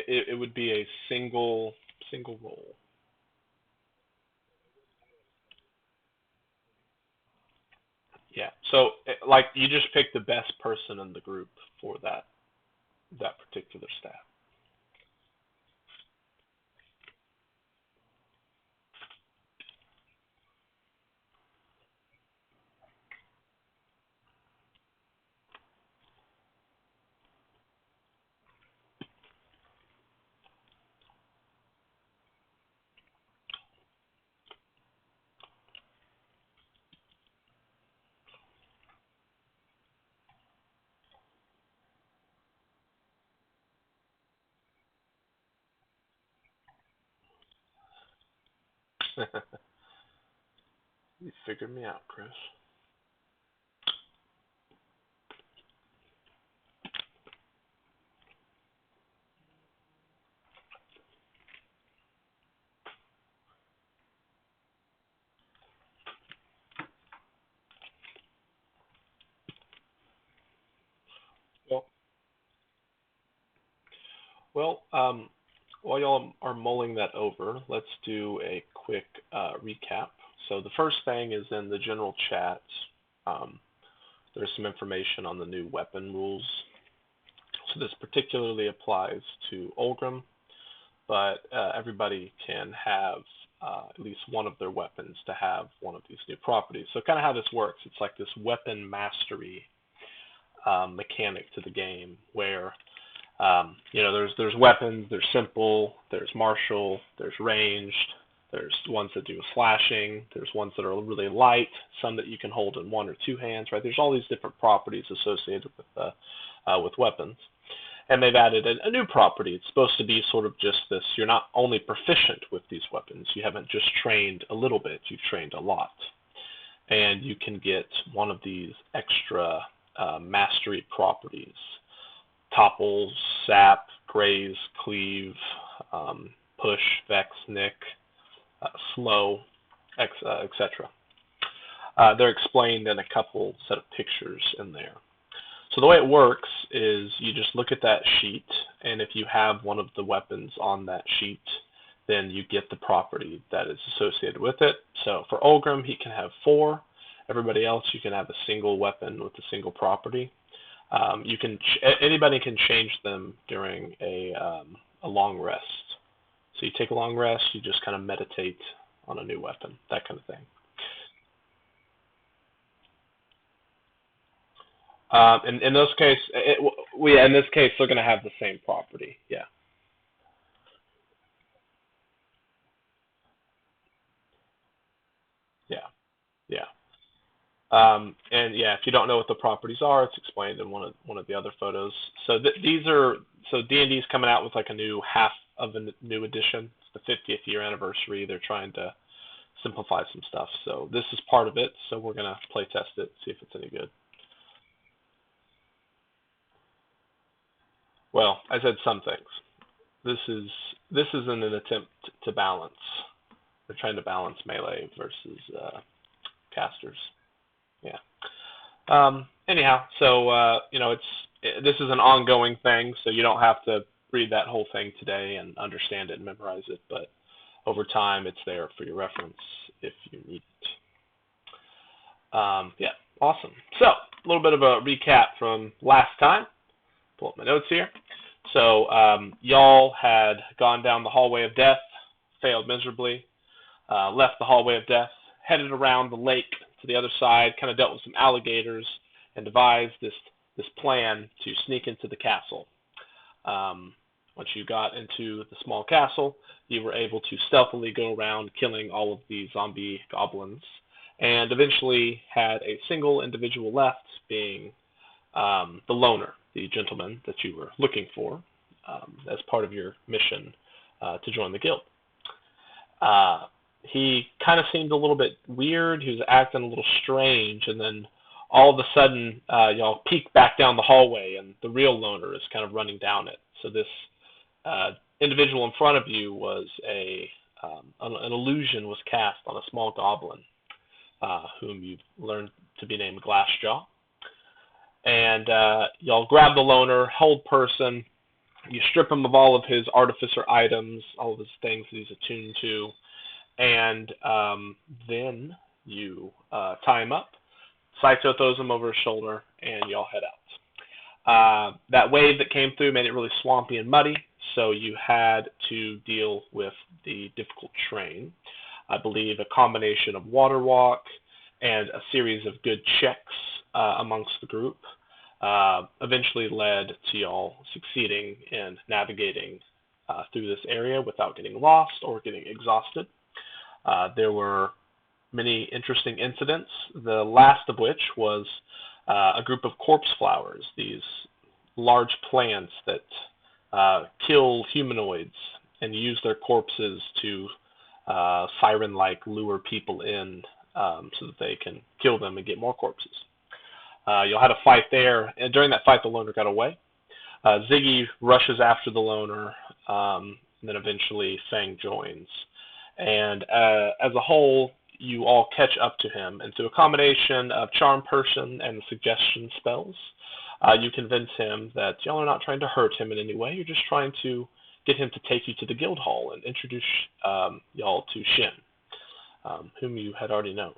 It would be a single roll. Yeah. So like you just pick the best person in the group for that particular stat. You figured me out, Chris. Well, well, while y'all are mulling that over, let's do a quick recap. So the first thing is in the general chat. Um, there's some information on the new weapon rules. So this particularly applies to Olgrim, but everybody can have at least one of their weapons to have one of these new properties. So kind of how this works, it's like this weapon mastery mechanic to the game where there's weapons, there's simple, there's martial, there's ranged, there's ones that do slashing, there's ones that are really light, some that you can hold in one or two hands, right? There's all these different properties associated with weapons. And they've added a new property. It's supposed to be sort of just this, you're not only proficient with these weapons, you haven't just trained a little bit, you've trained a lot. And you can get one of these extra mastery properties. Topple, sap, graze, cleave, push, vex, nick, slow, etc. They're explained in a couple set of pictures in there. So the way it works is you just look at that sheet, and if you have one of the weapons on that sheet, then you get the property that is associated with it. So for Olgrim, he can have 4. Everybody else, you can have a single weapon with a single property. Anybody can change them during a long rest. So you take a long rest, you just kind of meditate on a new weapon, that kind of thing. In this case, in this case, they're going to have the same property. Yeah, yeah, yeah. And yeah, if you don't know what the properties are, it's explained in one of the other photos. So these are D&D is coming out with like a new half of a new edition. It's the 50th year anniversary. They're trying to simplify some stuff. So this is part of it. So we're gonna play test it, see if it's any good. Well, I said some things. This is this isn't an attempt to balance. They're trying to balance melee versus casters. Yeah. Anyhow, so this is an ongoing thing, so you don't have to read that whole thing today and understand it and memorize it, but over time it's there for your reference if you need it. Yeah, awesome. So a little bit of a recap from last time. Pull up my notes here. So y'all had gone down the hallway of death, failed miserably, left the hallway of death, headed around the lake to the other side, kind of dealt with some alligators, and devised this plan to sneak into the castle. Once you got into the small castle, you were able to stealthily go around killing all of the zombie goblins, and eventually had a single individual left, being the loner, the gentleman that you were looking for as part of your mission to join the guild. He kind of seemed a little bit weird. He was acting a little strange, and then all of a sudden, y'all peek back down the hallway, and the real loner is kind of running down it. So this individual in front of you was an illusion was cast on a small goblin, whom you've learned to be named Glassjaw. And y'all grab the loner, hold person, you strip him of all of his artificer items, all of his things that he's attuned to, and then you tie him up. Saito throws him over his shoulder, and y'all head out. That wave that came through made it really swampy and muddy, so you had to deal with the difficult terrain. I believe a combination of water walk and a series of good checks amongst the group eventually led to y'all succeeding in navigating through this area without getting lost or getting exhausted. There were many interesting incidents, the last of which was a group of corpse flowers, these large plants that kill humanoids and use their corpses to siren-like lure people in so that they can kill them and get more corpses. You'll have a fight there, and during that fight the loner got away. Ziggy rushes after the loner, and then eventually Fang joins. And as a whole, you all catch up to him, and through a combination of charm person and suggestion spells, you convince him that y'all are not trying to hurt him in any way. You're just trying to get him to take you to the guild hall and introduce y'all to Shin, whom you had already known.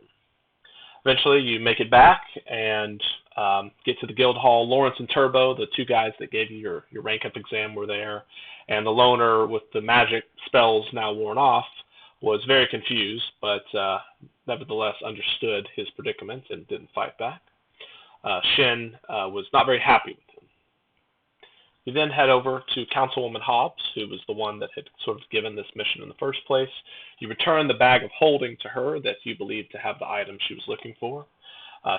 Eventually, you make it back and get to the guild hall. Lawrence and Turbo, the two guys that gave you your rank up exam, were there, and the loner, with the magic spells now worn off, was very confused, but nevertheless understood his predicament and didn't fight back. Shin was not very happy with him. You then head over to Councilwoman Hobbs, who was the one that had sort of given this mission in the first place. You return the bag of holding to her that you believed to have the item she was looking for.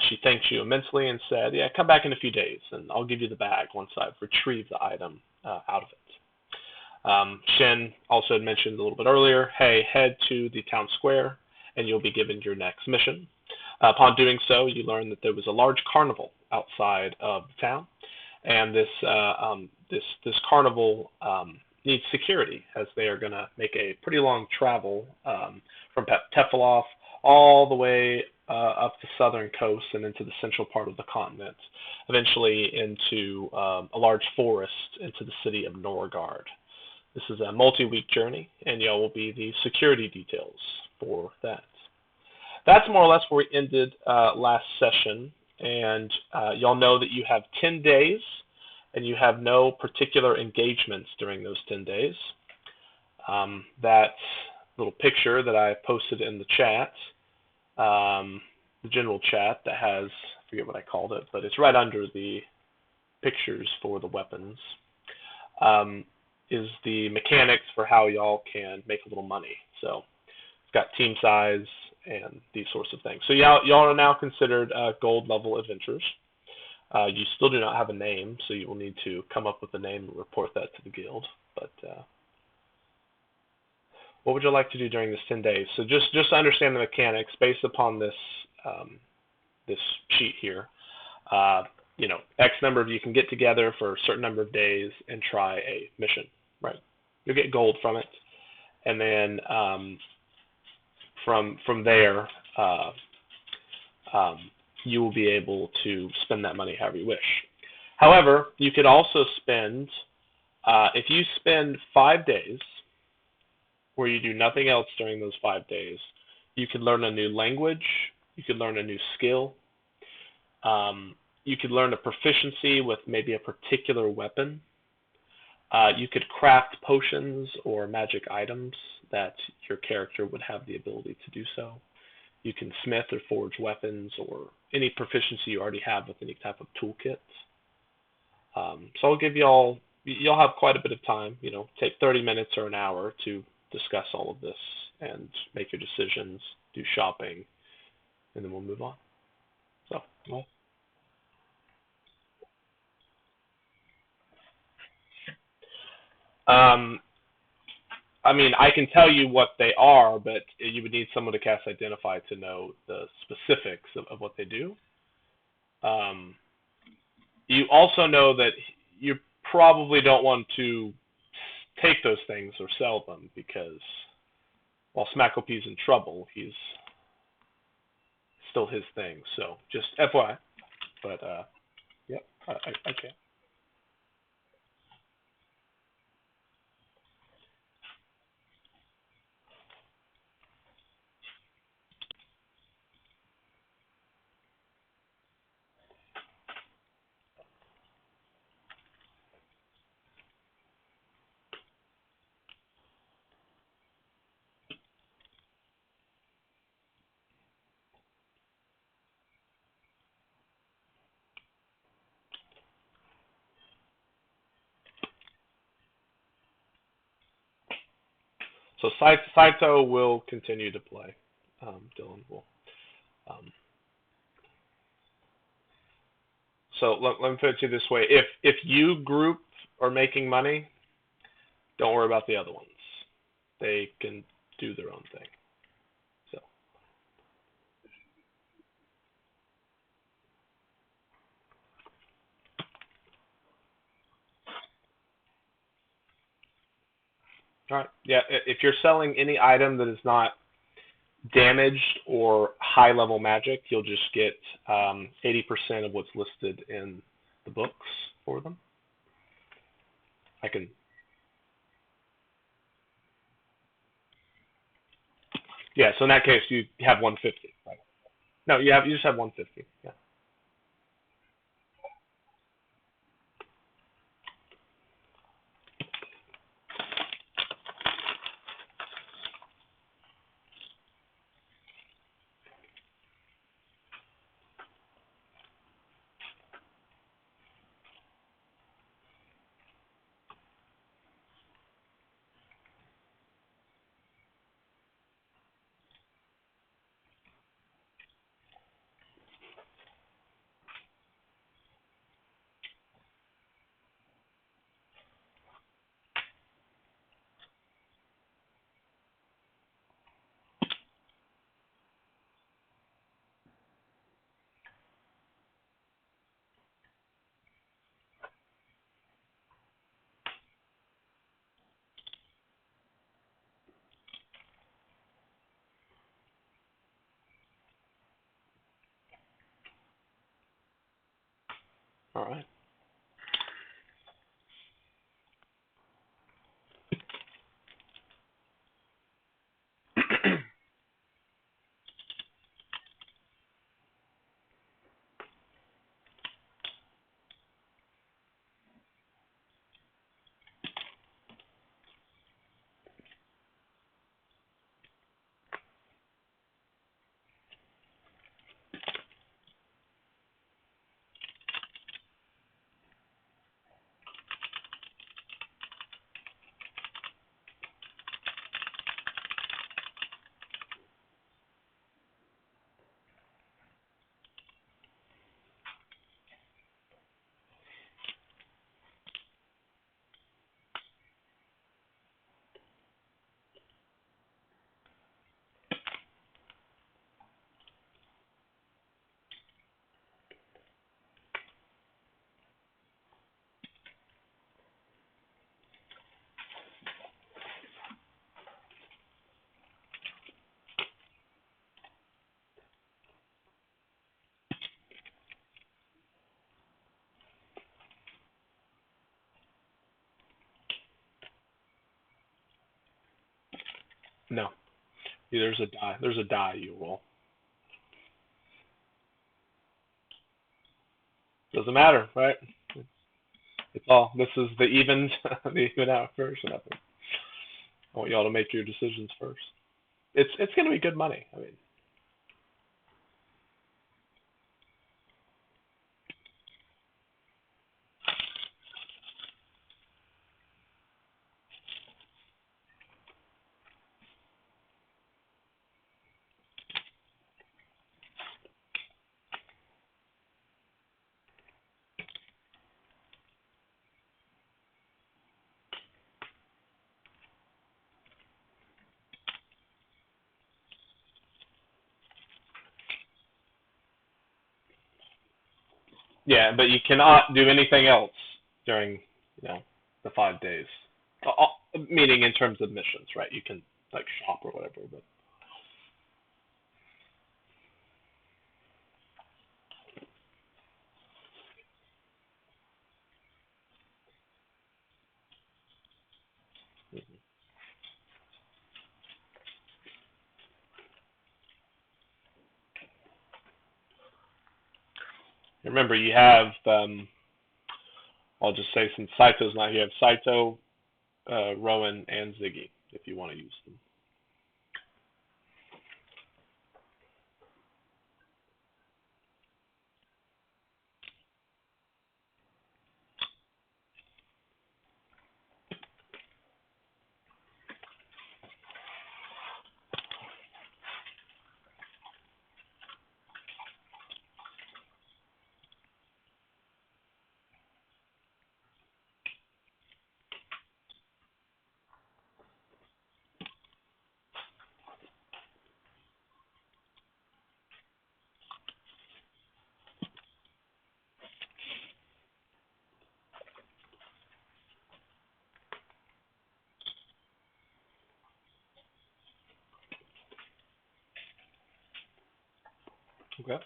She thanked you immensely and said, yeah, come back in a few days, and I'll give you the bag once I've retrieved the item out of it. Shin also had mentioned a little bit earlier, hey, head to the town square, and you'll be given your next mission. Upon doing so, you learn that there was a large carnival outside of the town, and this carnival needs security, as they are going to make a pretty long travel from Tefilov all the way up the southern coast and into the central part of the continent, eventually into a large forest into the city of Norgard. This is a multi-week journey, and y'all will be the security details for that. That's more or less where we ended last session, and y'all know that you have 10 days, and you have no particular engagements during those 10 days. That little picture that I posted in the chat, the general chat that has, I forget what I called it, but it's right under the pictures for the weapons, is the mechanics for how y'all can make a little money. So it's got team size and these sorts of things. So y'all are now considered gold level adventurers. You still do not have a name, so you will need to come up with a name and report that to the guild. But what would you like to do during this 10 days? So just to understand the mechanics, based upon this this sheet here, X number of you can get together for a certain number of days and try a mission, right? You'll get gold from it, and then from there, you will be able to spend that money however you wish. However, you could also spend, if you spend 5 days where you do nothing else during those 5 days, you could learn a new language, you could learn a new skill, you could learn a proficiency with maybe a particular weapon, you could craft potions or magic items that your character would have the ability to do so. You can smith or forge weapons or any proficiency you already have with any type of toolkit. So I'll give y'all have quite a bit of time, take 30 minutes or an hour to discuss all of this and make your decisions, do shopping, and then we'll move on. So, well, um, I mean, I can tell you what they are, but you would need someone to cast Identify to know the specifics of what they do. Um, you also know that you probably don't want to take those things or sell them because while Smackopy's in trouble, he's still his thing. So just FYI. But yep, okay. So Saito will continue to play. Dylan will. Um, so let me put it to you this way: if you group are making money, don't worry about the other ones. They can do their own thing. So all right, yeah. If you're selling any item that is not damaged or high level magic, you'll just get 80% of what's listed in the books for them. I can. Yeah. So in that case, you have 150. Right? No, you just have 150. Yeah. All right. No. Yeah, there's a die. There's a die you roll. Doesn't matter, right? It's all. This is the even, the even out version of it. I want y'all to make your decisions first. It's gonna be good money. I mean, Yeah, but you cannot do anything else during, the 5 days. Meaning in terms of missions, right? You can like shop or whatever, but remember you have. I'll just say since Saito's not here, you have Saito, Rowan, and Ziggy if you want to use them. Okay.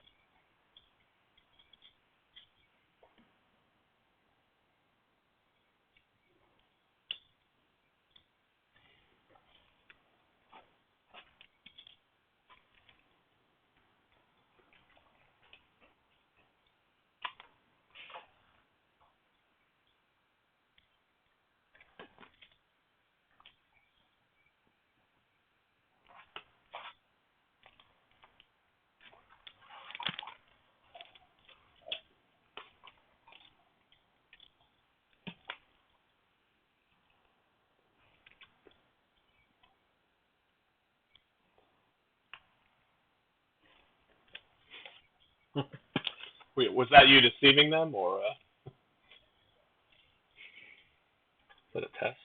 Wait, was that you deceiving them, or was it a test?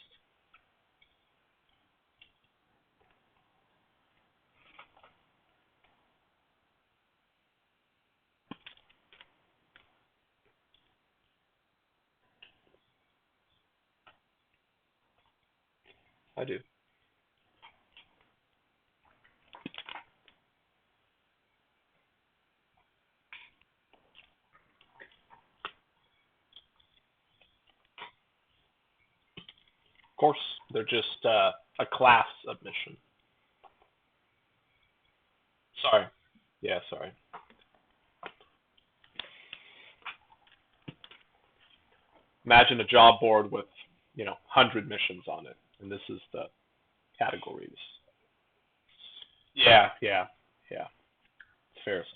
I do. Of course, they're just a class of mission. Sorry. Yeah, sorry. Imagine a job board with, 100 missions on it, and this is the categories. Yeah, yeah, yeah. Fair.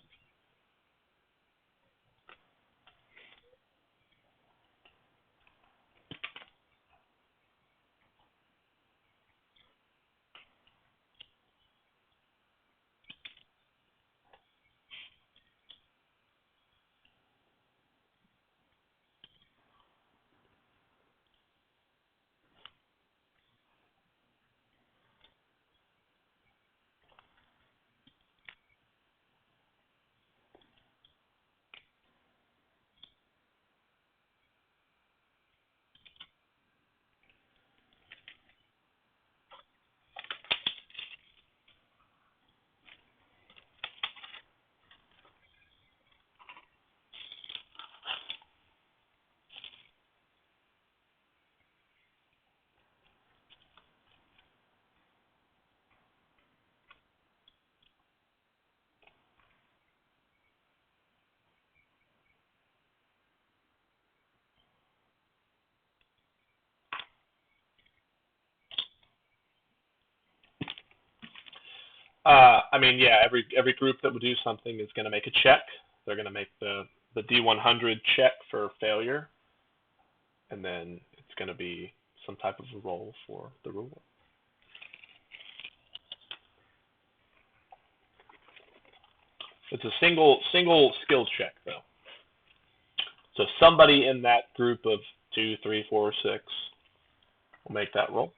I mean, yeah, every group that would do something is going to make a check. They're going to make the D100 check for failure, and then it's going to be some type of a roll for the reward. It's a single skill check though. So somebody in that group of 2, 3, 4, 6 will make that roll.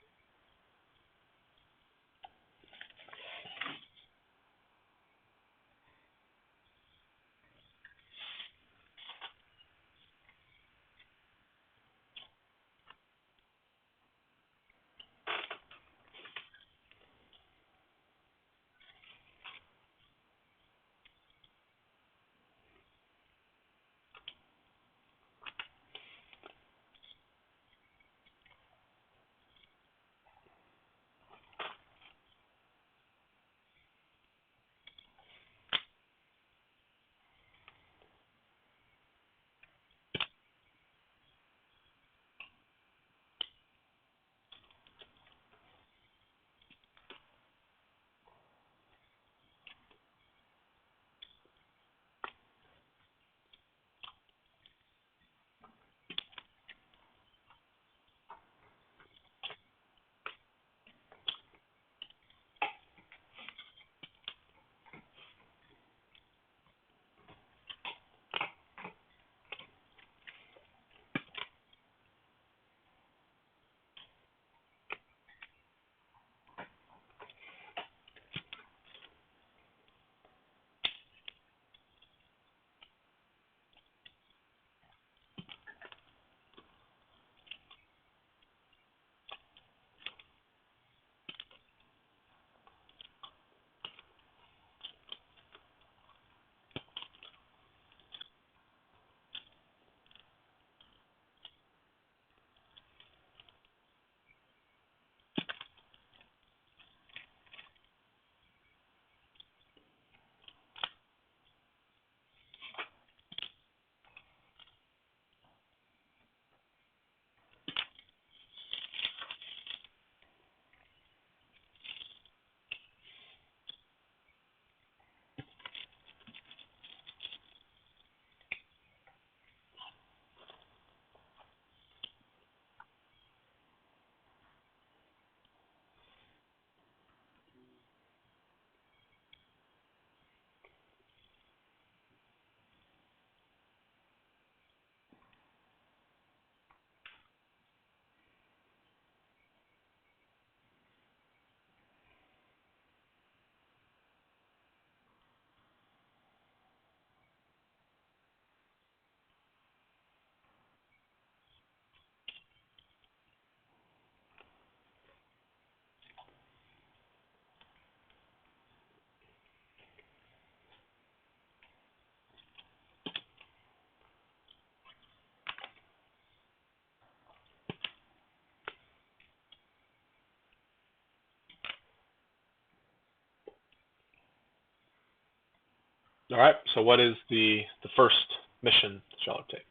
All right. So what is the first mission that y'all take?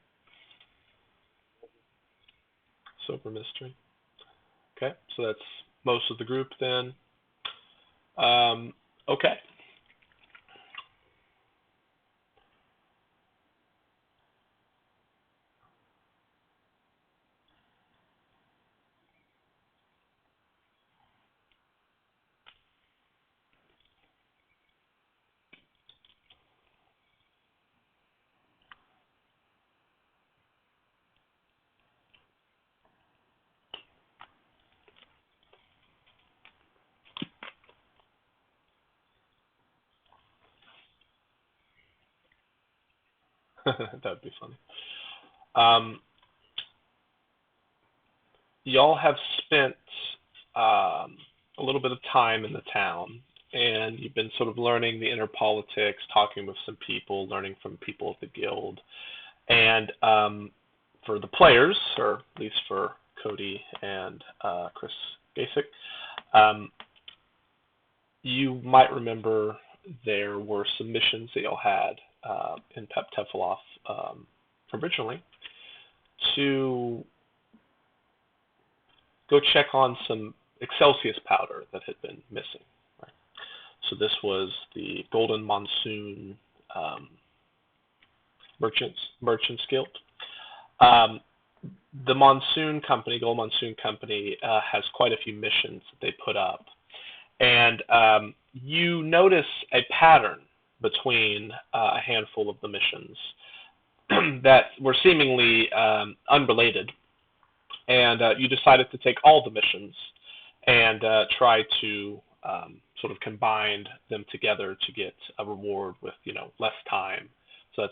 Silver Mystery. Okay. So that's most of the group then. Okay. That'd be funny. Um, y'all have spent a little bit of time in the town, and you've been sort of learning the inner politics, talking with some people, learning from people of the guild. And for the players, or at least for Cody and Chris Basic, um, you might remember there were some missions that y'all had in Pep Tefilov originally to go check on some Excelsius powder that had been missing. Right? So this was the Golden Monsoon Merchants Guild. The Monsoon Company, Gold Monsoon Company, has quite a few missions that they put up. And you notice a pattern between a handful of the missions that were seemingly unrelated. And you decided to take all the missions and try to sort of combine them together to get a reward with, less time. So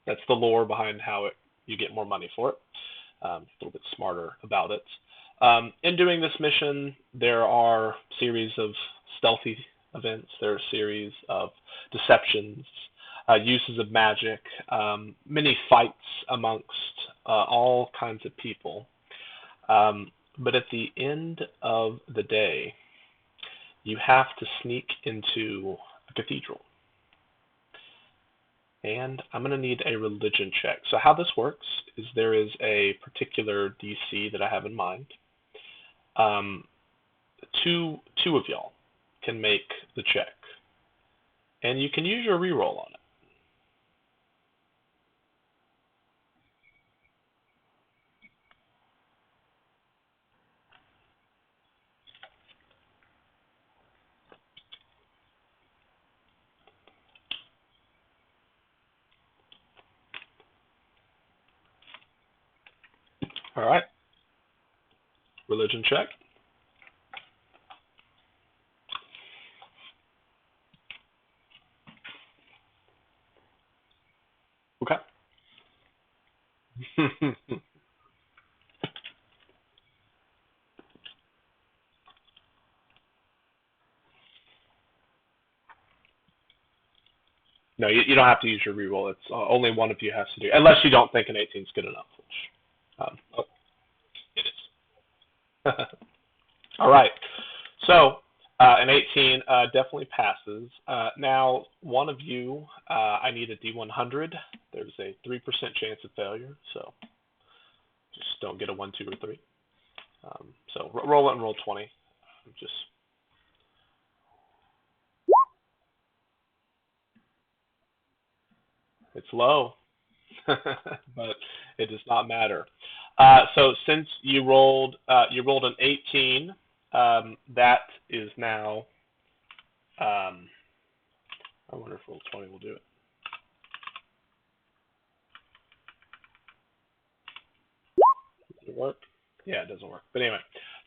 that's the lore behind how you get more money for it. A little bit smarter about it. In doing this mission, there are a series of stealthy events. There are a series of deceptions, uses of magic, many fights amongst all kinds of people. But at the end of the day, you have to sneak into a cathedral. And I'm going to need a religion check. So how this works is there is a particular DC that I have in mind. Two of y'all can make the check. And you can use your reroll on it. All right. Religion check. Okay. No, you don't have to use your reroll. It's only one of you has to do, unless you don't think an 18 is good enough, which it is. All right. So an 18 definitely passes. Now, one of you, I need a D100. There's a 3% chance of failure, so just don't get a 1, 2, or 3. So roll it and roll 20. Just it's low, but it does not matter. So since you rolled an 18, that is now. I wonder if roll 20 will do it. Does it work? Yeah, it doesn't work. But anyway,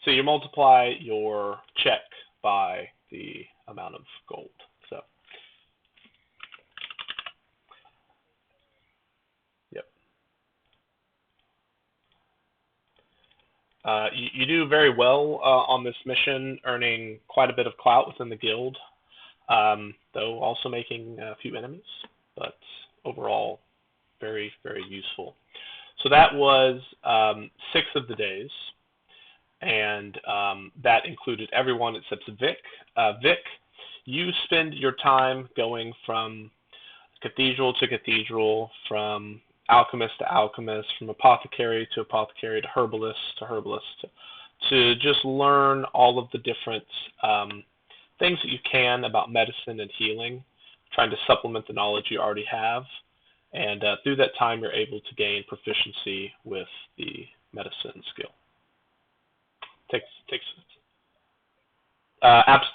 so you multiply your check by the amount of gold. So, yep. You do very well on this mission, earning quite a bit of clout within the guild, though also making a few enemies, but overall very, very useful. So that was 6 of the days, and that included everyone except Vic. Vic, you spend your time going from cathedral to cathedral, from alchemist to alchemist, from apothecary to herbalist to just learn all of the different things that you can about medicine and healing, trying to supplement the knowledge you already have. And through that time, you're able to gain proficiency with the medicine skill. Takes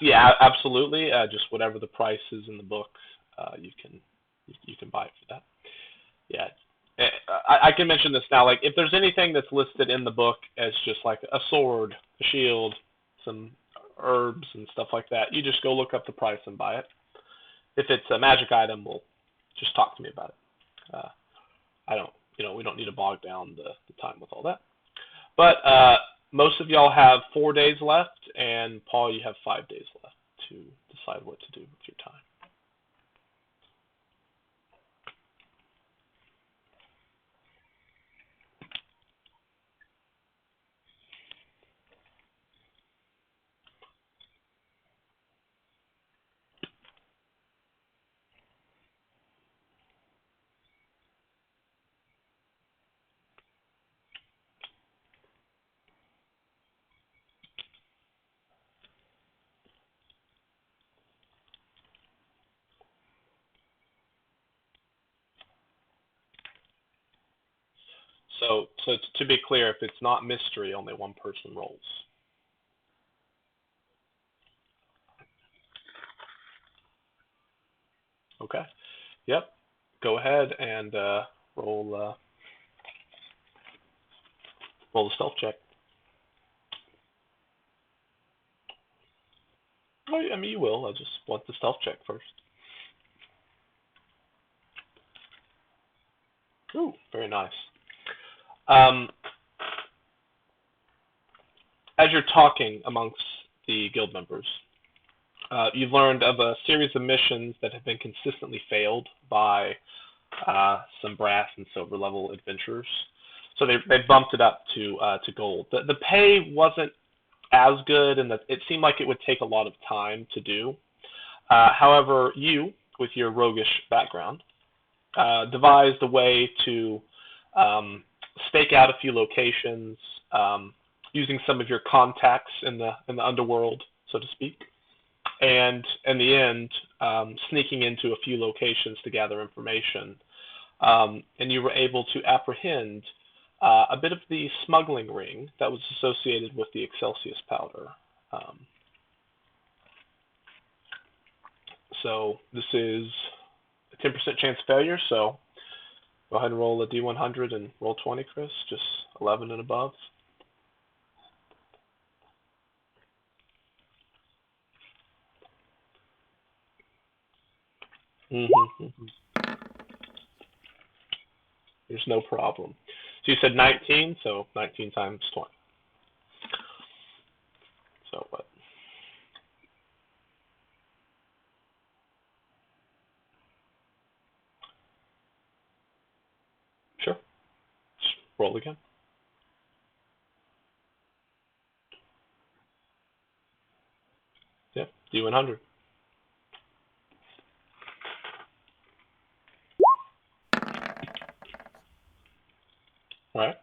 yeah, absolutely. Just whatever the price is in the book, you can buy it for that. Yeah. I can mention this now. Like, if there's anything that's listed in the book as just like a sword, a shield, some herbs and stuff like that, you just go look up the price and buy it. If it's a magic item, well, just talk to me about it. I don't, we don't need to bog down the time with all that. But most of y'all have 4 days left, and Paul, you have 5 days left to decide what to do with your time. So to be clear, if it's not mystery, only one person rolls. Okay. Yep. Go ahead and roll roll the stealth check. Oh, I mean, you will. I just want the stealth check first. Ooh, very nice. As you're talking amongst the guild members, you've learned of a series of missions that have been consistently failed by some brass and silver level adventurers. So they bumped it up to gold. The pay wasn't as good, and it seemed like it would take a lot of time to do. However, you, with your roguish background, devised a way to stake out a few locations, using some of your contacts in the underworld, so to speak, and in the end, sneaking into a few locations to gather information. And you were able to apprehend a bit of the smuggling ring that was associated with the Excelsius powder. So this is a 10% chance of failure, so go ahead and roll a D100 and roll 20, Chris, just 11 and above. There's no problem. So you said 19, so 19 times 20. So what? Sure. Just roll again. Yeah, D100. All right.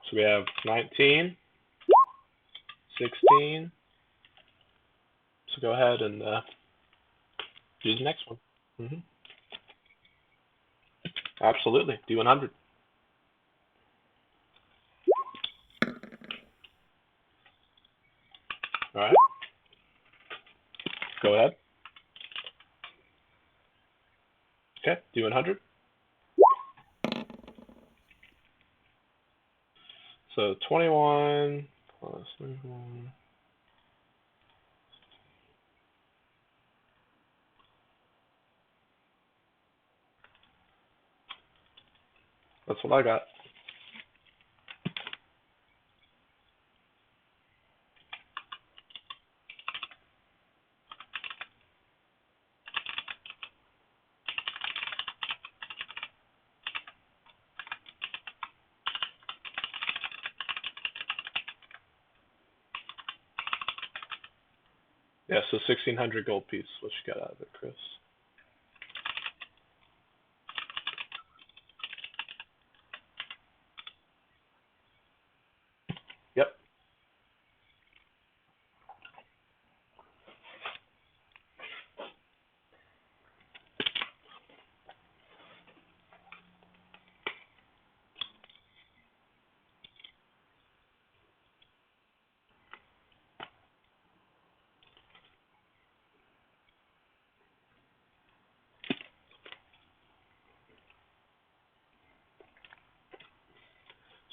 So we have 19, 16. So go ahead and do the next one. Absolutely. D100. All right. Go ahead. Okay. D100. So 21 plus 31. That's what I got. Yeah, so 1,600 gold piece. What you got out of it, Chris?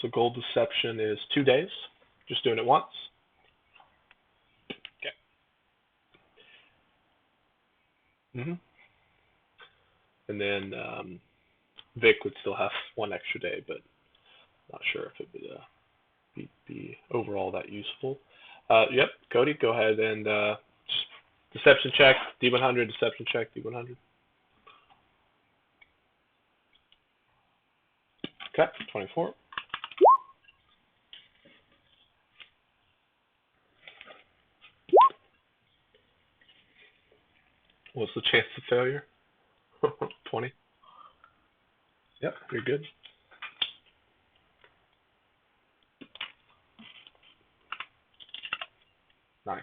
So gold deception is 2 days. Just doing it once. Okay. And then Vic would still have 1 extra day, but not sure if it would be overall that useful. Yep, Cody, go ahead and deception check, D100, deception check, D100. Okay, 24. What's the chance of failure? 20. Yep, you're good. Nice.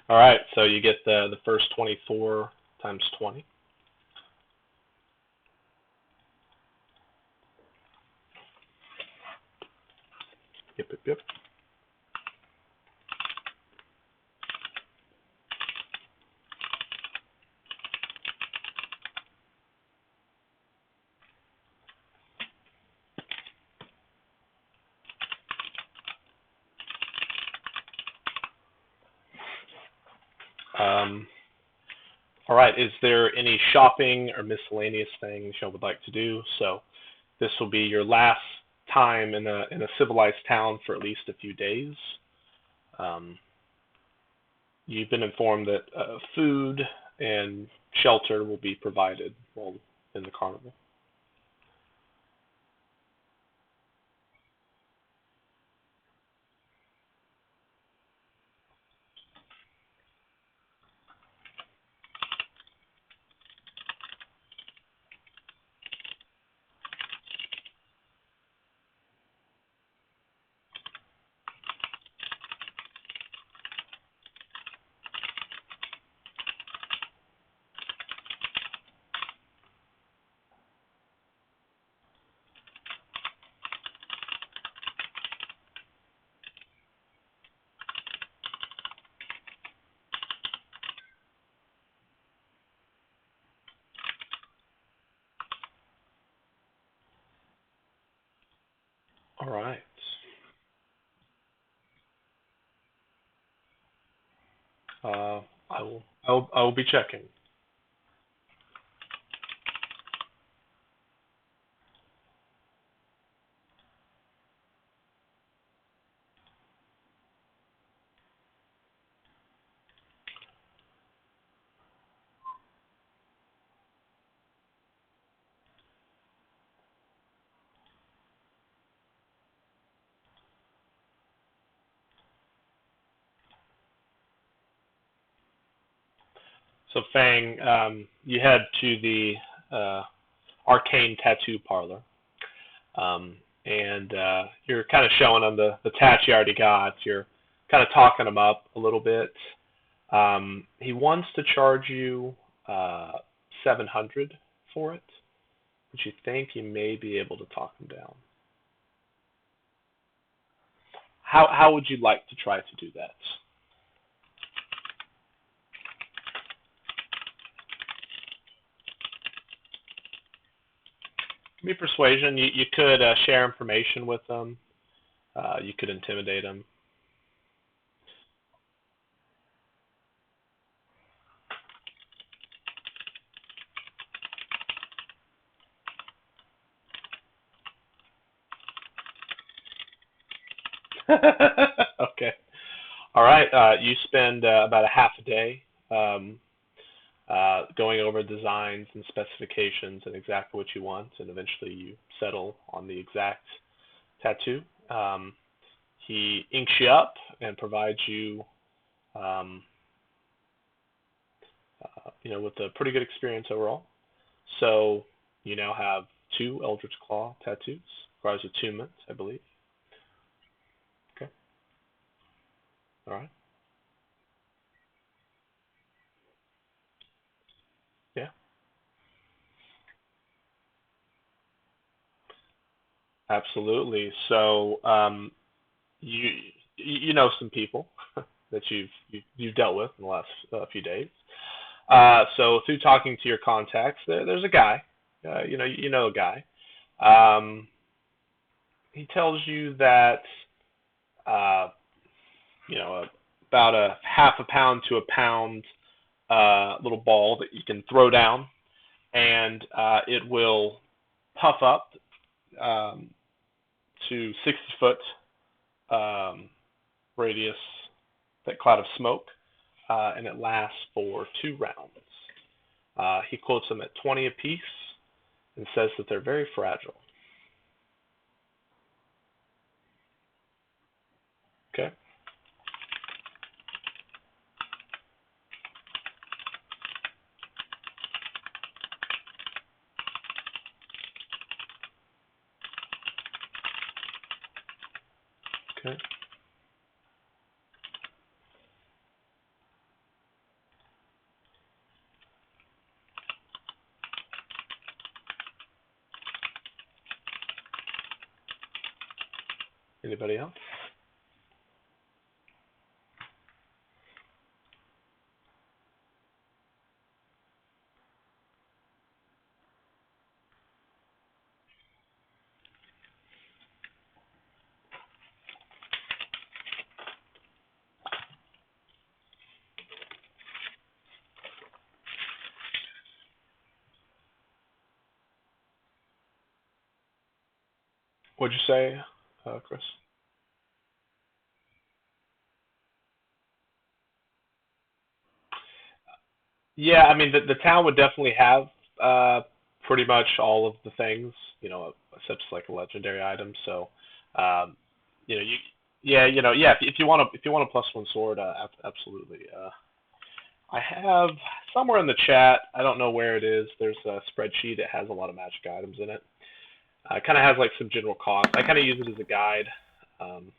All right, so you get the first 24 times 20. Yep. All right, is there any shopping or miscellaneous things you would like to do? So this will be your last time in a civilized town for at least a few days. You've been informed that food and shelter will be provided while in the carnival. All right. I will be checking. So Fang, you head to the arcane tattoo parlor, and you're kind of showing him the tats you already got. You're kind of talking him up a little bit. He wants to charge you 700 for it, but you think you may be able to talk him down. How would you like to try to do that? Give me persuasion. You could share information with them. You could intimidate them. Okay. All right. You spend about a half a day going over designs and specifications and exactly what you want, and eventually you settle on the exact tattoo. He inks you up and provides you, um, with a pretty good experience overall. So you now have 2 Eldritch Claw tattoos. Requires attunement, I believe. Okay. All right. Yeah. Absolutely. So you you know some people that you've dealt with in the last few days. So through talking to your contacts, there's a guy. You know a guy. Um, he tells you that uh, about a half a pound to a pound little ball that you can throw down, and it will puff up um, to 60-foot um, radius, that cloud of smoke, and it lasts for 2 rounds. He quotes them at 20 apiece and says that they're very fragile. Okay. Okay. Anybody else? What'd you say, Chris? Yeah, I mean the town would definitely have pretty much all of the things, such as like a legendary item. So, you yeah, if you want to plus one sword, absolutely. I have somewhere in the chat. I don't know where it is. There's a spreadsheet. It has a lot of magic items in it. It kind of has like some general costs. I kind of use it as a guide. Um,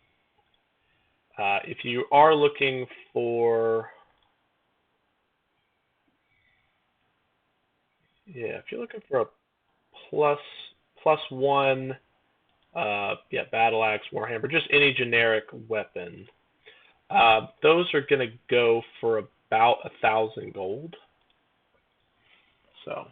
if you are looking for, yeah, if you're looking for a plus plus one, battle axe, warhammer, just any generic weapon, those are going to go for about 1,000 gold. So,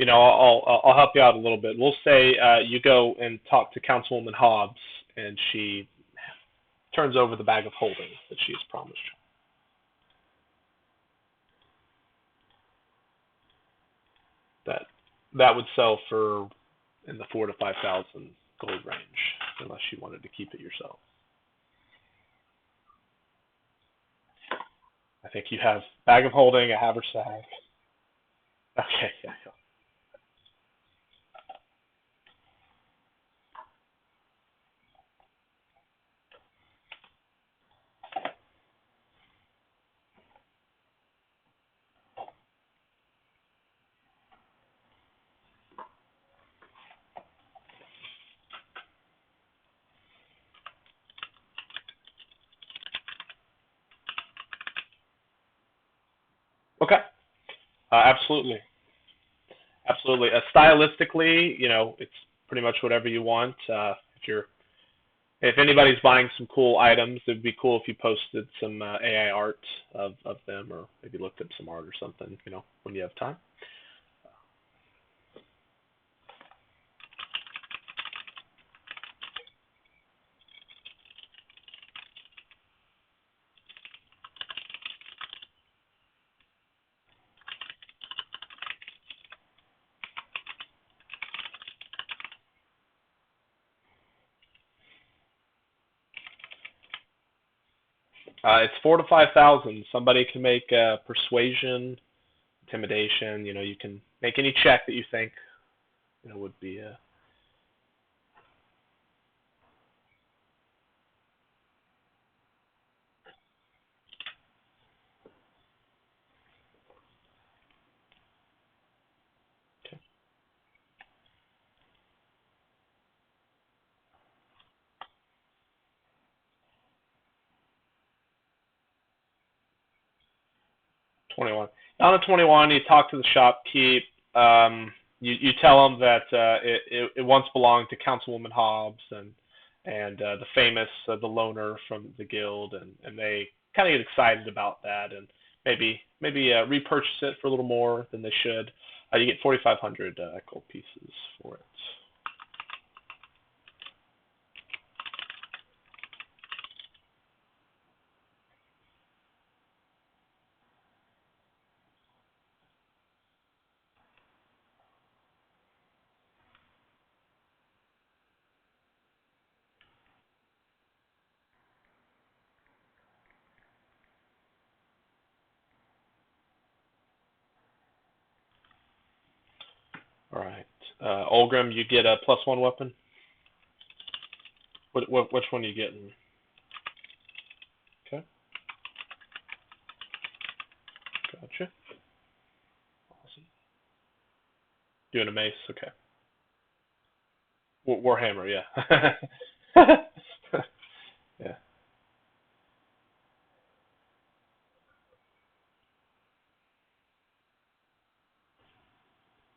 I'll help you out a little bit. We'll say you go and talk to Councilwoman Hobbs, and she turns over the bag of holding that she has promised you. That that would sell for in the 4 to 5,000 gold range, unless you wanted to keep it yourself. I think you have bag of holding, a haversack. Okay, yeah. Okay, absolutely, absolutely. Stylistically, it's pretty much whatever you want. If anybody's buying some cool items, it'd be cool if you posted some AI art of them, or maybe looked up some art or something, when you have time. It's 4 to 5,000. Somebody can make persuasion, intimidation. You can make any check that you think would be. Okay. 21. On a 21, you talk to the shopkeep. You tell them that it once belonged to Councilwoman Hobbs and the famous the loner from the guild, and they kind of get excited about that and maybe repurchase it for a little more than they should. You get 4,500 gold pieces for it. All right. Olgrim, you get a +1 weapon. Which one are you getting? Okay. Gotcha. Awesome. Doing a mace. Okay. Warhammer, yeah. Yeah.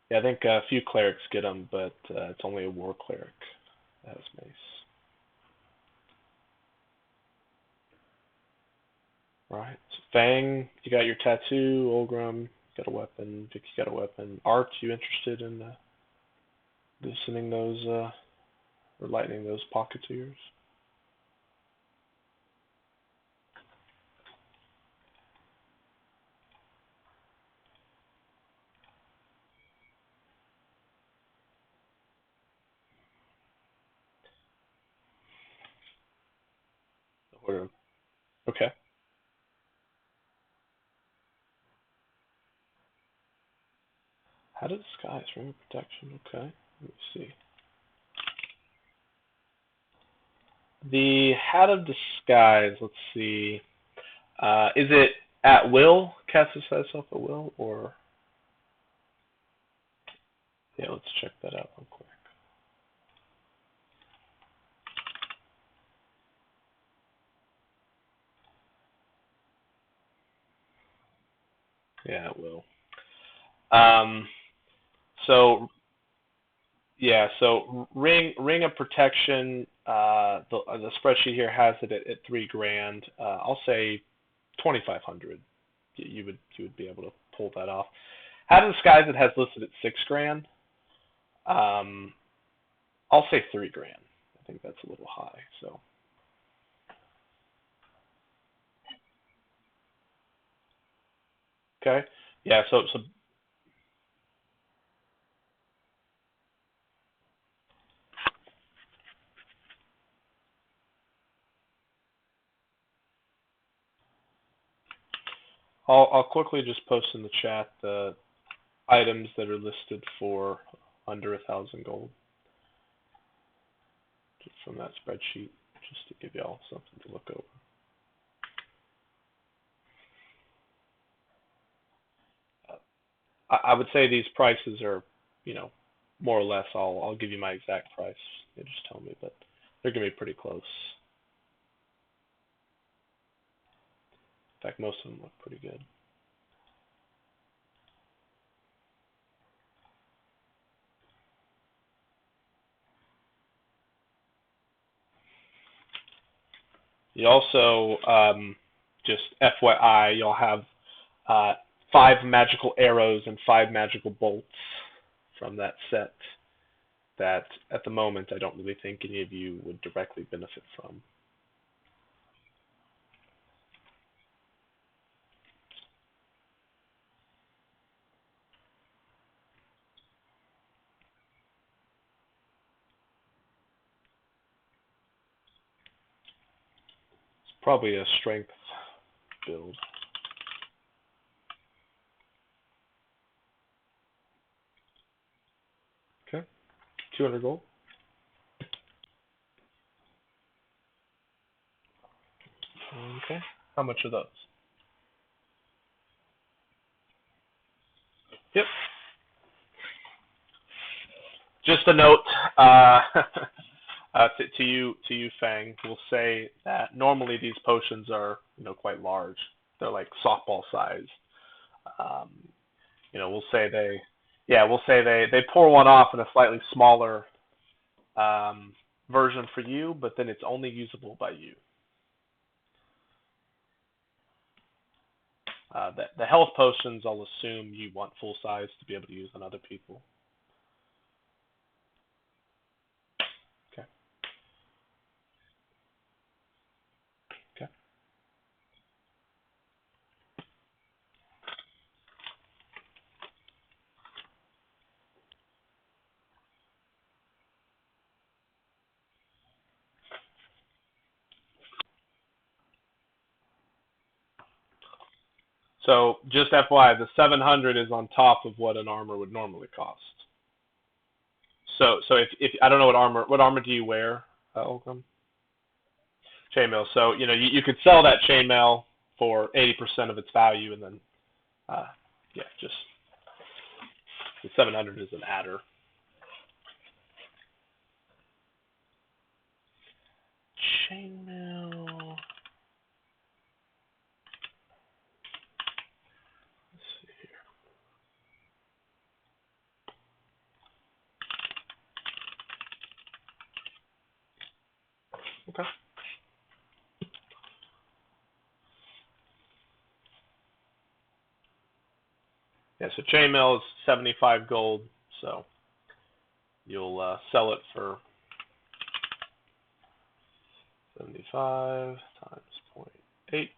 Yeah, I think a few clerics get them, but it's only a war cleric that has mace. Right. Fang, you got your tattoo. Olgrim, got a weapon. Vic, you got a weapon. Art, you interested in loosening those or lightening those pockets of yours? Okay. How did disguise ring of protection? Okay. Let me see. The Hat of Disguise, let's see. Is it at will? Cast disguise self at will? Or. Yeah, let's check that out real quick. Yeah, it will. Um, so yeah, so ring of protection. The spreadsheet here has it at 3 grand. I'll say 2,500. You would be able to pull that off. How to disguise it has listed at 6 grand. Um, I'll say 3 grand. I think that's a little high. So okay, yeah. So I'll quickly just post in the chat the items that are listed for under 1,000 gold, just from that spreadsheet, just to give y'all something to look over. I would say these prices are, you know, more or less. I'll give you my exact price. You just tell me, but they're gonna be pretty close. In fact, most of them look pretty good. You also, just FYI, you'll have 5 magical arrows and 5 magical bolts from that set that at the moment I don't really think any of you would directly benefit from. It's probably a strength build. Okay, 200 gold. Okay, how much are those? Yep. Just a note to you, Fang. We'll say that normally these potions are, quite large. They're like softball size. Um, we'll say they pour one off in a slightly smaller um, version for you, but then it's only usable by you. The health potions, I'll assume you want full size to be able to use on other people. Okay. Okay. So just FYI, the 700 is on top of what an armor would normally cost. So if I don't know what armor do you wear, Olcom? Chainmail. So you could sell that chainmail for 80% of its value, and then just the 700 is an adder. Chainmail. Let's see here. Okay. Yeah, so chainmail is 75 gold, so you'll sell it for 75 times 0.8.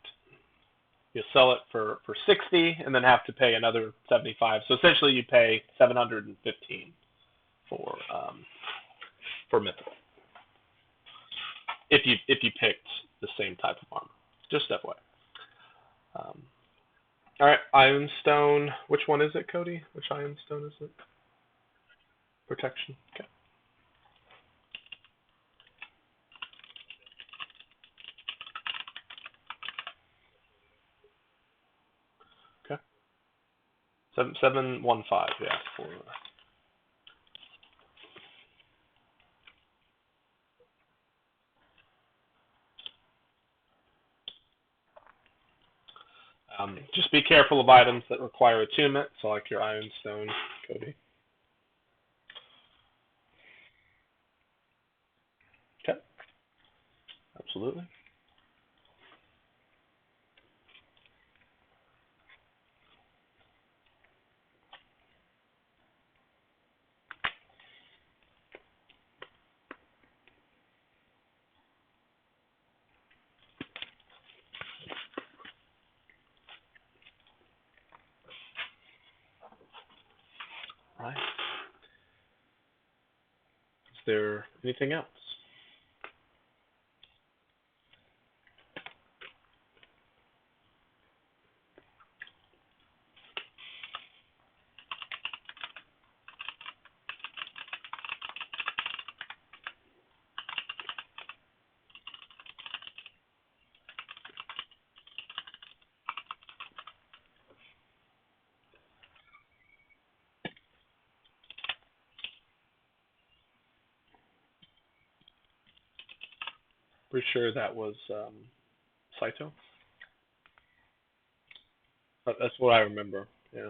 You'll sell it for 60 and then have to pay another 75. So essentially you pay 715 for mythical. If you picked the same type of armor. Just FYI. All right, Ironstone. Which one is it, Cody? Which Ironstone is it? Protection. Okay. Okay. 715. Yeah. For just be careful of items that require attunement, so like your Ironstone, Cody. Okay. Absolutely. All right. Is there anything else? Pretty sure that was Saito. That's what I remember. Yeah.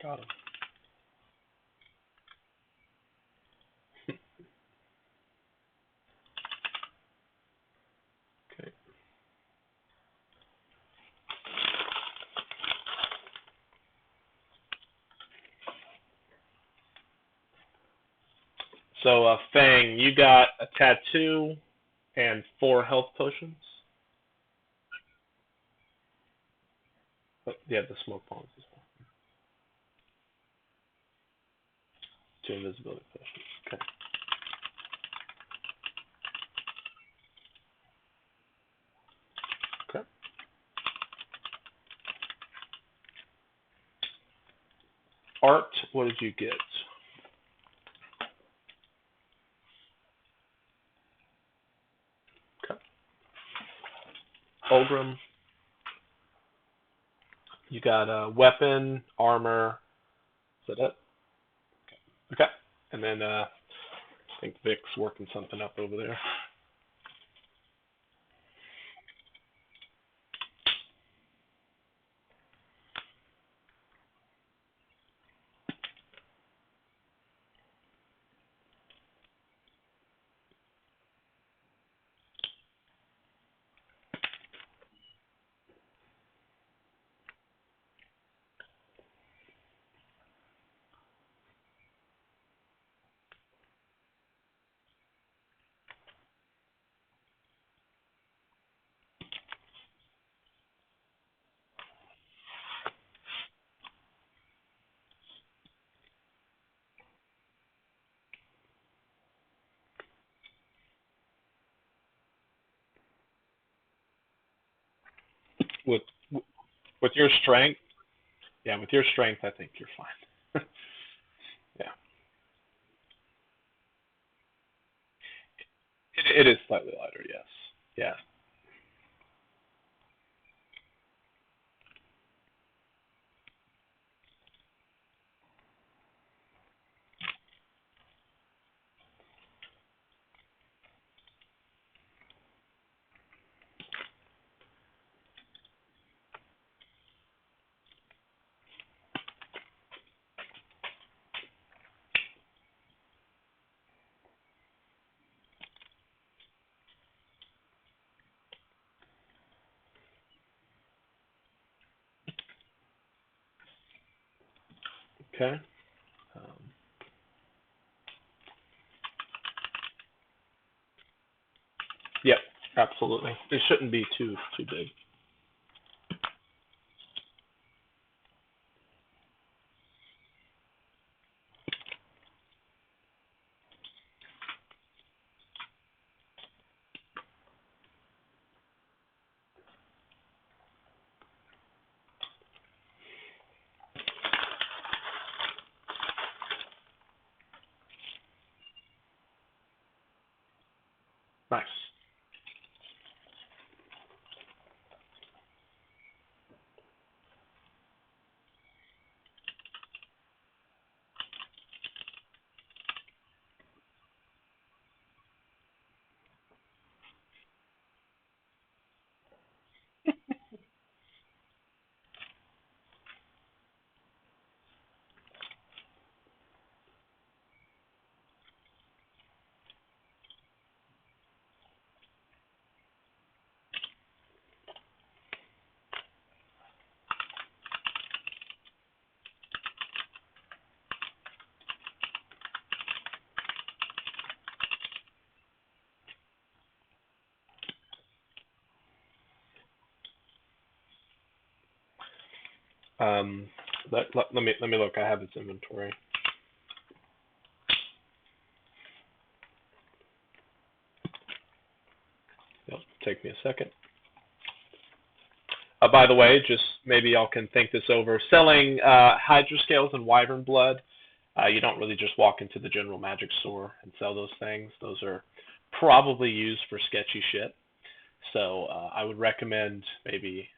Got him. Okay. So, Fang, you got a tattoo and 4 health potions. Yeah, the smoke bombs as well. 2 invisibility potions. Okay. Okay. Art, what did you get? Okay. Fulgrim, you got weapon, armor. Is that it? Okay. And then I think Vic's working something up over there. With with your strength, yeah, with your strength, I think you're fine. Yeah, it is slightly lighter. Yes. Yeah. Okay. Um, yep. Absolutely. It shouldn't be too big. Nice. Um, let me look. I have its inventory. Yep. Take me a second. By the way, just maybe y'all can think this over. Selling Hydra scales and Wyvern blood, you don't really just walk into the general magic store and sell those things. Those are probably used for sketchy shit. So I would recommend maybe.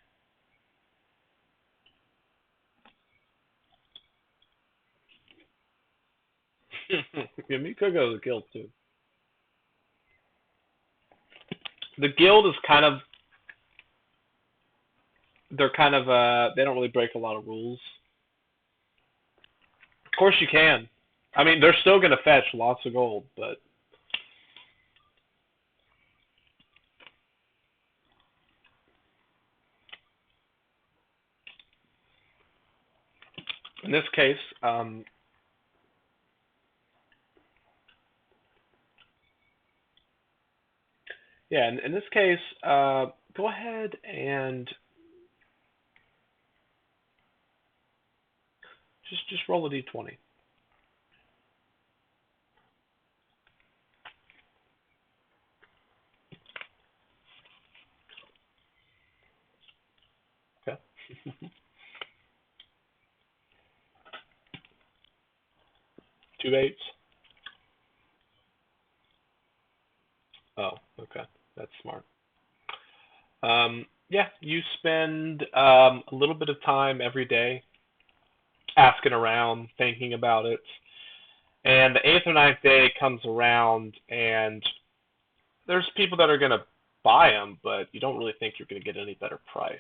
Yeah, me could go to the guild too. The guild is kind of they're kind of they don't really break a lot of rules. Of course you can. I mean, they're still gonna fetch lots of gold, but in this case, yeah, in this case, go ahead and just roll a d20. Okay. 2 8s? Oh, okay. That's smart. Yeah, you spend a little bit of time every day asking around, thinking about it. And the eighth or ninth day comes around, and there's people that are going to buy them, but you don't really think you're going to get any better price.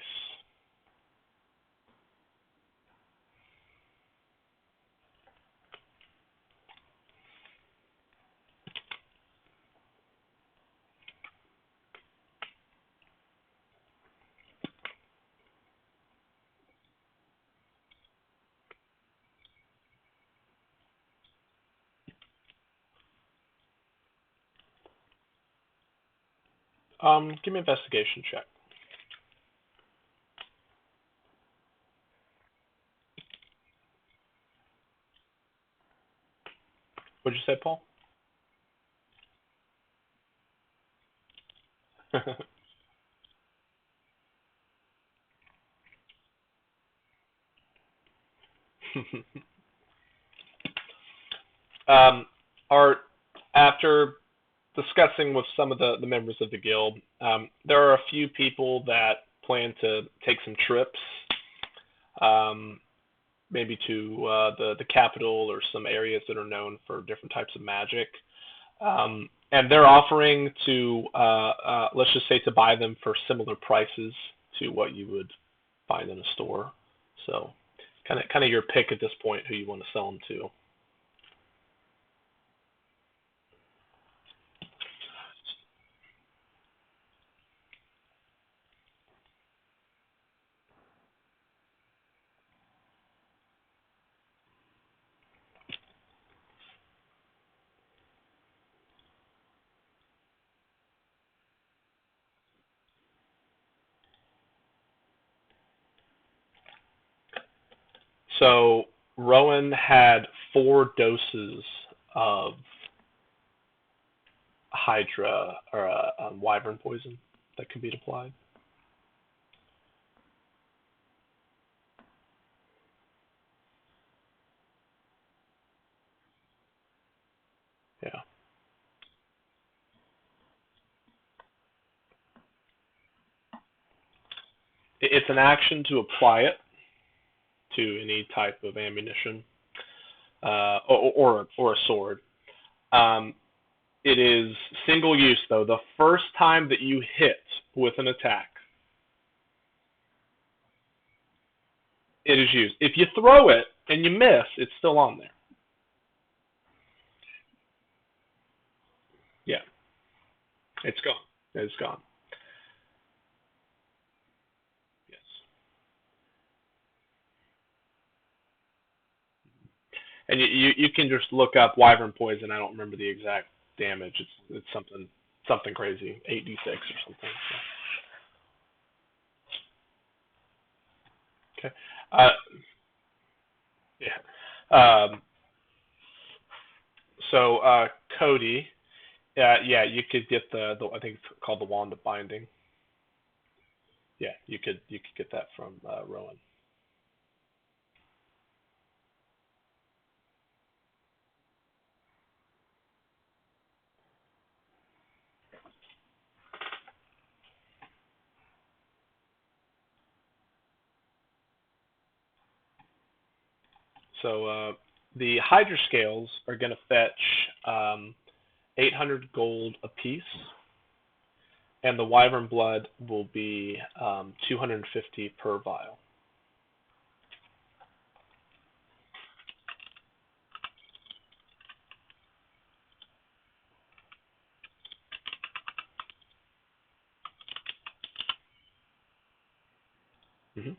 Give me an investigation check. What'd you say, Paul? Art, after discussing with some of the members of the guild, there are a few people that plan to take some trips, um, maybe to the capital or some areas that are known for different types of magic. And they're offering to, let's just say, to buy them for similar prices to what you would find in a store. So, kind of your pick at this point who you want to sell them to. So Rowan had 4 doses of Hydra or Wyvern poison that can be applied. Yeah, it's an action to apply it to any type of ammunition or a sword. Um, it is single use though. The first time that you hit with an attack, it is used. If you throw it and you miss, it's still on there. Yeah, it's gone. It's gone. Yes. And you can just look up wyvern poison. I don't remember the exact damage. It's something crazy, 8d6 or something. Okay. Uh, yeah. Um, so Cody, yeah, you could get the I think it's called the wand of binding. Yeah, you could get that from Rowan. So the Hydra scales are going to fetch 800 gold apiece, and the Wyvern blood will be 250 per vial. Mm-hmm.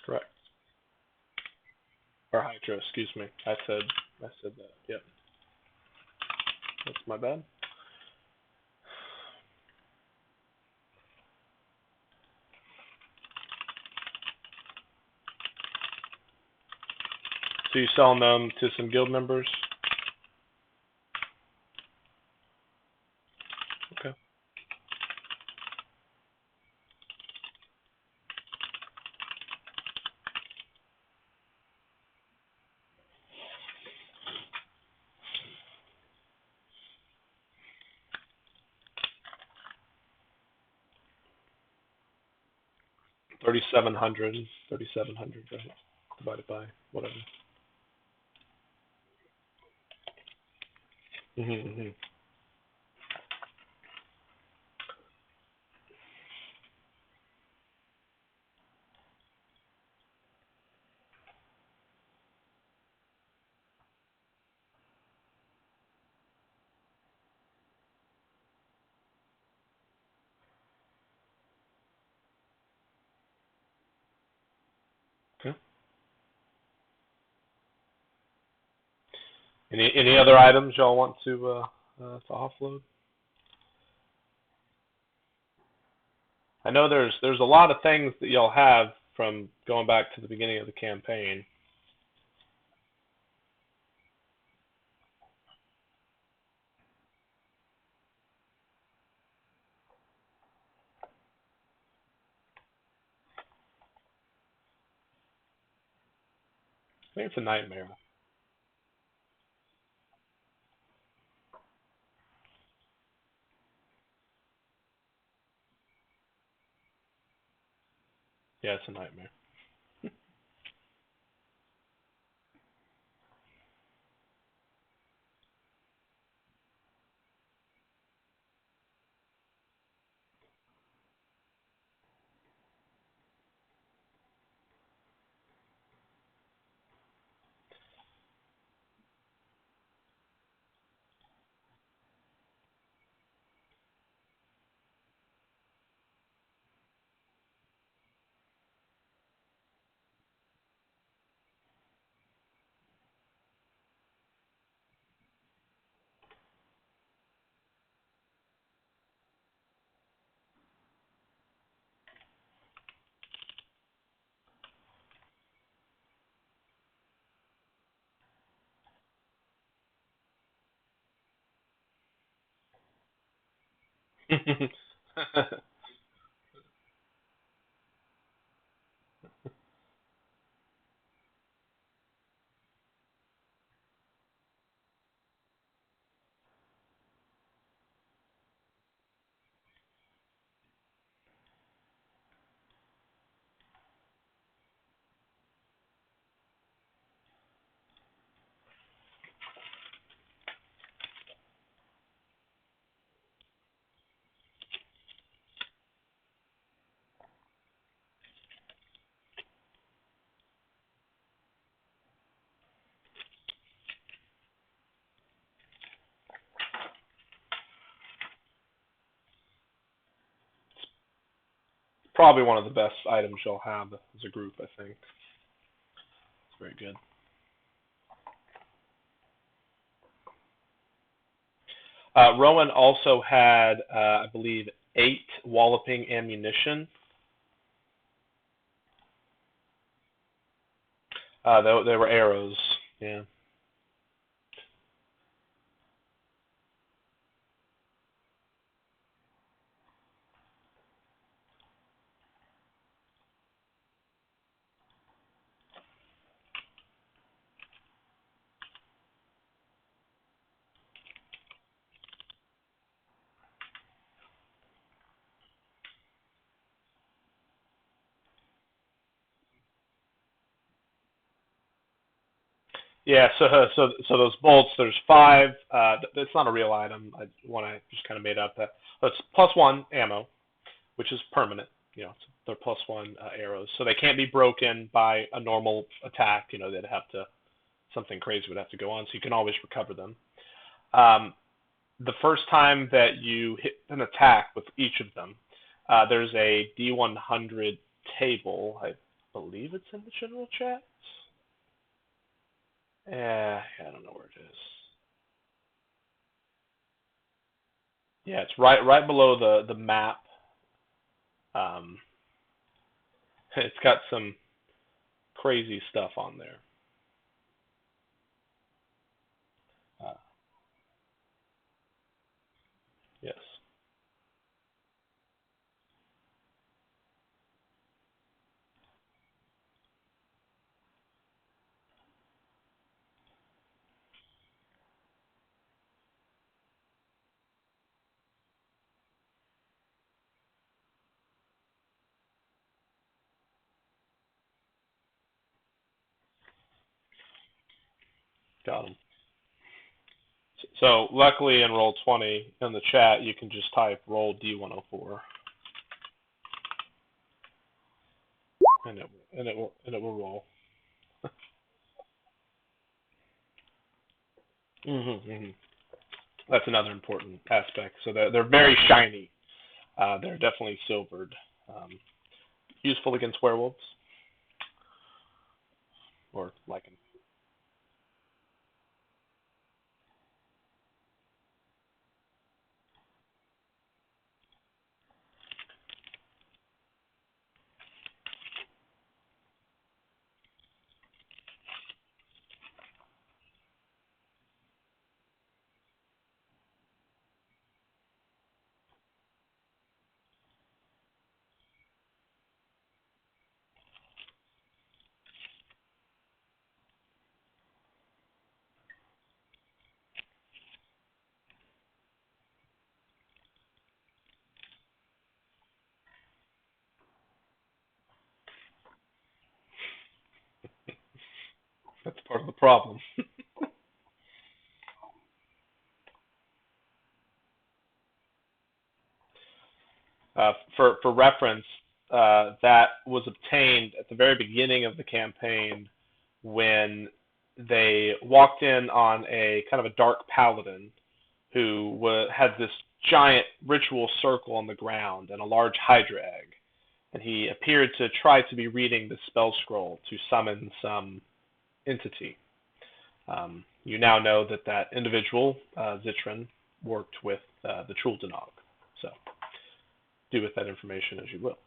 Correct. Or Hydra, excuse me. I said that. Yep, that's my bad. So you selling them to some guild members? Okay. 3,700, 3,700, right? Divided by whatever. Mm-hmm. Okay. Any other items y'all want to offload? I know there's a lot of things that y'all have from going back to the beginning of the campaign. I think it's a nightmare. Yeah, it's a nightmare. Probably one of the best items you'll have as a group, I think. It's very good. Rowan also had, I believe, 8 walloping ammunition. They were arrows. Yeah. Yeah, so those bolts, there's 5. It's not a real item. One I just kind of made up. It's +1 ammo, which is permanent. They're +1 arrows, so they can't be broken by a normal attack. They'd have to something crazy would have to go on. So you can always recover them. Um, the first time that you hit an attack with each of them, there's a D100 table. I believe it's in the general chat. I don't know where it is. Yeah, it's right below the map. Um, it's got some crazy stuff on there. Uh, yes. Got them. So luckily in Roll20 in the chat, you can just type roll D104, and it will roll. Mm-hmm. That's another important aspect. So they're very shiny. They're definitely silvered. Useful against werewolves or lichen. That's part of the problem. For reference, that was obtained at the very beginning of the campaign when they walked in on a kind of a dark paladin who had this giant ritual circle on the ground and a large hydra egg. And he appeared to try to be reading the spell scroll to summon some entity. You now know that that individual, Zitran, worked with the Truldanog. So do with that information as you will.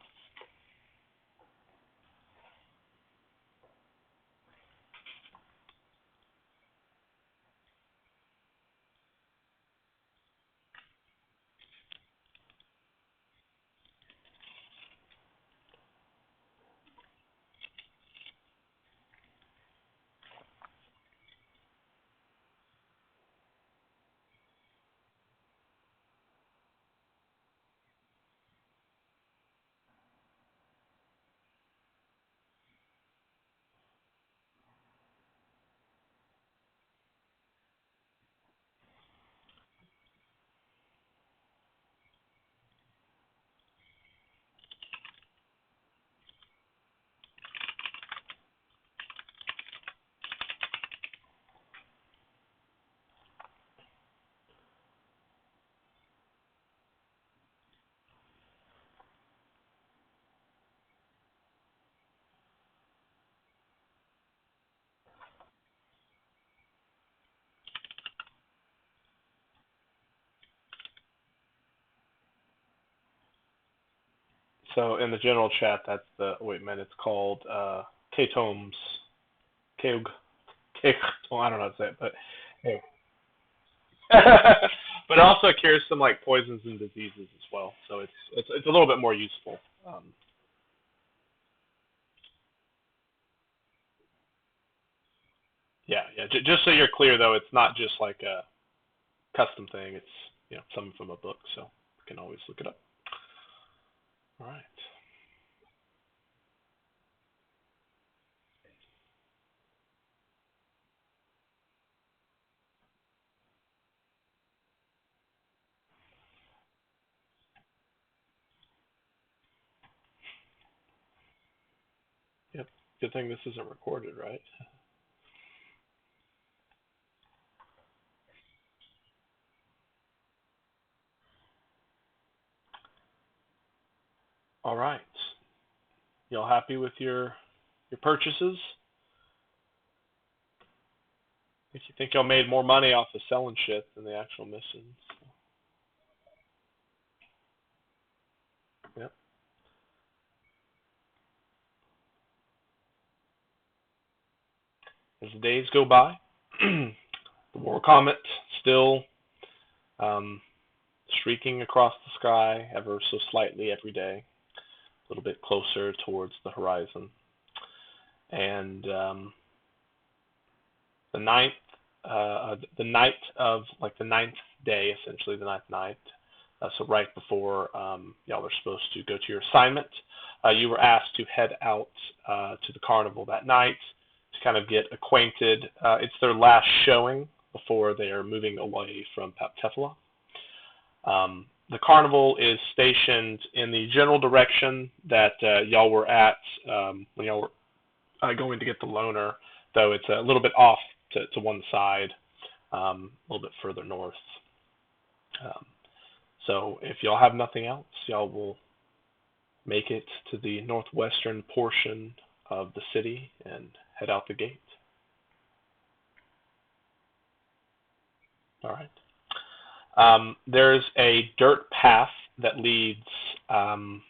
So in the general chat, that's the wait a minute. It's called Katomes. Kog. Well, I don't know how to say it, but hey. But it also cures some like poisons and diseases as well. So it's a little bit more useful. Yeah. Just so you're clear though, it's not just like a custom thing. It's something from a book, so you can always look it up. All right. Yep. Good thing this isn't recorded, right? All right. Y'all happy with your purchases? If you think y'all made more money off of selling shit than the actual missions. Yep. As the days go by, the war comet still streaking across the sky ever so slightly every day, a little bit closer towards the horizon. And the ninth of like the ninth day, essentially the ninth night. So right before y'all are supposed to go to your assignment, you were asked to head out to the carnival that night to kind of get acquainted. It's their last showing before they are moving away from Paptefla. The carnival is stationed in the general direction that y'all were at when y'all were going to get the loner, though it's a little bit off to one side, a little bit further north. So if y'all have nothing else, y'all will make it to the northwestern portion of the city and head out the gate. All right. There's a dirt path that leads in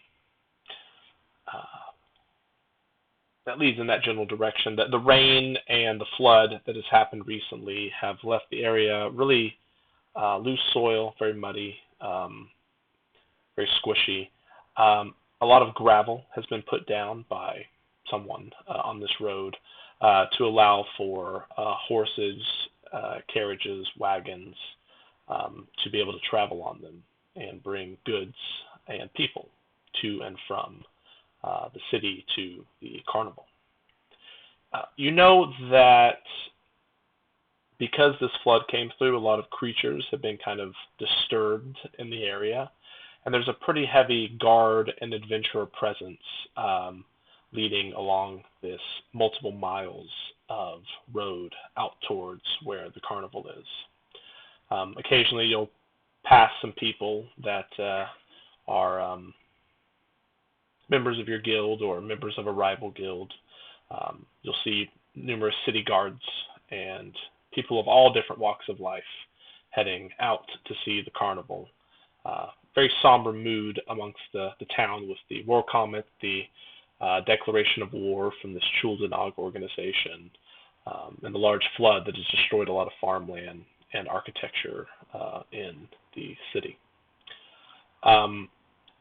that general direction. The rain and the flood that has happened recently have left the area really loose soil, very muddy, very squishy. A lot of gravel has been put down by someone on this road to allow for horses, carriages, wagons to be able to travel on them and bring goods and people to and from the city to the carnival. You know that because this flood came through, a lot of creatures have been kind of disturbed in the area, and there's a pretty heavy guard and adventurer presence leading along this multiple miles of road out towards where the carnival is. Occasionally you'll pass some people that are members of your guild or members of a rival guild. You'll see numerous city guards and people of all different walks of life heading out to see the carnival. Very somber mood amongst the town with the war comet, the declaration of war from this Chuldanog organization, and the large flood that has destroyed a lot of farmland and architecture in the city.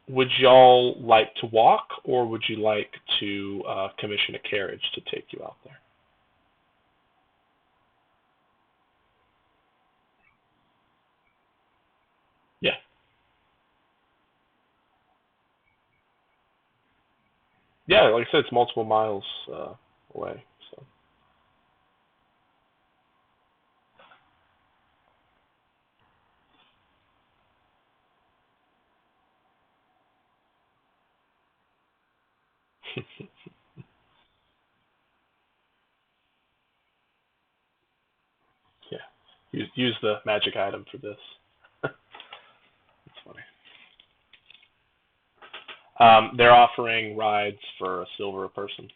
Would y'all like to walk, or would you like to commission a carriage to take you out there? Yeah. Yeah, like I said, it's multiple miles away. So yeah, use the magic item for this. That's funny. They're offering rides for a silver a person.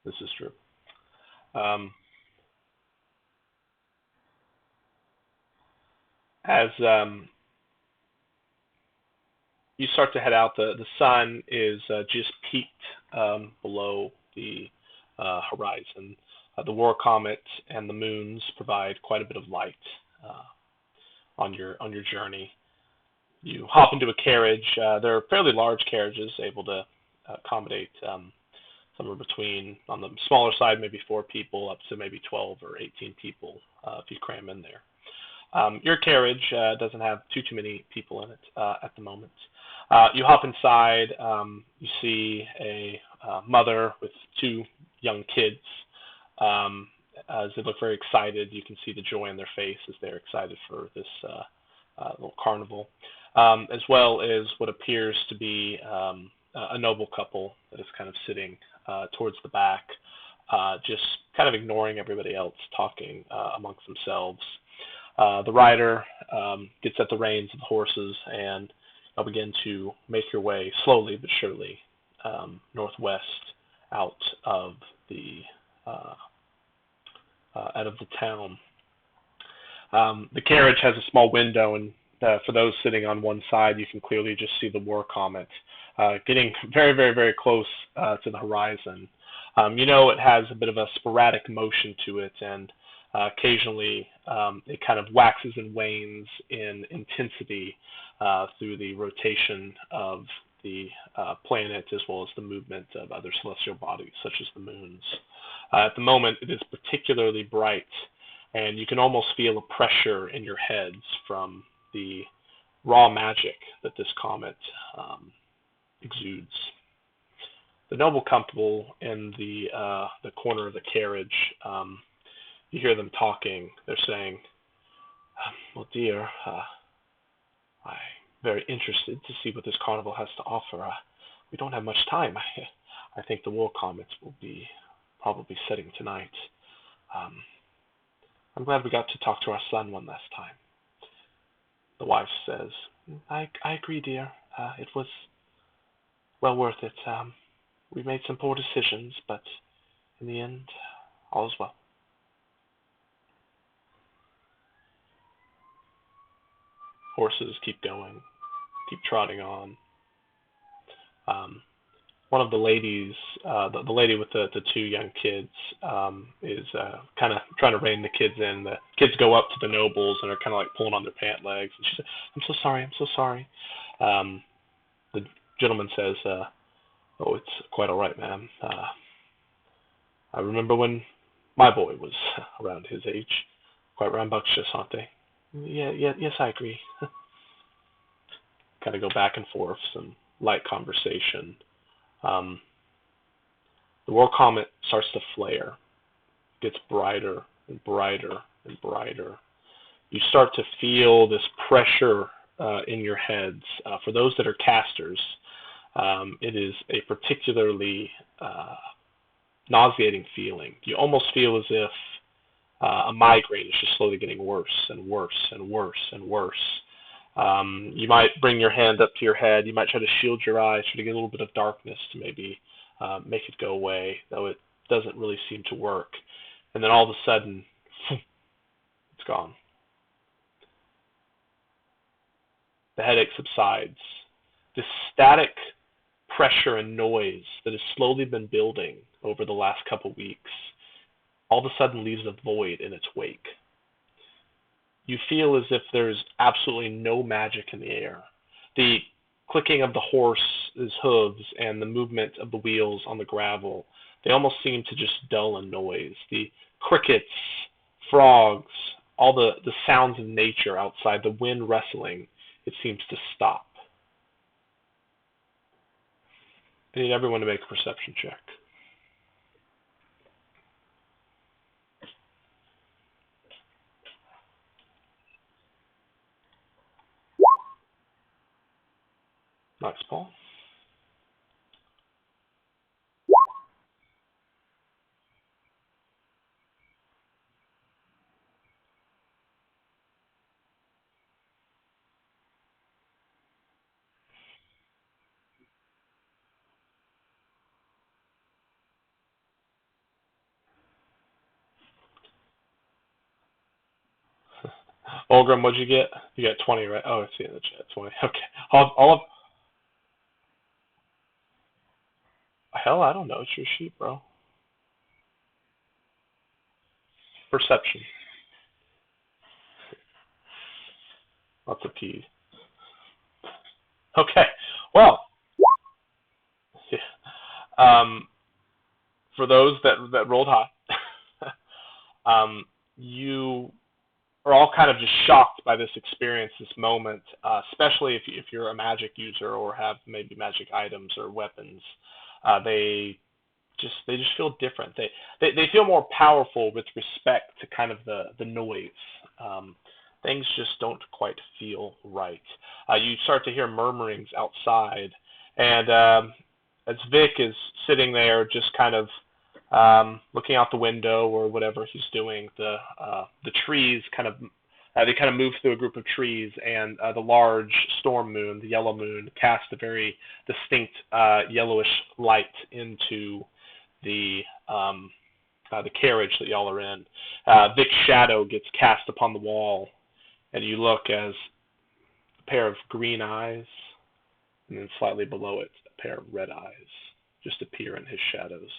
This is true. Um, as you start to head out, the sun is just peaked below the horizon. The war comet and the moons provide quite a bit of light on your journey. You hop into a carriage. They're fairly large carriages, able to accommodate somewhere between, on the smaller side, maybe 4 people, up to maybe 12 or 18 people if you cram in there. Your carriage doesn't have too many people in it at the moment. You hop inside. You see a mother with 2 young kids. As they look very excited, you can see the joy on their face as they're excited for this little carnival, as well as what appears to be a noble couple that is kind of sitting towards the back, just kind of ignoring everybody else, talking amongst themselves. The rider gets at the reins of the horses, and you'll begin to make your way slowly but surely northwest out of the town. The carriage has a small window, and for those sitting on one side, you can clearly just see the war comet getting very, very, very close to the horizon. You know it has a bit of a sporadic motion to it, and occasionally it kind of waxes and wanes in intensity through the rotation of the planet, as well as the movement of other celestial bodies, such as the moons. At the moment, it is particularly bright, and you can almost feel a pressure in your heads from the raw magic that this comet exudes. The noble couple in the corner of the carriage, you hear them talking. They're saying, "Well, dear, I'm very interested to see what this carnival has to offer. We don't have much time. I think the war comets will be probably setting tonight. Um, I'm glad we got to talk to our son one last time." The wife says, I agree, dear. It was well worth it. We made some poor decisions, but in the end, all is well. Horses keep going, keep trotting on. Um, One of the ladies, the lady with the two young kids, is kind of trying to rein the kids in. The kids go up to the nobles and are kind of like pulling on their pant legs. And she says, "I'm so sorry, I'm so sorry." Um, the gentleman says, "Oh, it's quite all right, ma'am. I remember when my boy was around his age. Quite rambunctious, aren't they?" "Yeah, yeah, yes, I agree." Kind of go back and forth, some light conversation. Um, the war comet starts to flare, gets brighter and brighter and brighter. You start to feel this pressure in your heads. For those that are casters, it is a particularly nauseating feeling. You almost feel as if a migraine is just slowly getting worse and worse and worse and worse. You might bring your hand up to your head. You might try to shield your eyes, try to get a little bit of darkness to maybe make it go away, though it doesn't really seem to work. And then all of a sudden, it's gone. The headache subsides. This static pressure and noise that has slowly been building over the last couple weeks all of a sudden leaves a void in its wake. You feel as if there's absolutely no magic in the air. The clicking of the horse's hooves and the movement of the wheels on the gravel, they almost seem to just dull a noise. The crickets, frogs, all the sounds of nature outside, the wind rustling, it seems to stop. I need everyone to make a perception check. Nice, Paul. Olgrim, what'd you get? You got 20, right? Oh, I see in the chat, 20. Okay. All of hell, I don't know. It's your sheet, bro. Perception. Lots of P's. Okay. Well, yeah. For those that rolled high, you are all kind of just shocked by this experience, this moment, especially if you're a magic user or have maybe magic items or weapons. They just feel different. They feel more powerful with respect to kind of the noise. Um, Things just don't quite feel right. You start to hear murmurings outside, and as Vic is sitting there, just kind of looking out the window or whatever he's doing, the trees kind of they kind of move through a group of trees, and the large storm moon, the yellow moon, casts a very distinct yellowish light into the carriage that y'all are in. Vic's shadow gets cast upon the wall, and you look as a pair of green eyes, and then slightly below it, a pair of red eyes just appear in his shadows.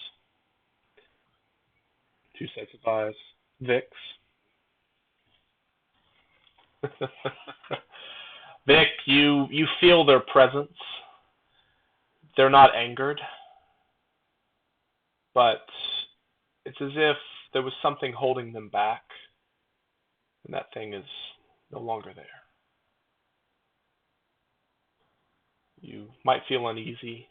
Two sets of eyes. Vic's. Vic, you feel their presence. They're not angered, but it's as if there was something holding them back. and that thing is no longer there. You might feel uneasy.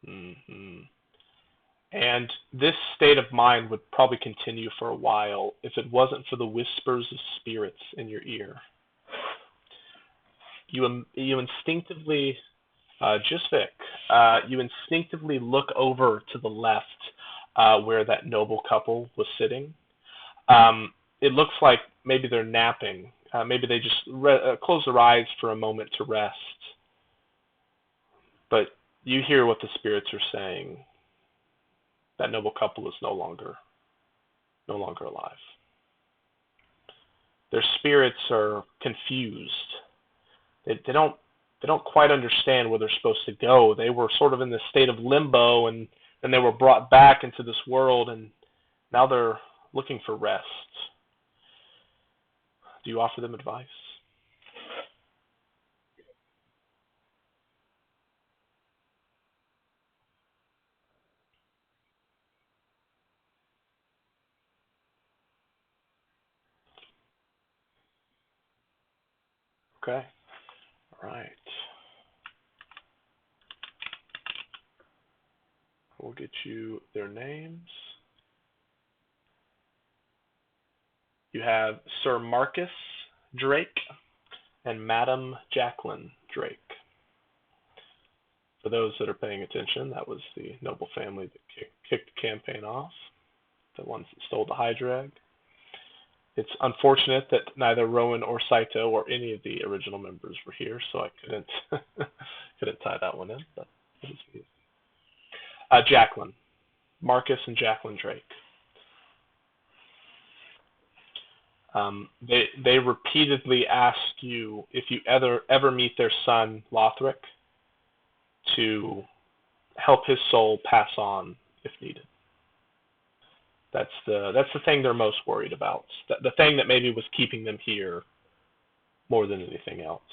Hmm. And this state of mind would probably continue for a while if it wasn't for the whispers of spirits in your ear. You instinctively, just Vic, you instinctively look over to the left where that noble couple was sitting. It looks like maybe they're napping. Maybe they just close their eyes for a moment to rest. But you hear what the spirits are saying. That noble couple is no longer alive. Their spirits are confused. They don't quite understand where they're supposed to go. They were sort of in this state of limbo, and then they were brought back into this world, and now they're looking for rest. Do you offer them advice? Okay. All right. We'll get you their names. You have Sir Marcus Drake and Madam Jacqueline Drake. For those that are paying attention, that was the noble family that kicked the campaign off, the ones that stole the Hydra egg. It's unfortunate that neither Rowan or Saito or any of the original members were here, so I couldn't couldn't tie that one in. But Jacqueline, Marcus and Jacqueline Drake. They repeatedly ask you if you ever meet their son Lothric to help his soul pass on if needed. That's the thing they're most worried about. The thing that maybe was keeping them here more than anything else.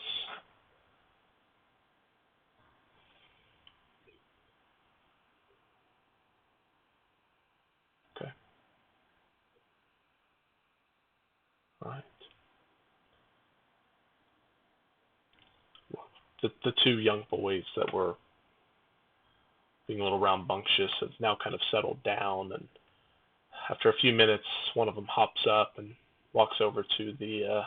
Okay. All right. The two young boys that were being a little rambunctious have now kind of settled down, and after a few minutes, one of them hops up and walks over to the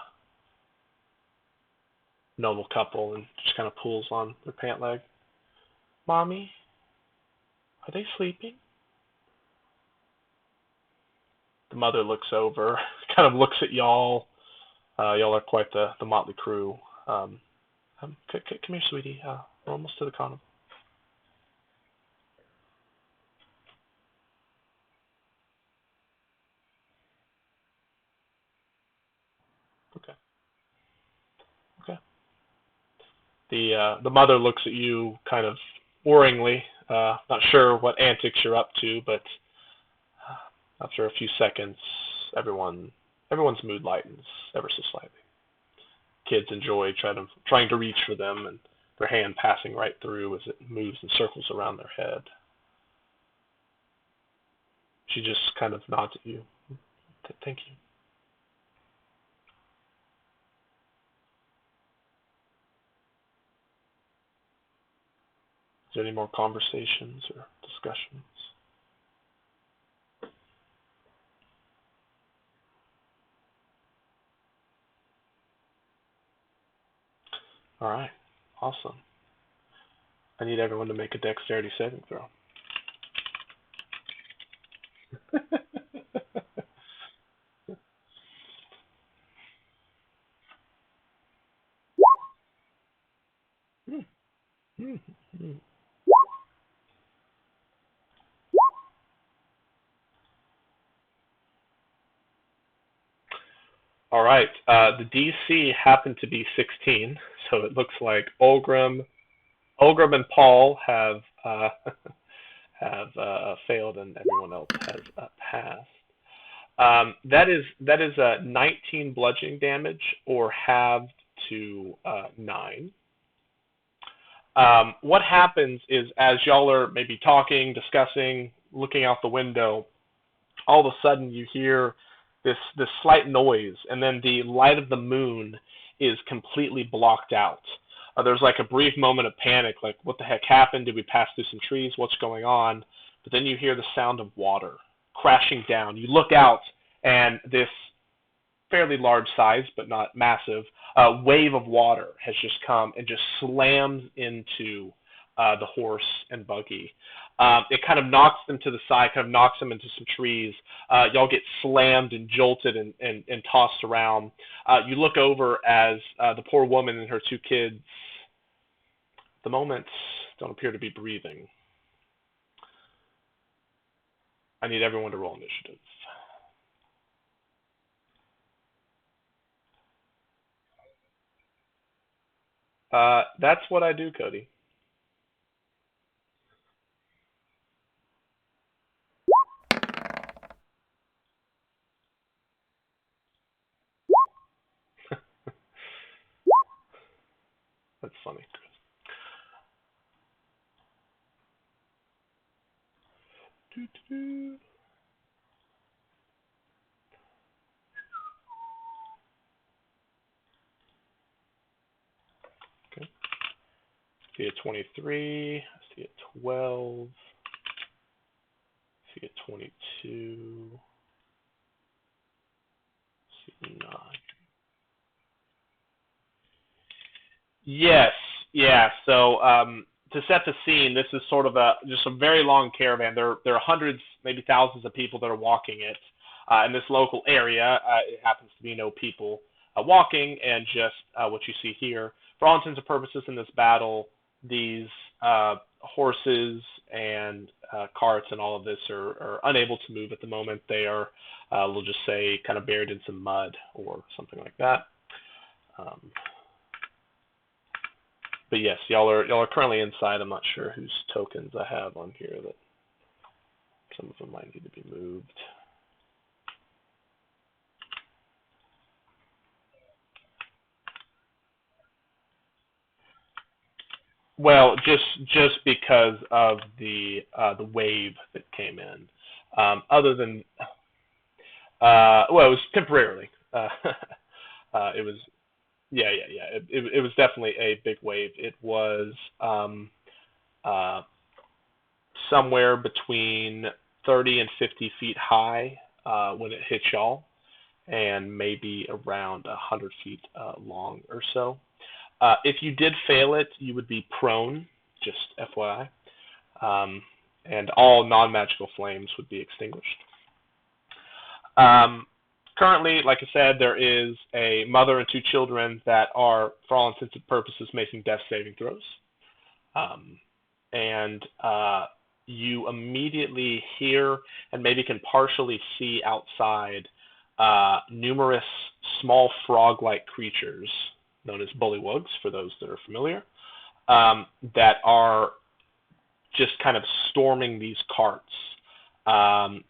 noble couple and just kind of pulls on their pant leg. Mommy, are they sleeping? The mother looks over, kind of looks at y'all. Y'all are quite the motley crew. Come here, sweetie. We're almost to the carnival. Okay. Okay. The mother looks at you kind of worryingly, not sure what antics you're up to, but after a few seconds, everyone's mood lightens ever so slightly. Kids enjoy trying to reach for them, and their hand passing right through as it moves in circles around their head. She just kind of nods at you. Thank you. Is there any more conversations or discussions? All right. Awesome. I need everyone to make a dexterity saving throw. All right. The DC happened to be 16, so it looks like Olgrim and Paul have failed, and everyone else has passed. That is a 19 bludgeoning damage, or halved to 9. What happens is as y'all are maybe talking, discussing, looking out the window, all of a sudden you hear this slight noise, and then the light of the moon is completely blocked out. There's like a brief moment of panic, like what the heck happened? Did we pass through some trees? What's going on? But then you hear the sound of water crashing down. You look out, and this fairly large size, but not massive, wave of water has just come and just slams into the horse and buggy. It kind of knocks them to the side, kind of knocks them into some trees. Y'all get slammed and jolted and tossed around. You look over as the poor woman and her 2 kids, at the moment, don't appear to be breathing. I need everyone to roll initiative. That's what I do, Cody. That's funny. Okay. See a 23. See a 12. See a 22. See a 9. Yes, yeah. So to set the scene, this is sort of just a very long caravan. There are hundreds, maybe thousands of people that are walking it in this local area. It happens to be no people walking, and just what you see here. For all intents and purposes, in this battle, these horses and carts and all of this are unable to move at the moment. They are, we'll just say, kind of buried in some mud or something like that. But yes, y'all are currently inside. I'm not sure whose tokens I have on here. That some of them might need to be moved. Well, just because of the wave that came in. Other than well, it was temporarily. It was yeah. It was definitely a big wave. It was uh, somewhere between 30 and 50 feet high when it hit y'all, and maybe around 100 feet long or so. If you did fail it, you would be prone, just FYI, and all non-magical flames would be extinguished. Um, Currently, like I said, there is a mother and 2 children that are, for all intents and purposes, making death saving throws. Um, and you immediately hear and maybe can partially see outside numerous small frog-like creatures known as bullywugs, for those that are familiar, that are just kind of storming these carts.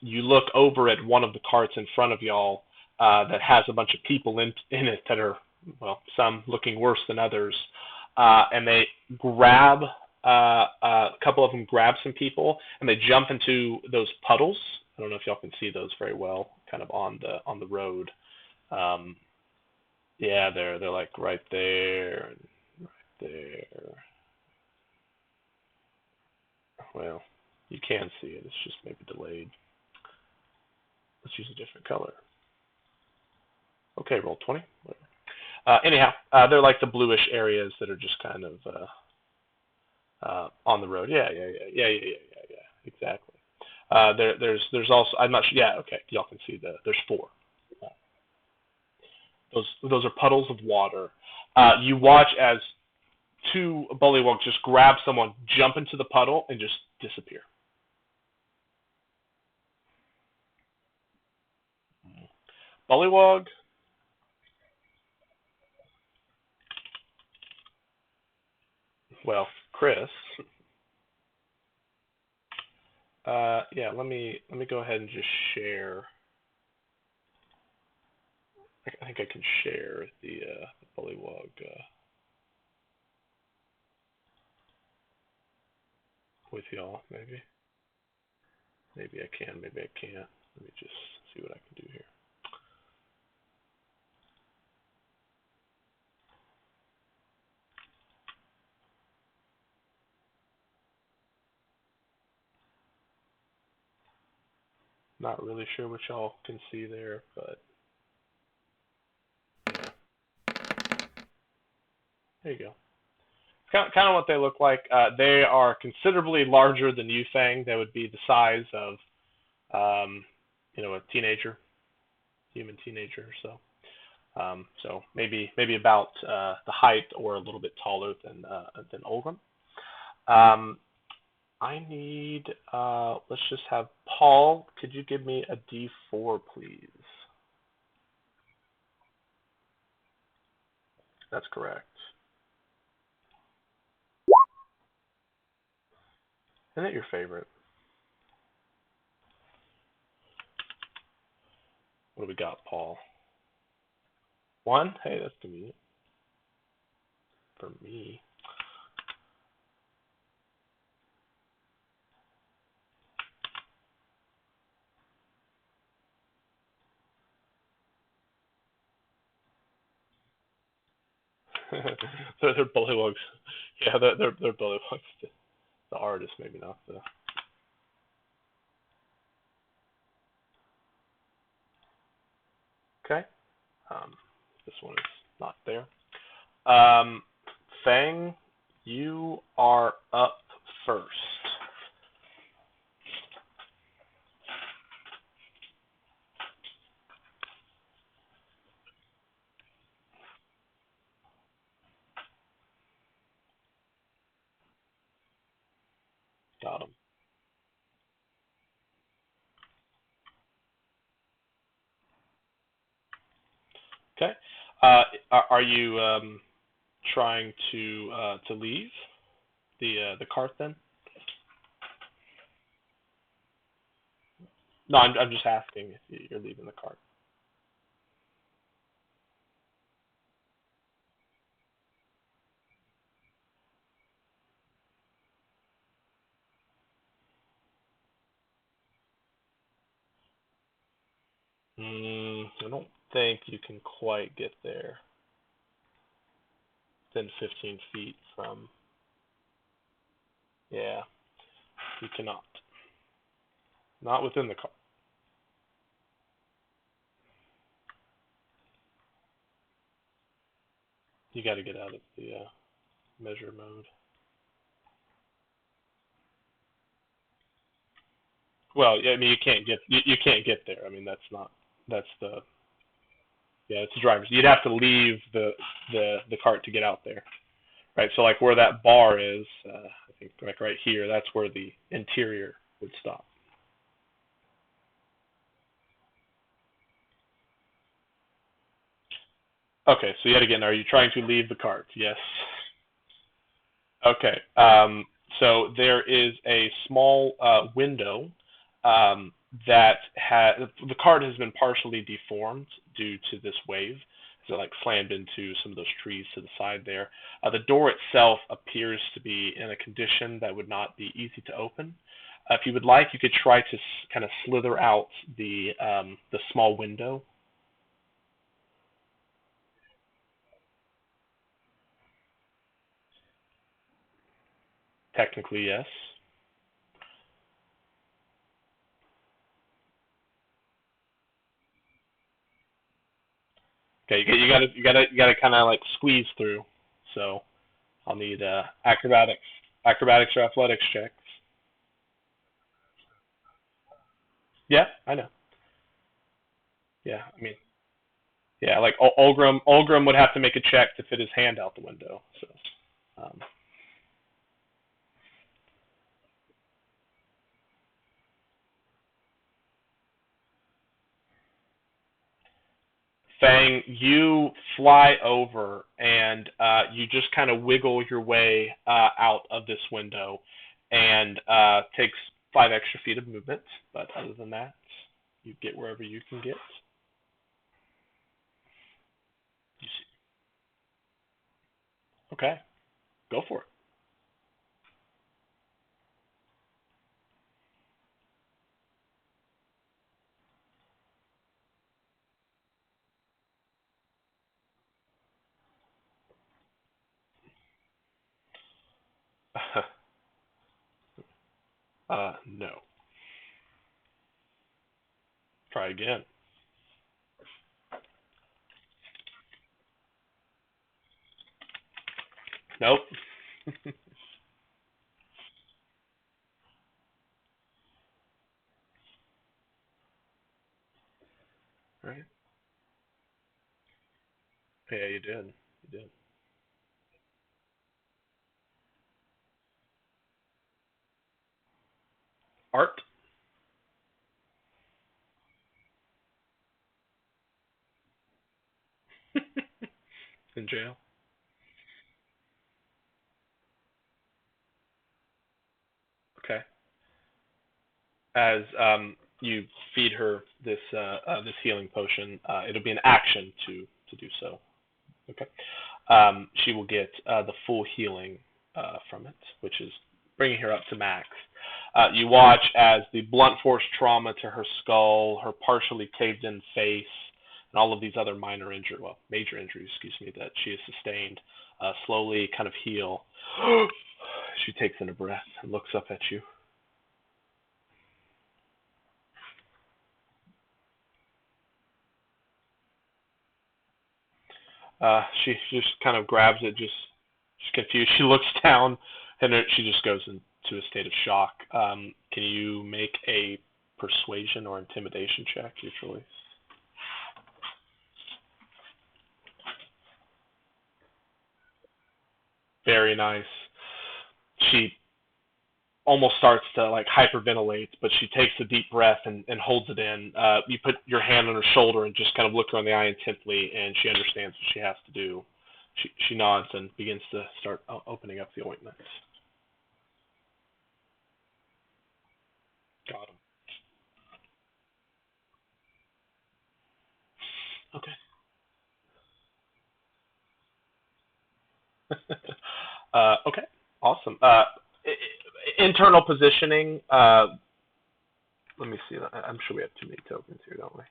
You look over at one of the carts in front of y'all that has a bunch of people in it that are, well, some looking worse than others, and they grab a couple of them grab some people, and they jump into those puddles. I don't know if y'all can see those very well, kind of on the road. Um, yeah, they're like right there and right there. Well, you can see it. It's just maybe delayed. Let's use a different color. Okay, roll 20. Anyhow, they're like the bluish areas that are just kind of on the road. Yeah. Exactly. There's also, I'm not sure. Yeah, okay. Y'all can see there's 4. Those are puddles of water. You watch as 2 bullywugs just grab someone, jump into the puddle, and just disappear. Bullywug. Well, Chris. Yeah, let me go ahead and just share I think I can share the bullywug with y'all, maybe. Maybe I can, maybe I can't. Let me just see what I can do here. Not really sure what y'all can see there, but there you go. Kind of what they look like. They are considerably larger than Yufeng. They would be the size of, a teenager, human teenager. So maybe about the height or a little bit taller than Olgrim. I need. Let's just have Paul. Could you give me a D4, please? That's correct. Isn't it your favorite? What do we got, Paul? One? Hey, that's convenient for me. they're bullywugs. Yeah, they're bullywugs. The artist, maybe not the. Okay. Um, this one is not there. Fang, you are up first. Got him. Okay. Are you trying to leave the cart then? No, I'm just asking if you're leaving the cart. I don't think you can quite get there within 15 feet from. Yeah, you cannot. Not within the cart. You got to get out of the measure mode. Well, yeah, I mean you can't get there. I mean that's the it's the driver's. You'd have to leave the cart to get out there, right? So like where that bar is, I think like right here, that's where the interior would stop. Okay, so yet again, are you trying to leave the cart? Yes. Okay. So there is a small window um, that the cart has been partially deformed due to this wave. So it like slammed into some of those trees to the side there. The door itself appears to be in a condition that would not be easy to open. If you would like, you could try to kind of slither out the small window. Technically, yes. Okay, you gotta kind of like squeeze through. So I'll need acrobatics or athletics checks. Yeah, I know. Yeah, I mean, yeah, like Olgrim would have to make a check to fit his hand out the window. So, um, Fang, you fly over and you just kind of wiggle your way out of this window, and takes 5 extra feet of movement. But other than that, you get wherever you can get. Okay, go for it. No. Try again. Nope. Right. Yeah, you did. You did. Art in jail. Okay. As you feed her this healing potion, it'll be an action to do so. Okay. She will get the full healing from it, which is bringing her up to max. You watch as the blunt force trauma to her skull, her partially caved in face, and all of these other major injuries, excuse me, that she has sustained, slowly kind of heal. She takes in a breath and looks up at you. She just kind of grabs it, just she's confused. She looks down, and then she just goes into a state of shock. Can you make a persuasion or intimidation check, usually? Very nice. She almost starts to like hyperventilate, but she takes a deep breath and holds it in. You put your hand on her shoulder and just kind of look her in the eye intently, and she understands what she has to do. She nods and begins to start opening up the ointment. Got him. Okay. Okay. Awesome. Internal positioning. Let me see. I'm sure we have too many tokens here, don't we?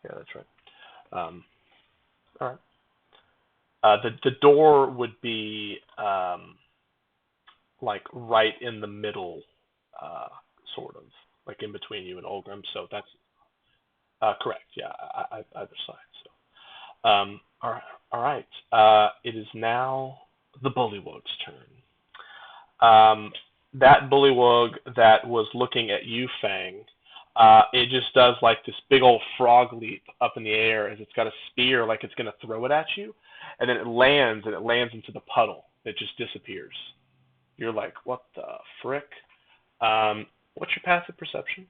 Yeah, that's right. All right. The door would be like right in the middle, uh, sort of like in between you and Olgrim. So that's correct. Yeah, either side. So all right. All right. It is now the Bullywug's turn. That bullywug that was looking at you, Fang, it just does like this big old frog leap up in the air as it's got a spear, like it's going to throw it at you, and then it lands, and it lands into the puddle. It just disappears. You're like, what the frick? What's your passive perception?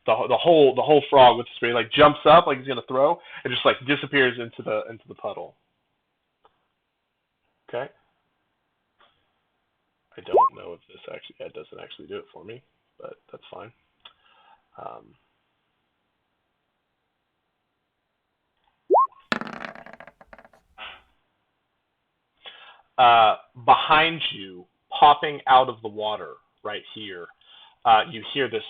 The whole frog with the spear like jumps up like he's going to throw, and just like disappears into the puddle. Okay. I don't know if this actually it doesn't actually do it for me, but that's fine. Um, Behind you, popping out of the water right here, you hear this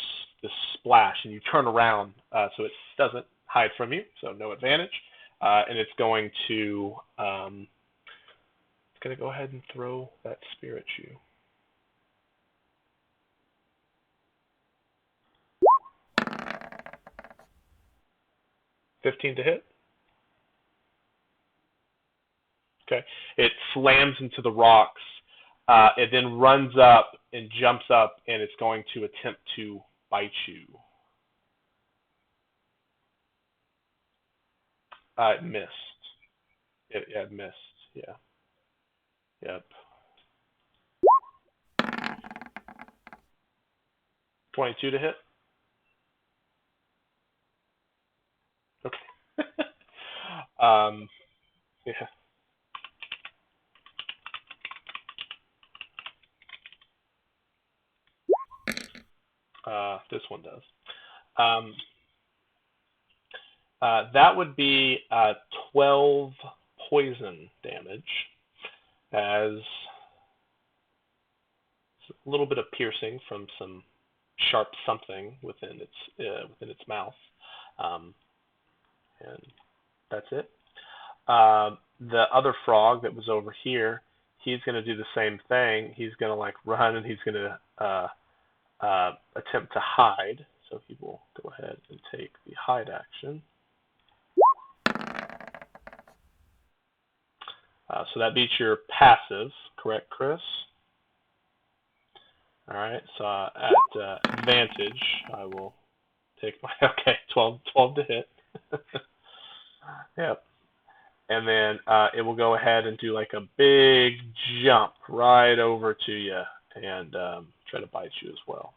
splash, and you turn around so it doesn't hide from you, so no advantage, and it's going to go ahead and throw that spear at you. 15 to hit. Okay. It slams into the rocks. It then runs up and jumps up, and it's going to attempt to bite you. It missed. Yeah, it missed. Yeah. Yep. 22 to hit. Okay. um, yeah. This one does. Um, that would be 12 poison damage as a little bit of piercing from some sharp something within its mouth, and that's it. The other frog that was over here, he's going to do the same thing. He's going to like run, and he's going to attempt to hide. So he will go ahead and take the hide action. So that beats your passive, correct, Chris? All right. So at advantage, I will take my 12 to hit. Yep. And then it will go ahead and do like a big jump right over to you and try to bite you as well.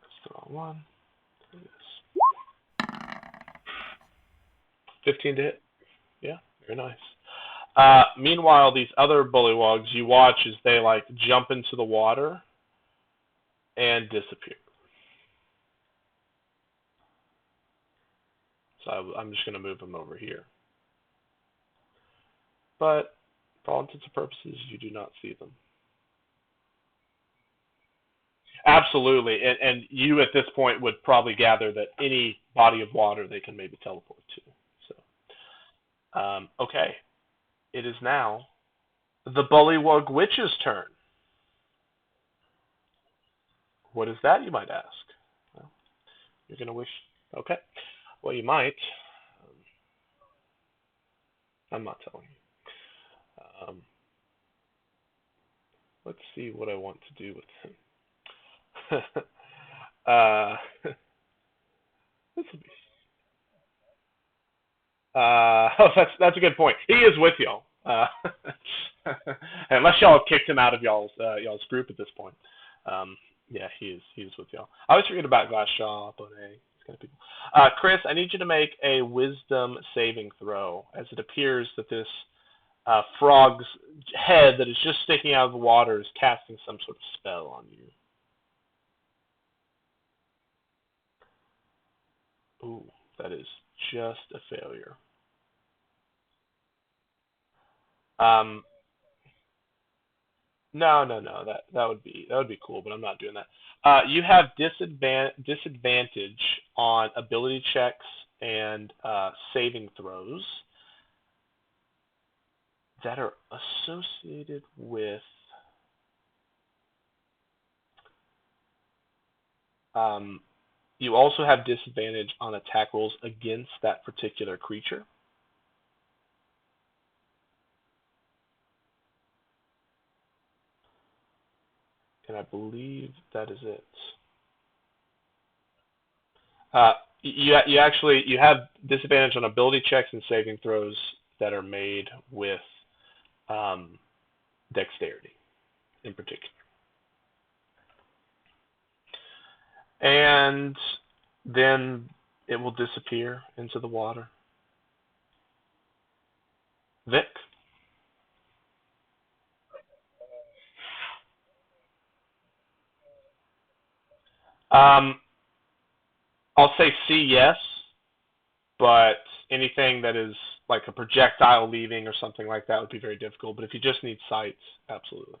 That's the wrong one. 15 to hit. Yeah, very nice. Meanwhile, these other bullywogs, you watch as they like jump into the water and disappear. So I'm just going to move them over here. But for all intents and purposes, you do not see them. Absolutely, and you at this point would probably gather that any body of water they can maybe teleport to. So, okay, it is now the Bullywug Witch's turn. What is that, you might ask? Well, you're going to wish... Okay. Well, you might. I'm not telling you. Let's see what I want to do with him. This will be... that's a good point. He is with y'all. Unless y'all have kicked him out of y'all's group at this point. Yeah, he is with y'all. I always forget about Glassjaw, but hey, these kind of people. Chris, I need you to make a Wisdom saving throw, as it appears that this frog's head that is just sticking out of the water is casting some sort of spell on you. Ooh, that is just a failure. No. That would be cool, but I'm not doing that. You have disadvantage on ability checks and saving throws that are associated with you also have disadvantage on attack rolls against that particular creature. And I believe that is it. You have disadvantage on ability checks and saving throws that are made with dexterity in particular. And then it will disappear into the water. Vic? I'll say C, yes, but anything that is like a projectile leaving or something like that would be very difficult. But if you just need sights, absolutely.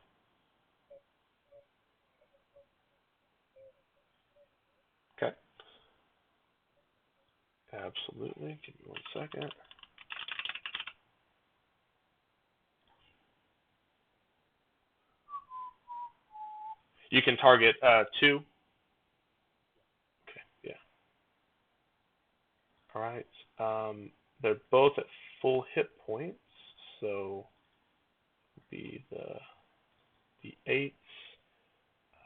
Okay. Absolutely. Give me 1 second. You can target 2. Okay, yeah. All right. They're both at full hit points, so be the 8.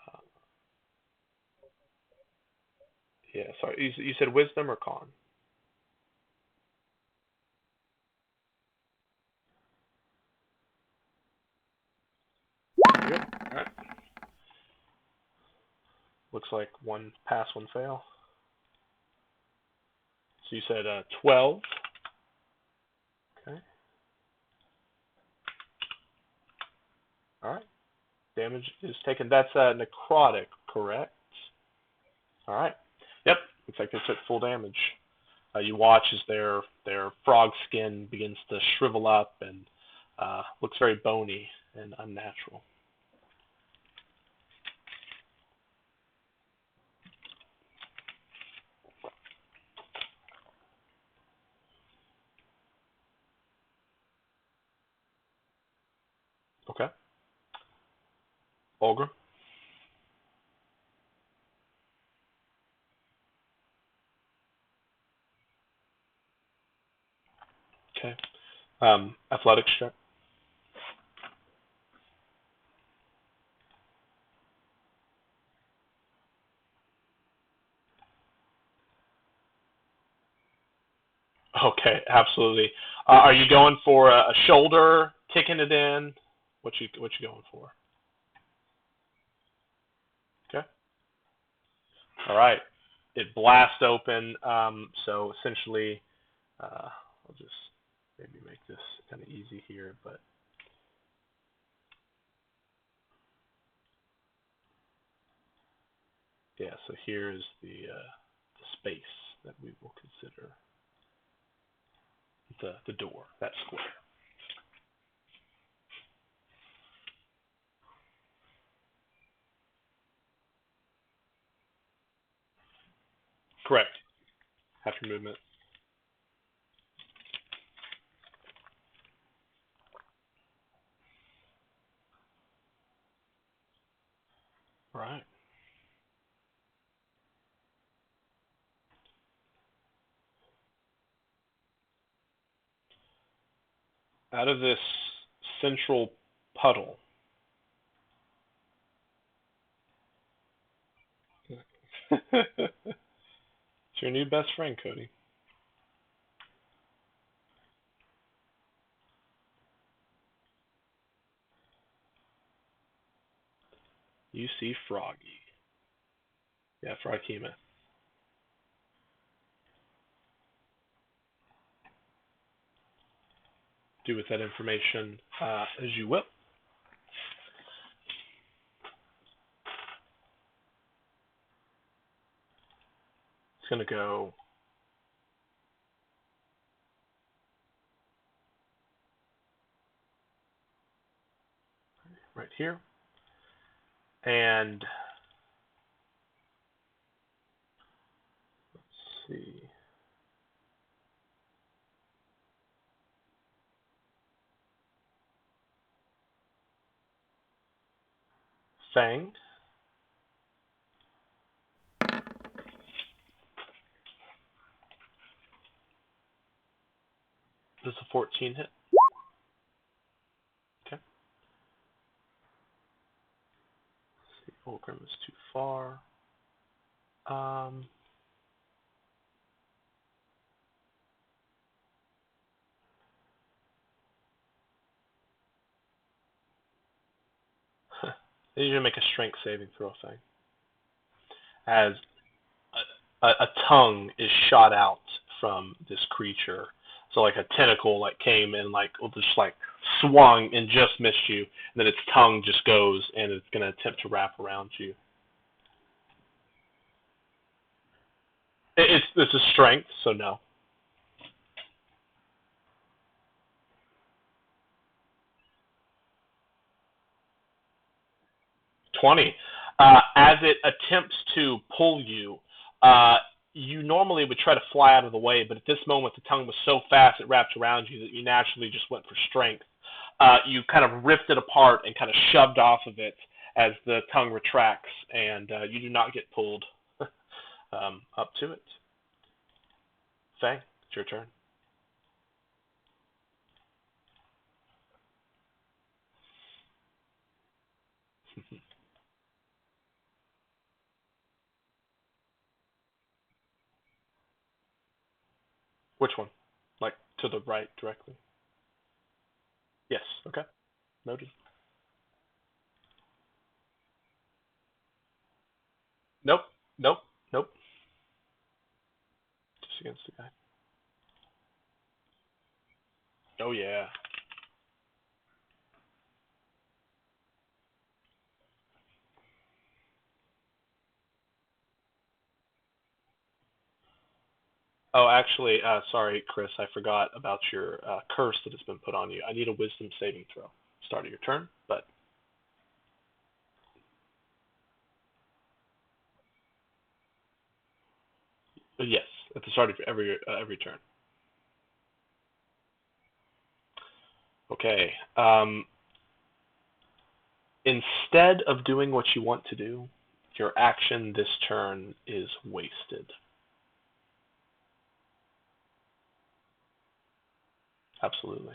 Uh, yeah, sorry. You said wisdom or con? Good. All right. Looks like 1 pass, 1 fail. So you said 12. Okay. All right. Damage is taken. That's necrotic, correct? All right. Yep. Looks like they took full damage. You watch as their frog skin begins to shrivel up and looks very bony and unnatural. Okay. Olga? Okay. Athletics check. Okay, absolutely. Are you going for a shoulder, kicking it in? What you going for? Okay. All right. It blasts open. So essentially, I'll just maybe make this kind of easy here, but yeah. So here's the space that we will consider the door, that square. Correct. Half your movement. All right. Out of this central puddle. It's your new best friend, Cody. You see Froggy. Yeah, Froghemoth. Do with that information as you will. It's going to go right here. And let's see. Fang. Does a 14 hit? Okay. Let's see. Fulcrum is too far. Um, They usually make a strength saving throw thing. As a tongue is shot out from this creature. So like a tentacle like came and like just like swung and just missed you, and then its tongue just goes and it's gonna attempt to wrap around you. It's a strength, so no. 20. As it attempts to pull you, you normally would try to fly out of the way, but at this moment the tongue was so fast it wrapped around you that you naturally just went for strength. You kind of ripped it apart and kind of shoved off of it as the tongue retracts, and you do not get pulled up to it. Fang, it's your turn. Which one? Like to the right directly? Yes. Okay. Noted. Nope. Nope. Nope. Just against the guy. Oh yeah. Oh, actually, sorry, Chris, I forgot about your curse that has been put on you. I need a wisdom saving throw. Start of your turn, but yes, at the start of every turn. Okay. Instead of doing what you want to do, your action this turn is wasted. Absolutely.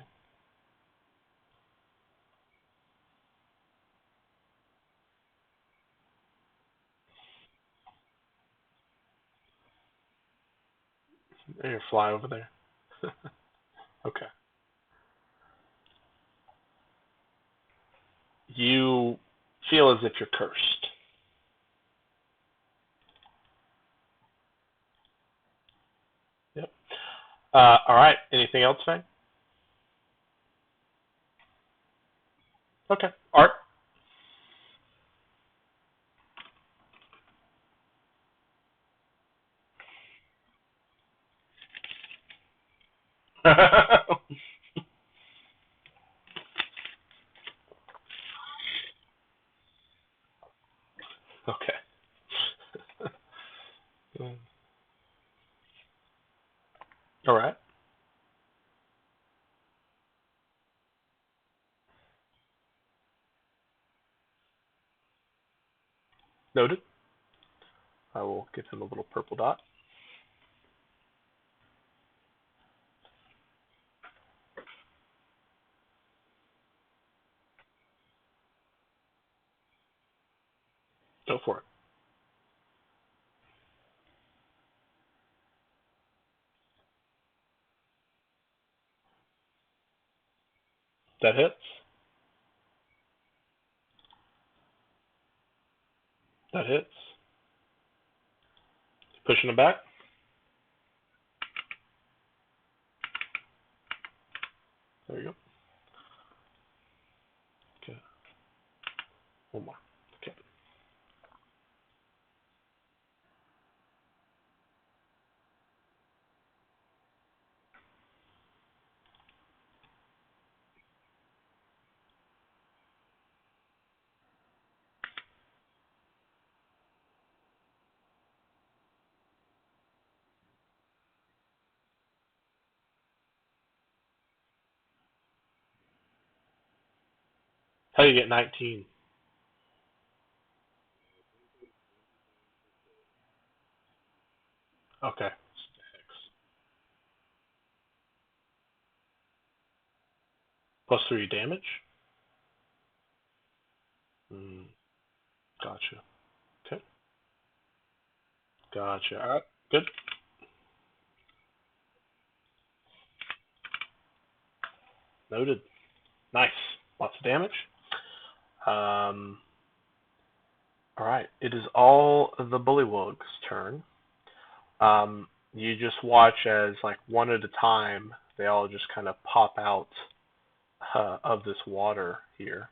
And you fly over there. Okay. You feel as if you're cursed. Yep. All right. Anything else, Fang? Okay. Art. Okay. All right. Noted. I will give him a little purple dot. Go for it. That hits. That hits. Pushing him back. There you go. Okay. One more. Okay. How do you get 19? Okay. Plus 3 damage? Mm, gotcha. Okay. Gotcha. All right. Good. Noted. Nice. Lots of damage. Um, all right. It is all the bullywug's turn. You just watch as, like, one at a time, they all just kind of pop out of this water here.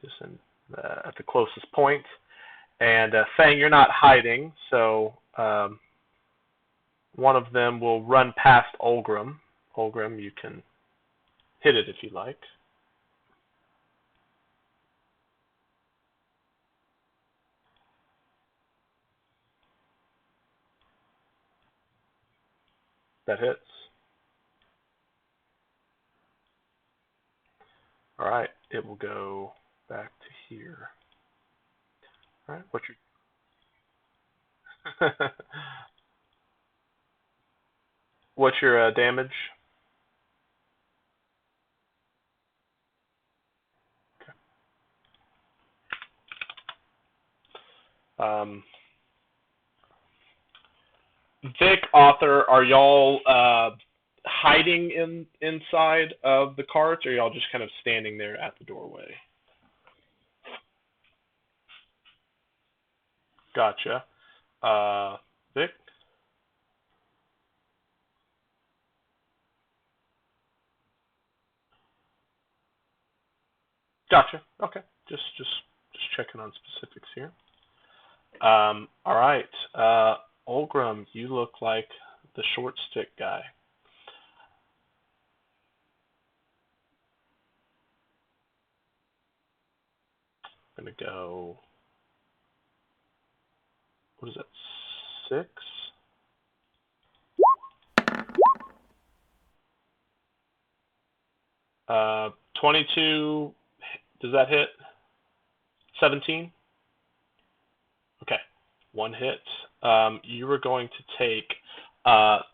Just at the closest point. And Fang, you're not hiding, so one of them will run past Olgrim. Olgrim, you can hit it if you like. That hits. All right, it will go back to here. All right, what's your what's your damage? Um, Vic, author, are y'all hiding inside of the carts, or are y'all just kind of standing there at the doorway? Gotcha. Vic, gotcha. Okay, just checking on specifics here. All right. Olgrim, you look like the short stick guy. I'm gonna go. What is that? 6. 22. Does that hit? 17. Okay. One hit. You are going to take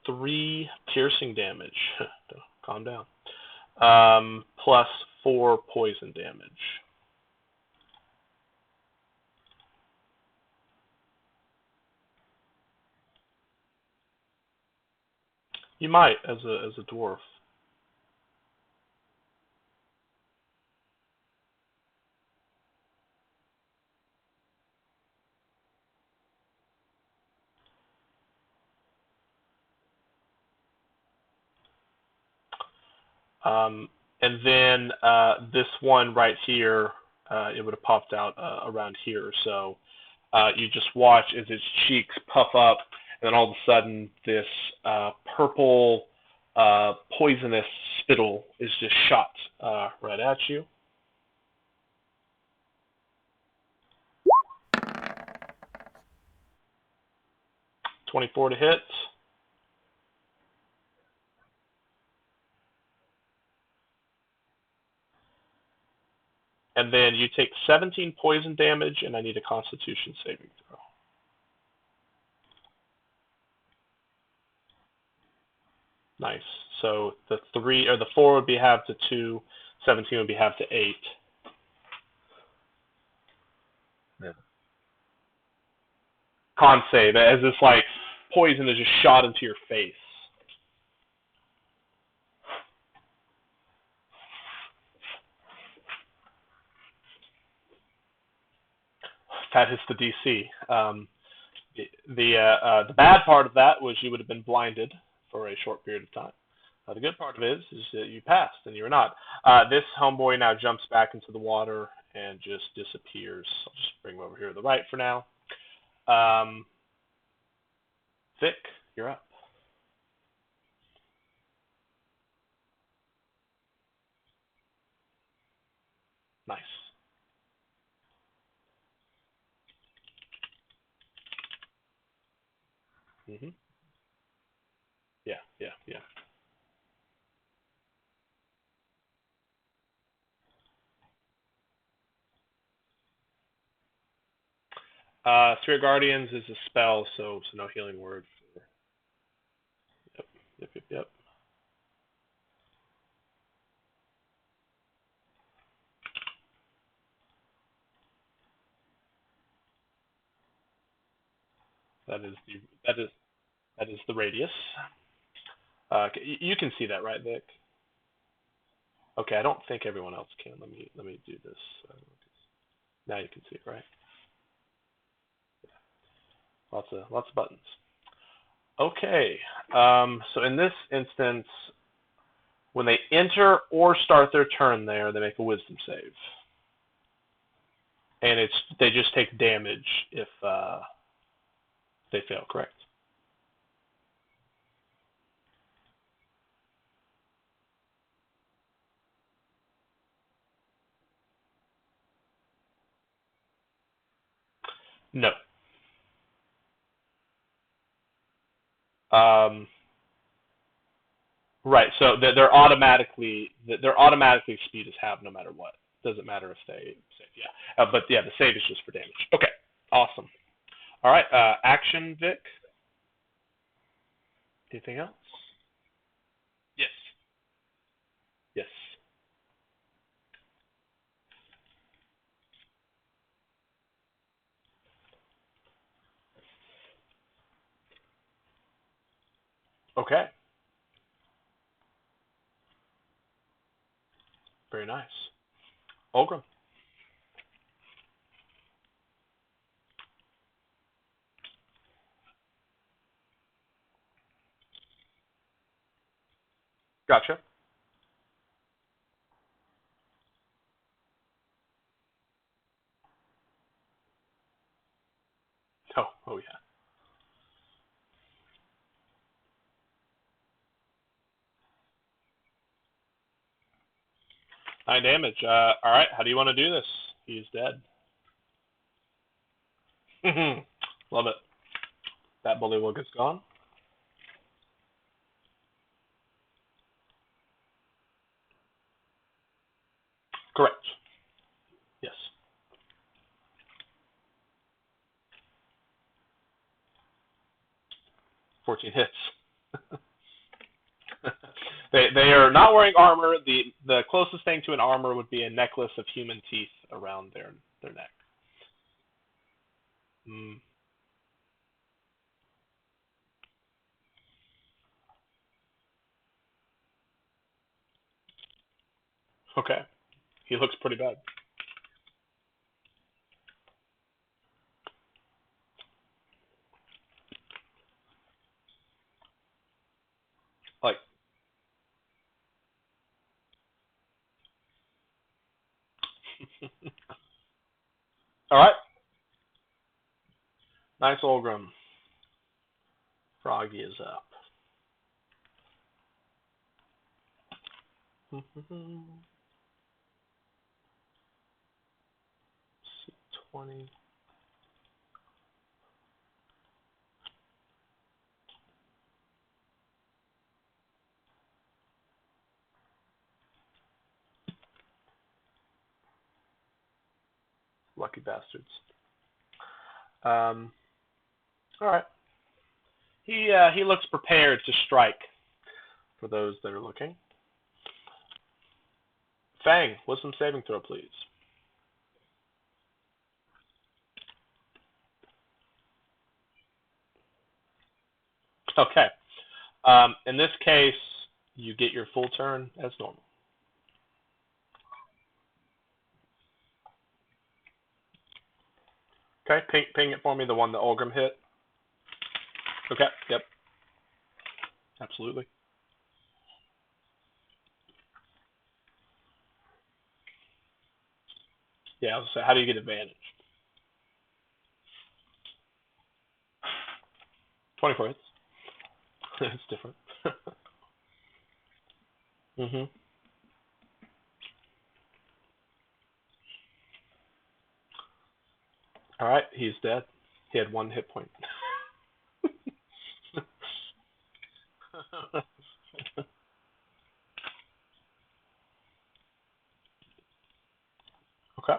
3 piercing damage. Calm down. Plus 4 poison damage. You might, as a dwarf. And then this one right here, it would have popped out around here. So you just watch as its cheeks puff up, and then all of a sudden this purple poisonous spittle is just shot right at you. 24 to hit. And then you take 17 poison damage, and I need a Constitution saving throw. Nice. So the 3 or the 4 would be halved to 2, 17 would be halved to 8. Yeah. Con save as this like poison is just shot into your face. That is the DC. The bad part of that was you would have been blinded for a short period of time. The good part of it is that you passed and you were not. This homeboy now jumps back into the water and just disappears. I'll just bring him over here to the right for now. Vic, you're up. Nice. Mhm. Yeah, yeah, yeah. Spirit Guardians is a spell, so no healing word. Yep, yep, yep, yep. That is the that is the radius. You can see that, right, Vic? Okay, I don't think everyone else can. Let me do this. Now you can see it, right? Lots of buttons. Okay. So in this instance, when they enter or start their turn there, they make a Wisdom save, and they just take damage if they fail. Correct? No. Um, right. So they're automatically speed is half no matter what. Doesn't matter if they save. Yeah. But yeah, the save is just for damage. Okay. Awesome. All right. Action, Vic. Anything else? Yes. Yes. Okay. Very nice. Olgrim. Gotcha. Oh yeah. 9 damage. All right. How do you want to do this? He's dead. Love it. That bullywug is gone. Correct. Yes. 14 hits. They are not wearing armor. The closest thing to an armor would be a necklace of human teeth around their neck. Mm, okay. He looks pretty bad. Like, all right. Nice Olgrim. Froggy is up. C20. Lucky bastards. All right. He looks prepared to strike. For those that are looking, Fang, wisdom saving throw, please. Okay. In this case, you get your full turn as normal. Okay, ping it for me, the one that Olgrim hit. Okay, yep, absolutely. Yeah, I was gonna say, how do you get advantage? 24 hits. It's different. Mhm. All right, he's dead. He had 1 hit point. Okay,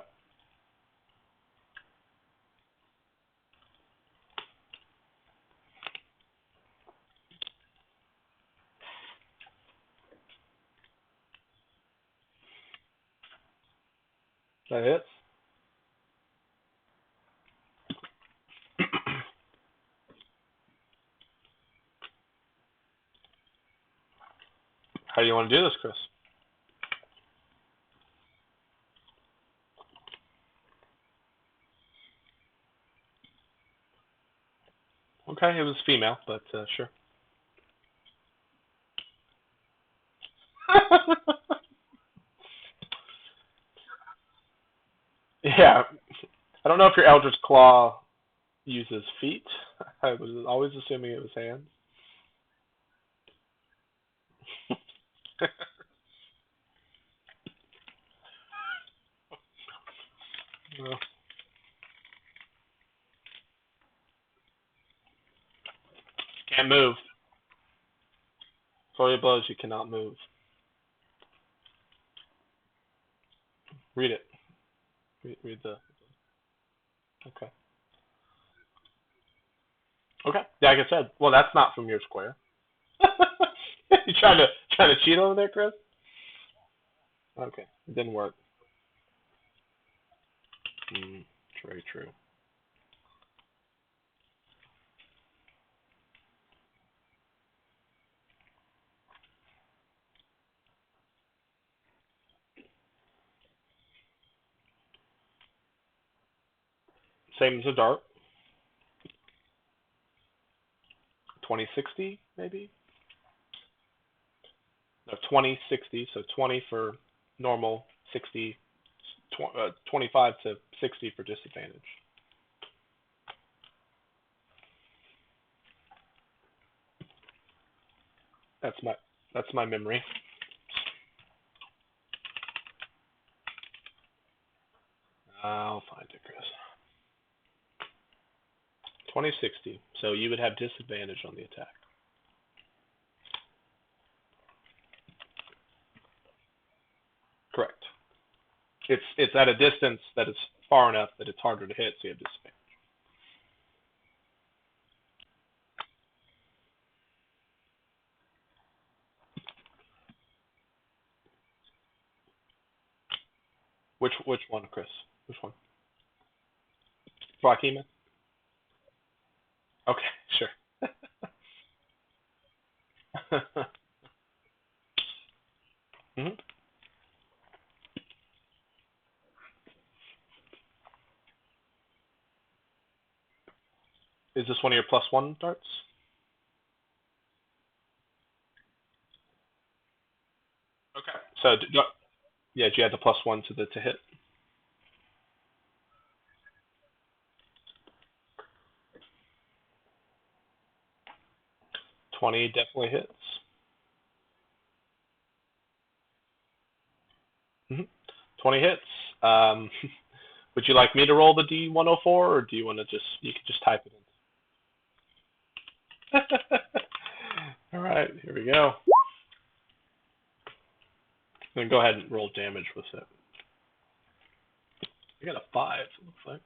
that hits. How do you want to do this, Chris? Okay, it was female, but sure. Yeah, I don't know if your Eldritch Claw uses feet. I was always assuming it was hands. Well, can't move. Flurry of blows, you cannot move. Read it. Read the. Okay. Okay. Yeah, like I said, well, that's not from your square. You trying to cheat over there, Chris? Okay, it didn't work. Mm, very true. Same as a dart. 2060 maybe. No, 2060. So 20 for normal, 60, 25 to 60 for disadvantage. That's my memory. I'll find it, Chris. 2060. So you would have disadvantage on the attack. Correct. It's at a distance that is far enough that it's harder to hit, so you have disadvantage. Which one, Chris? Which one? Joaquin? Okay, sure. hmm Is this one of your +1 darts? Okay. So, yeah, do you add the +1 to the to hit? 20 definitely hits. 20 hits. Um, would you like me to roll the D104, or do you want to you can just type it in? All right, here we go. Then go ahead and roll damage with it. I got a 5, it looks like.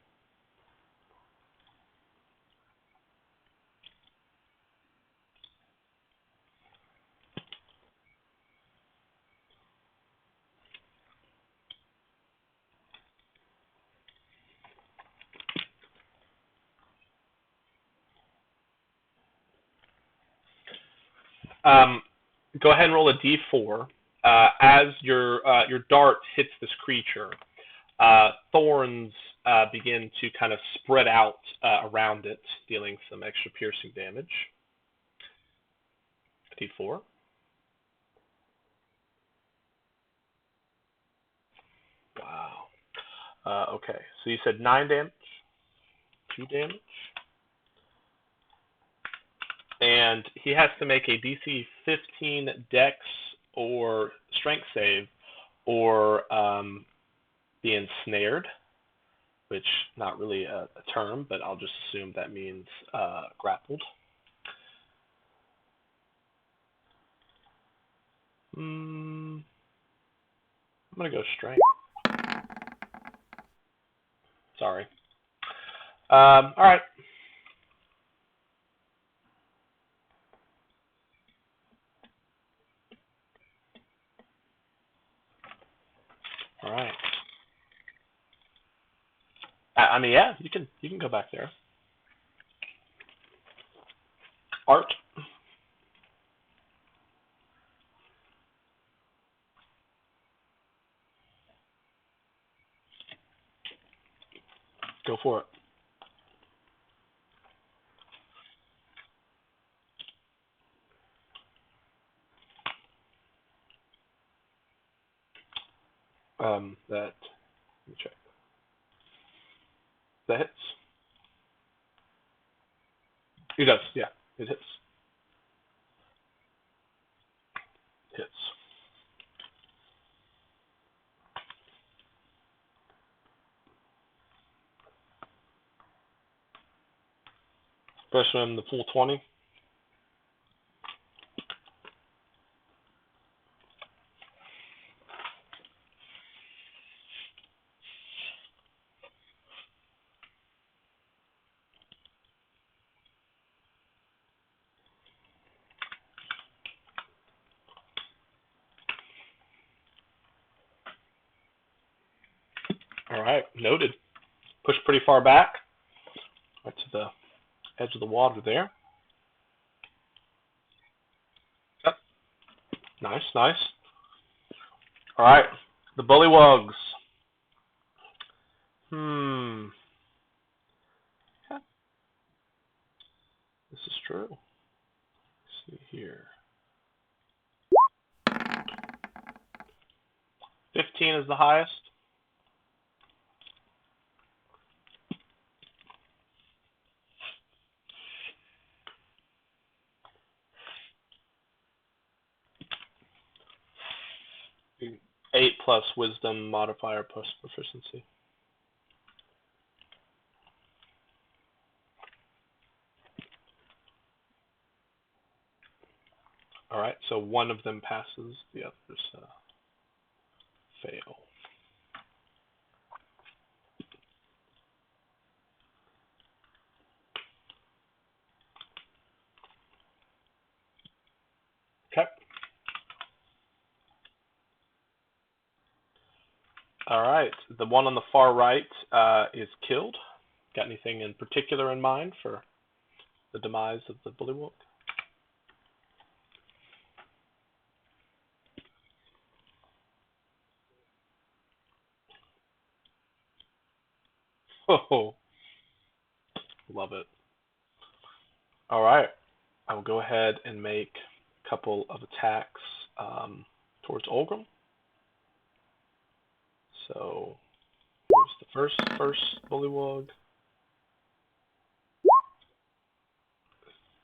Go ahead and roll a D4. As your dart hits this creature, thorns begin to kind of spread out around it, dealing some extra piercing damage. D4. Wow. Okay, so you said 9 damage, 2 damage, and he has to make a DC 15 Dex or Strength save, or be ensnared, which not really a term, but I'll just assume that means grappled. I'm gonna go strength. Sorry. All right. All right. I mean, yeah, you can go back there. Art. Go for it. That. Let me check. That hits. He does. Yeah, it hits. Hits. Especially in the full 20. All right, noted. Push pretty far back, right to the edge of the water there. Yep. Nice, nice. All right, the bullywugs. Yeah, this is true. Let's see here. 15 is the highest. plus wisdom modifier plus proficiency. All right, so one of them passes, the others fail. Okay. All right, the one on the far right is killed. Got anything in particular in mind for the demise of the bullywug? Oh, love it. All right, I will go ahead and make a couple of attacks towards Olgrim. So here's the first bullywug.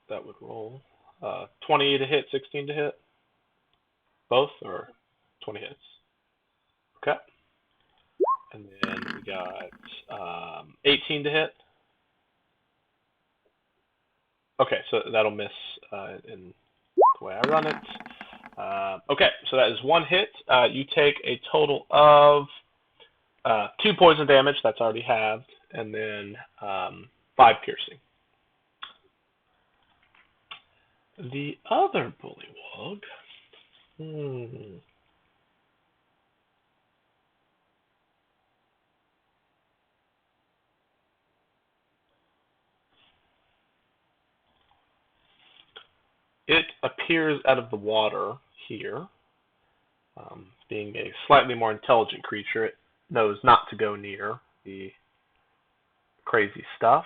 That would roll 20 to hit, 16 to hit. Both or 20 hits. Okay. And then we got 18 to hit. Okay, so that'll miss in the way I run it. Okay, so that is one hit. You take a total of 2 poison damage, that's already halved, and then 5 piercing. The other bullywug. It appears out of the water here. Being a slightly more intelligent creature, it knows not to go near the crazy stuff.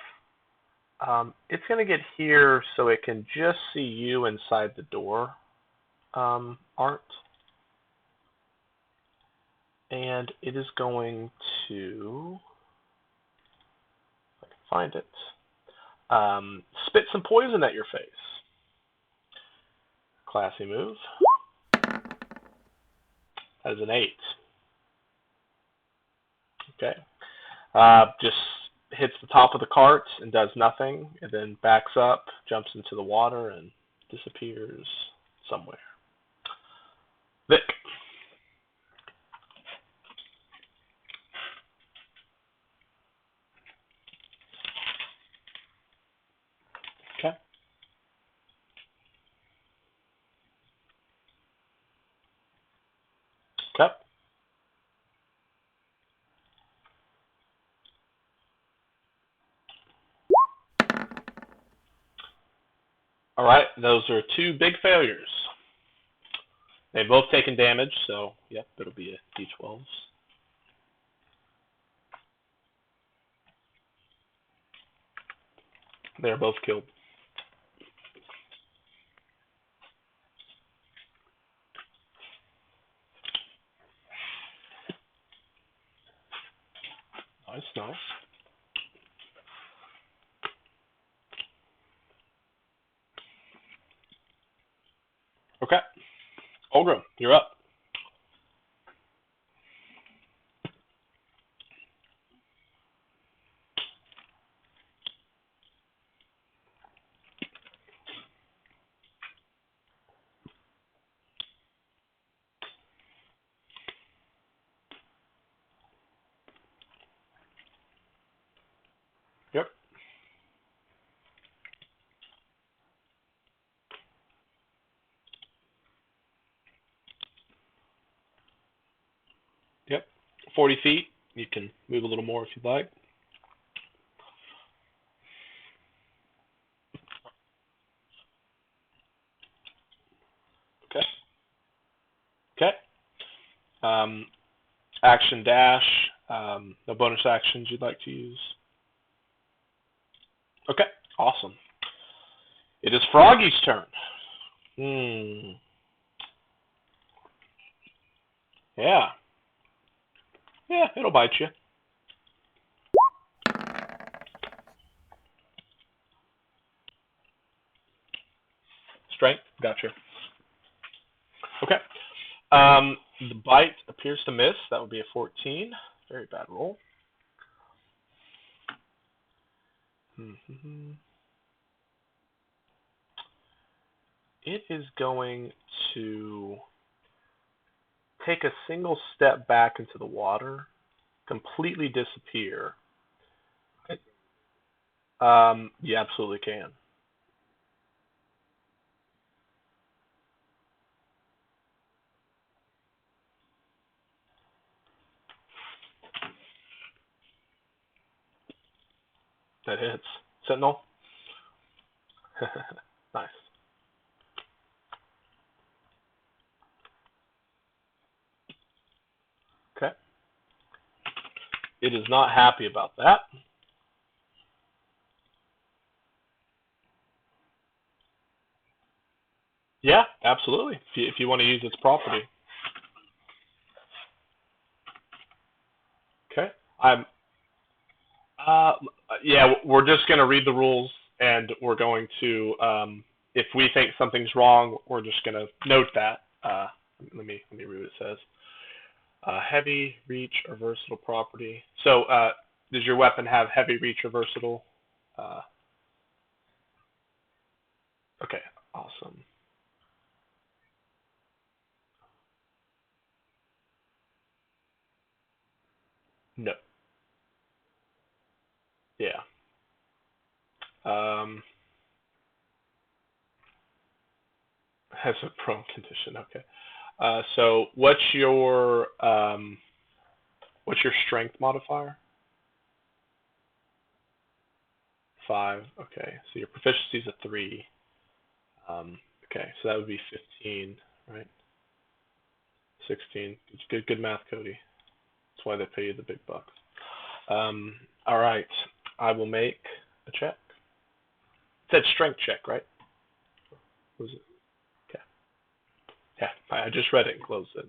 It's going to get here so it can just see you inside the door, Art. And it is going to, if I can find it, spit some poison at your face. Classy move. That is an 8. Okay. Just hits the top of the cart and does nothing, and then backs up, jumps into the water, and disappears somewhere. Vic. Okay. Okay. All right, those are 2 big failures. They've both taken damage, so yep, it'll be a D12s. They're both killed. Nice. Okay. Olgrim, you're up. Yep. Yep. 40 feet. You can move a little more if you'd like. Okay. Okay. Action dash. No bonus actions you'd like to use. Okay. Awesome. It is Froggy's turn. Yeah. Yeah, it'll bite you. Strength. Gotcha. Okay. The bite appears to miss. That would be a 14. Very bad roll. It is going to take a single step back into the water, completely disappear. You absolutely can. That hits. Sentinel? Nice. Okay. It is not happy about that. Yeah, absolutely. If you want to use its property. Okay. Yeah, we're just going to read the rules, and we're going to, if we think something's wrong, we're just going to note that. Let me read what it says. Heavy, reach, or versatile property. So, does your weapon have heavy, reach, or versatile? Okay, awesome. No. Yeah. Has a prone condition. Okay. So what's your strength modifier? 5. Okay. So your proficiency is a 3. Okay. So that would be 15, right? 16. It's good math, Cody. That's why they pay you the big bucks. All right. I will make a check. It said strength check, right? Was it? Okay. Yeah. I just read it and closed it.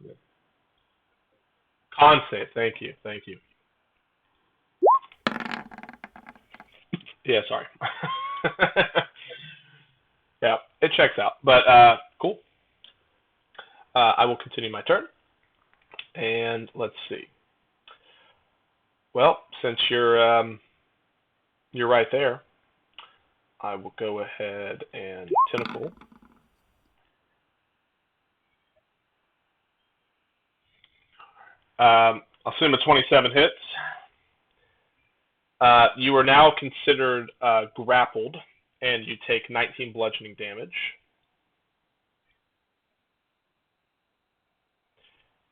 Con save. Thank you. Thank you. Yeah. Sorry. Yeah. It checks out. But cool. I will continue my turn. And let's see. Well, since you're right there, I will go ahead and tentacle. I'll assume a 27 hits. You are now considered grappled, and you take 19 bludgeoning damage.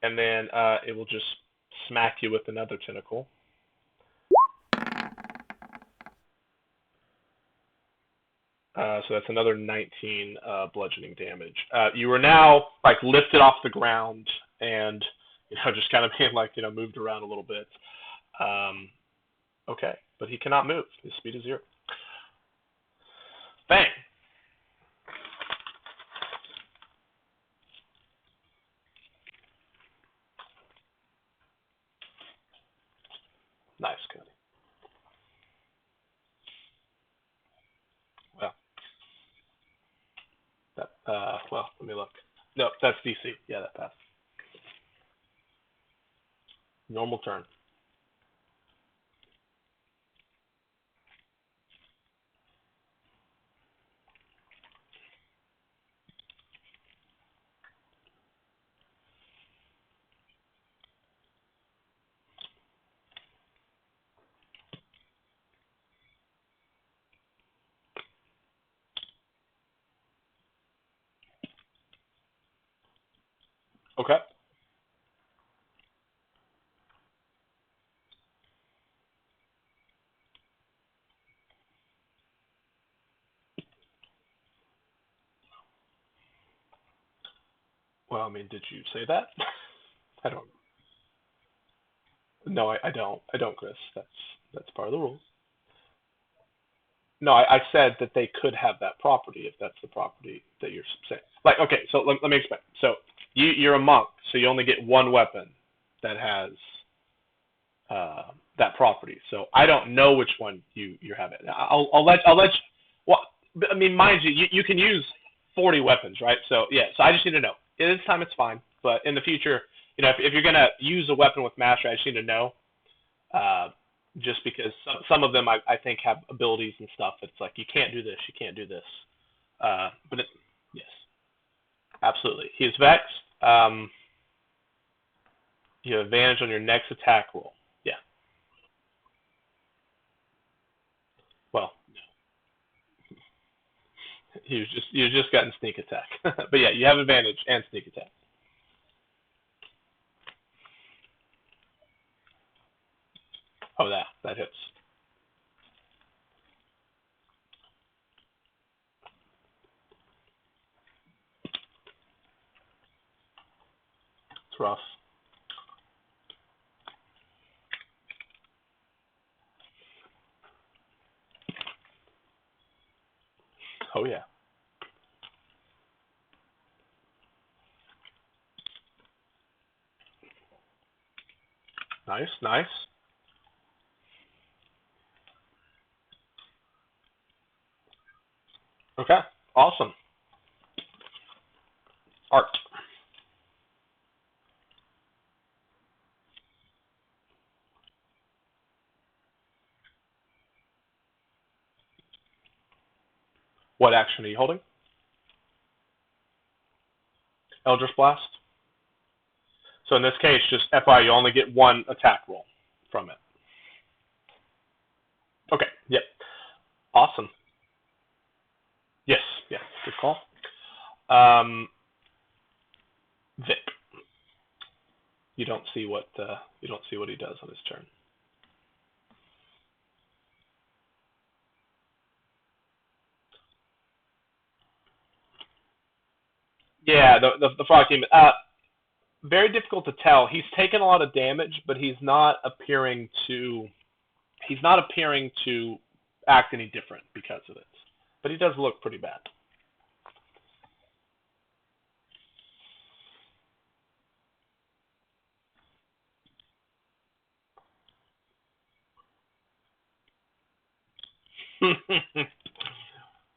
And then it will just smack you with another tentacle. So that's another 19 bludgeoning damage. You are now like lifted off the ground and just kind of being like moved around a little bit. Okay, but he cannot move. His speed is 0. Bang. Nice, Cody. Well, let me look. No, that's DC. Yeah, that passed. Normal turn. Okay. Well, I mean, did you say that? I don't. No, I don't. I don't, Chris. That's part of the rules. No, I said that they could have that property if that's the property that you're saying. Like, okay, so let me explain. So you're a monk, so you only get one weapon that has that property. So I don't know which one you're having. I'll let you. Well, I mean, mind you, you can use 40 weapons, right? So yeah. So I just need to know. This time it's fine, but in the future, if you're gonna use a weapon with mastery, I just need to know. Uh, just because some of them I think have abilities and stuff. It's like you can't do this, you can't do this. But yes, absolutely. He is vexed. You have advantage on your next attack roll. Yeah. Well, you just gotten sneak attack. But yeah, you have advantage and sneak attack. Oh, that hits. It's rough. Oh yeah. Nice, nice. Okay, awesome. Art. What action are you holding? Eldritch Blast. So in this case, just FYI, you only get one attack roll from it. Okay, yep. Awesome. Yes, yeah, good call. Vic, you don't see what he does on his turn. Yeah, the frog team. Very difficult to tell. He's taken a lot of damage, but he's not appearing to act any different because of it. But he does look pretty bad.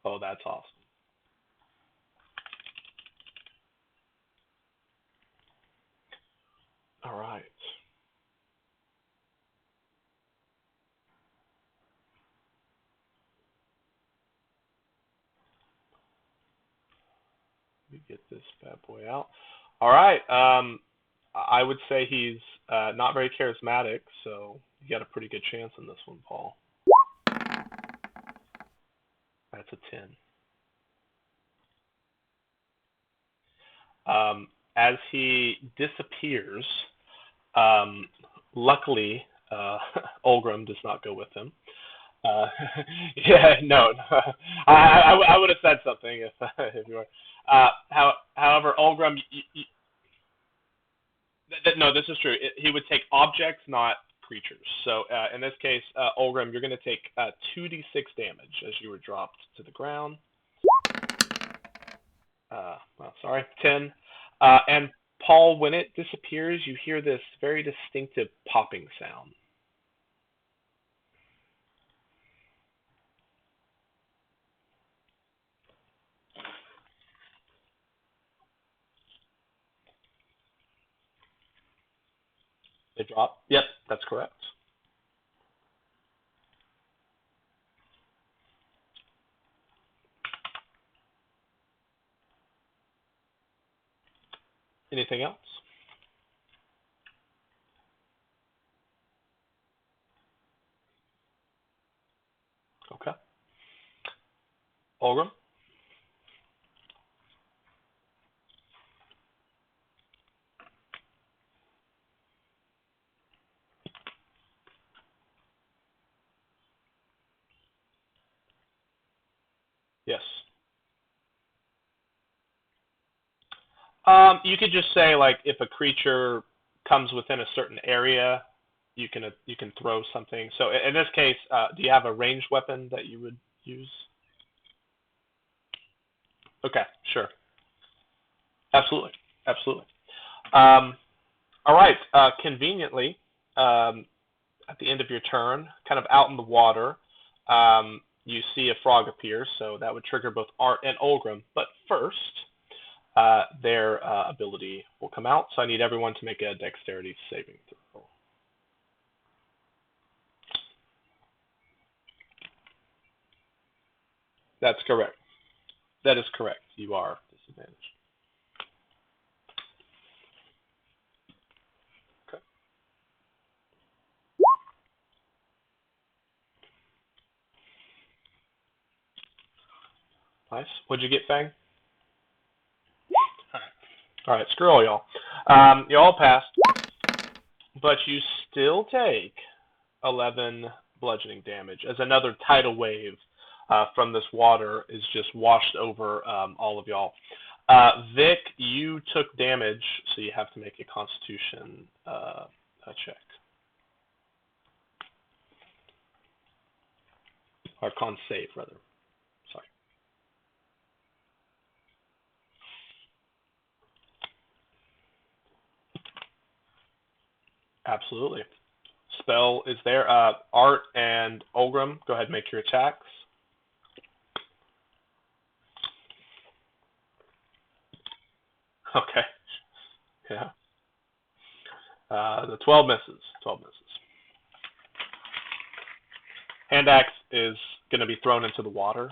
Oh, that's awesome. All right. Let me get this bad boy out. All right. I would say he's not very charismatic, so you got a pretty good chance in this one, Paul. That's a 10. As he disappears, luckily, Olgrim does not go with him. Uh, yeah, no, I would have said something if you were. However, Olgrim, no, this is true. He would take objects, not creatures. So in this case, Olgrim, you're going to take 2d6 damage as you were dropped to the ground. Well, sorry, 10. And Paul, when it disappears, you hear this very distinctive popping sound. They drop? Yep, that's correct. Anything else? Okay. Olgrim? Yes. You could just say like if a creature comes within a certain area, you can throw something. So in this case, do you have a ranged weapon that you would use? Okay, sure. Absolutely, absolutely. Um, all right. Conveniently, at the end of your turn, kind of out in the water, you see a frog appear, so that would trigger both Art and Olgrim. But first, their ability will come out. So I need everyone to make a dexterity saving throw. That's correct. That is correct. You are disadvantaged. Okay. Nice. What'd you get, Fang? All right. Screw all y'all. You all passed, but you still take 11 bludgeoning damage as another tidal wave from this water is just washed over all of y'all. Vic, you took damage, so you have to make a Constitution check. Or con save, rather. Sorry. Absolutely. Spell is there. Art and Olgrim, go ahead and make your attacks. Okay. Yeah. The 12 misses. 12 misses. Hand axe is going to be thrown into the water,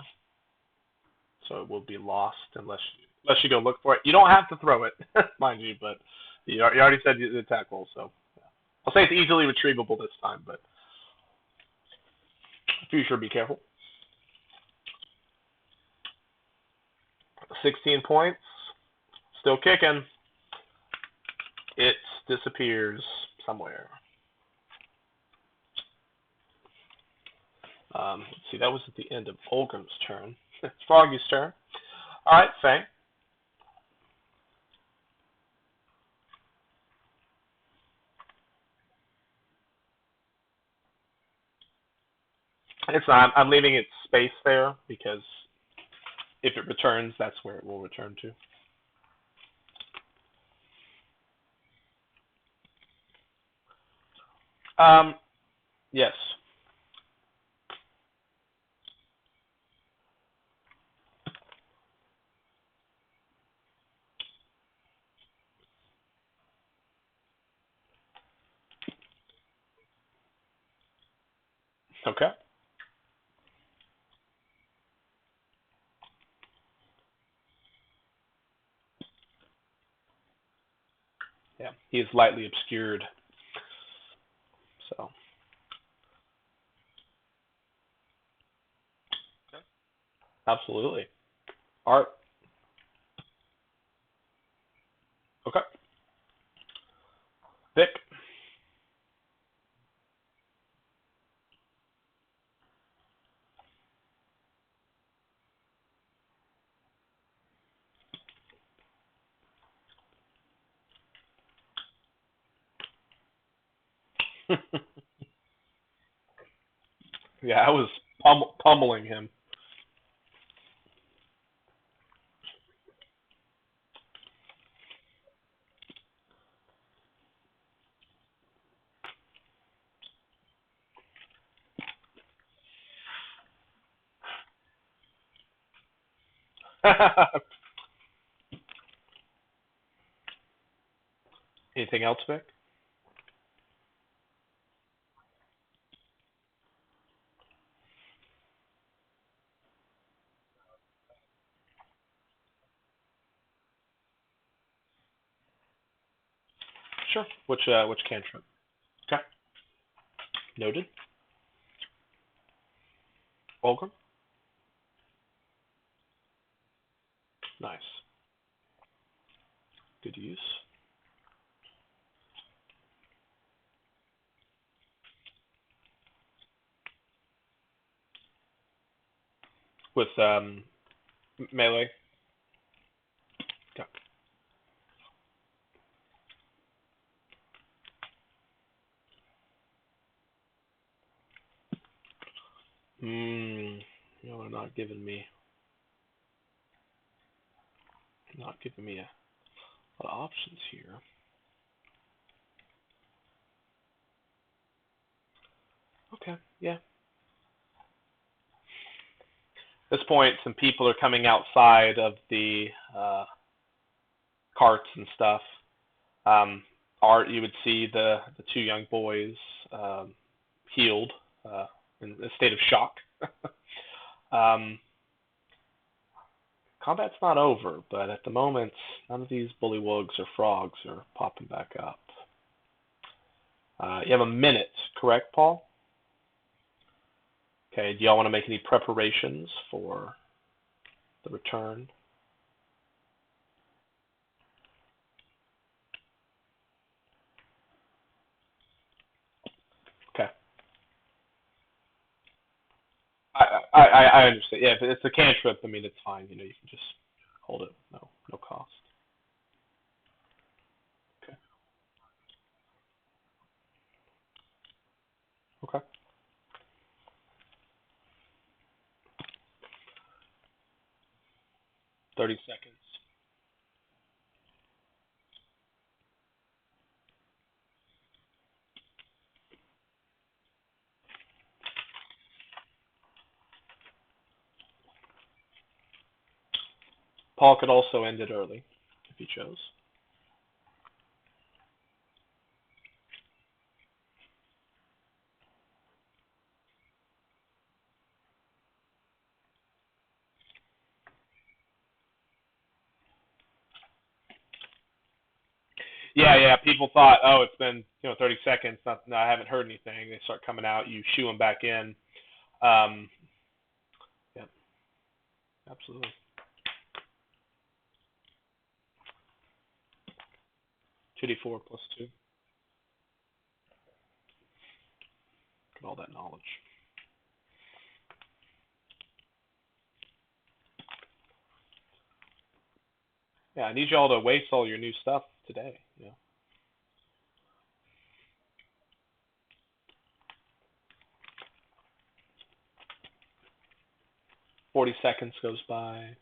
so it will be lost unless you go look for it. You don't have to throw it, mind you, but you already said the attack roll, so I'll say it's easily retrievable this time, but future be careful. 16 points, still kicking. It disappears somewhere. Let's see, that was at the end of Olgrim's turn. It's Froggy's turn. All right, Fang. It's not. I'm leaving it space there because if it returns, that's where it will return to. Yes. Okay. Yeah, he is lightly obscured. So. Absolutely. Art. Okay. Vic. Yeah, I was pummeling him. Anything else, Vic? Sure. Which cantrip? Okay. Noted. Olgrim. Nice. Good use. With melee. Okay. No, they're not giving me a lot of options here. Okay. Yeah. At this point, some people are coming outside of the carts and stuff. Art, you would see the two young boys healed in a state of shock. um, Combat's not over, but at the moment, none of these bullywugs or frogs are popping back up. You have a minute, correct, Paul? Okay, do y'all want to make any preparations for the return? Okay. I understand. Yeah, if it's a cantrip, I mean, it's fine. You know, you can just hold it. No cost. Okay. Okay. 30 seconds. Paul could also end it early if he chose. Yeah. People thought, oh, it's been 30 seconds. No, I haven't heard anything. They start coming out. You shoo them back in. Um, yeah, absolutely. 2d4 plus 2. Get all that knowledge. Yeah, I need y'all to waste all your new stuff today. 40 seconds goes by.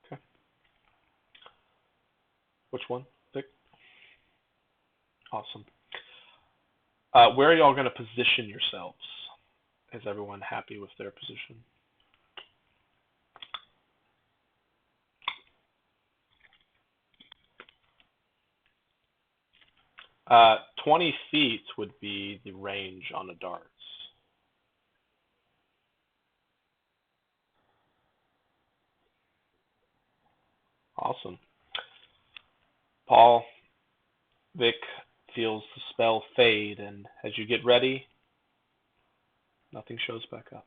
Okay. Which one? Vic? Awesome. Where are y'all going to position yourselves? Is everyone happy with their position? 20 feet would be the range on the darts. Awesome. Paul, Vic feels the spell fade, and as you get ready, nothing shows back up.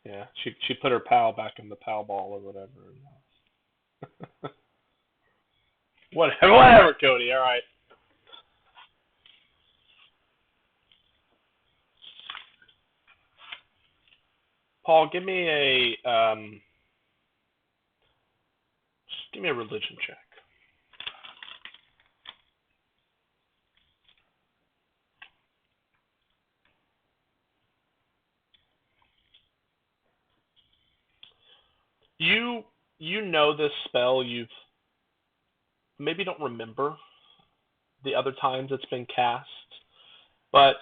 Yeah, she put her pal back in the pal ball or whatever. Whatever, Cody. All right. Paul, just give me a religion check. You know this spell. You've maybe don't remember the other times it's been cast, but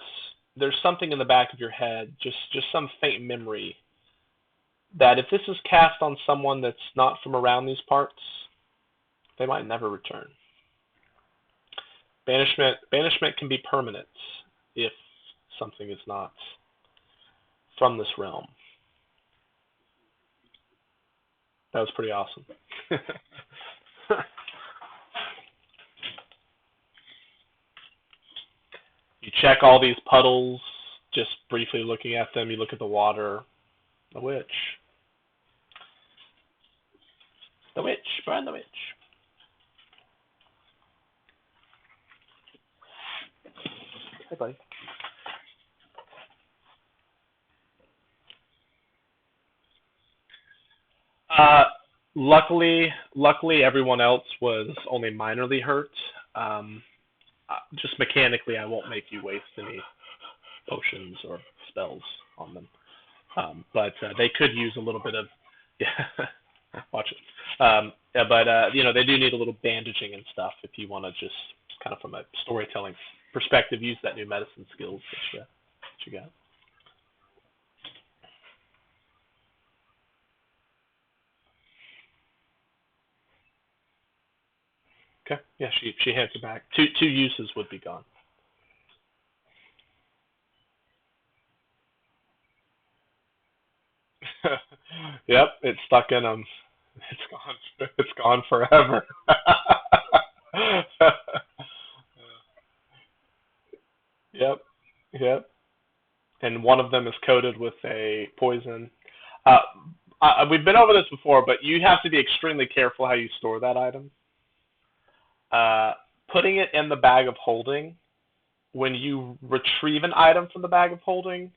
there's something in the back of your head, just some faint memory that if this is cast on someone that's not from around these parts, they might never return. Banishment can be permanent if something is not from this realm. That was pretty awesome. You check all these puddles, just briefly looking at them. You look at the water. The witch. The witch. Burn the witch. Hey, buddy. Luckily, everyone else was only minorly hurt. Um, just mechanically, I won't make you waste any potions or spells on them. But they could use a little bit of, yeah, watch it. Yeah, but they do need a little bandaging and stuff if you want to just kind of from a storytelling perspective use that new medicine skills that you got. Okay, yeah, she hands it back. Two uses would be gone. Yep, it's stuck in them. It's gone. It's gone forever. Yep, yep. And one of them is coated with a poison. Uh, we've been over this before, but you have to be extremely careful how you store that item. Uh, Putting it in the bag of holding, when you retrieve an item from the bag of holding,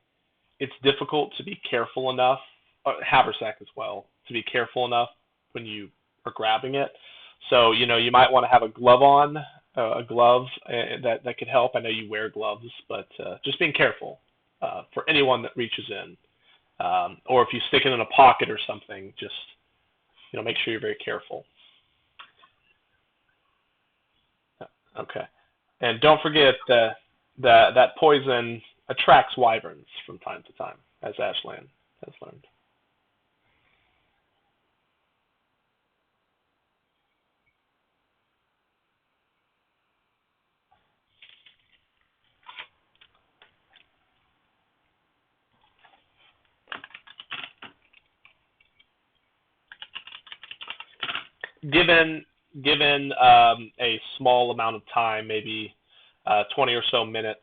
it's difficult to be careful enough, haversack as well, to be careful enough when you are grabbing it. So, you might want to have a glove on, a glove that could help. I know you wear gloves, but just being careful for anyone that reaches in. Or if you stick it in a pocket or something, just make sure you're very careful. Okay, and don't forget that poison attracts wyverns from time to time, as Ashland has learned. Given given a small amount of time, maybe 20 or so minutes,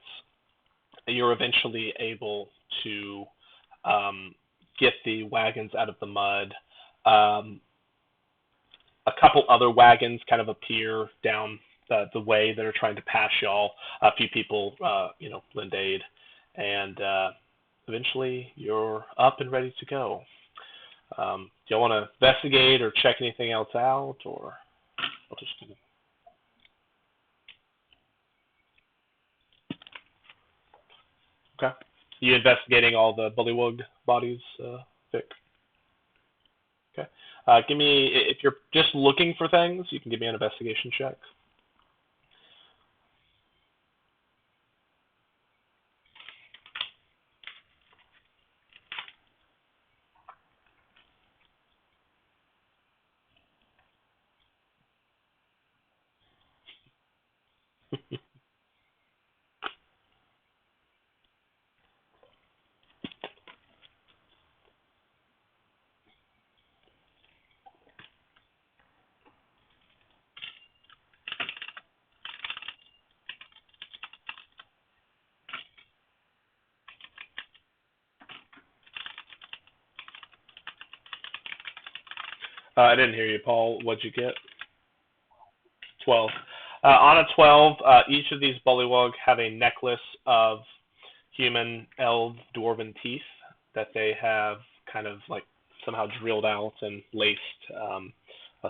you're eventually able to get the wagons out of the mud. Um, a couple other wagons kind of appear down the way that are trying to pass y'all. A few people, lend aid, and eventually you're up and ready to go. Do y'all want to investigate or check anything else out, or I'll just do okay? You investigating all the bullywug bodies, Vic? Okay. Give me if you're just looking for things, you can give me an investigation check. I didn't hear you, Paul. What'd you get? 12. On a 12, each of these bullywug have a necklace of human, elf, dwarven teeth that they have kind of like somehow drilled out and laced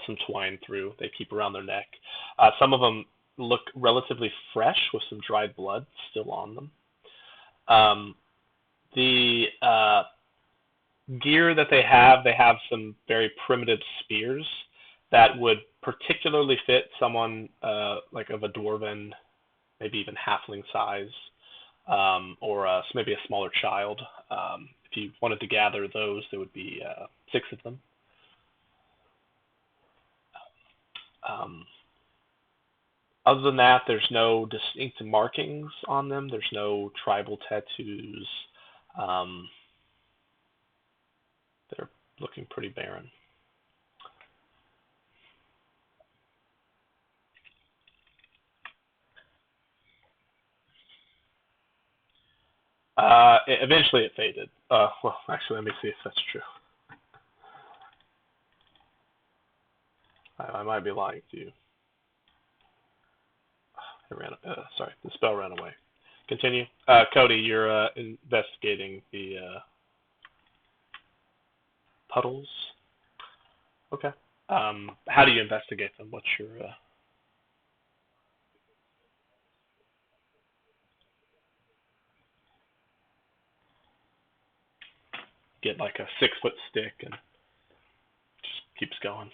some twine through. They keep around their neck. Some of them look relatively fresh with some dried blood still on them. Um, the gear that they have some very primitive spears that would particularly fit someone like of a dwarven, maybe even halfling size, or maybe a smaller child. If you wanted to gather those, there would be six of them. Um, Other than that, there's no distinct markings on them. There's no tribal tattoos. Um, they're looking pretty barren. Eventually it faded. Well, actually, let me see if that's true. I might be lying to you. Sorry, the spell ran away. Continue. Cody, you're investigating the puddles. Okay. How do you investigate them? What's your get like a 6 foot stick and just keeps going?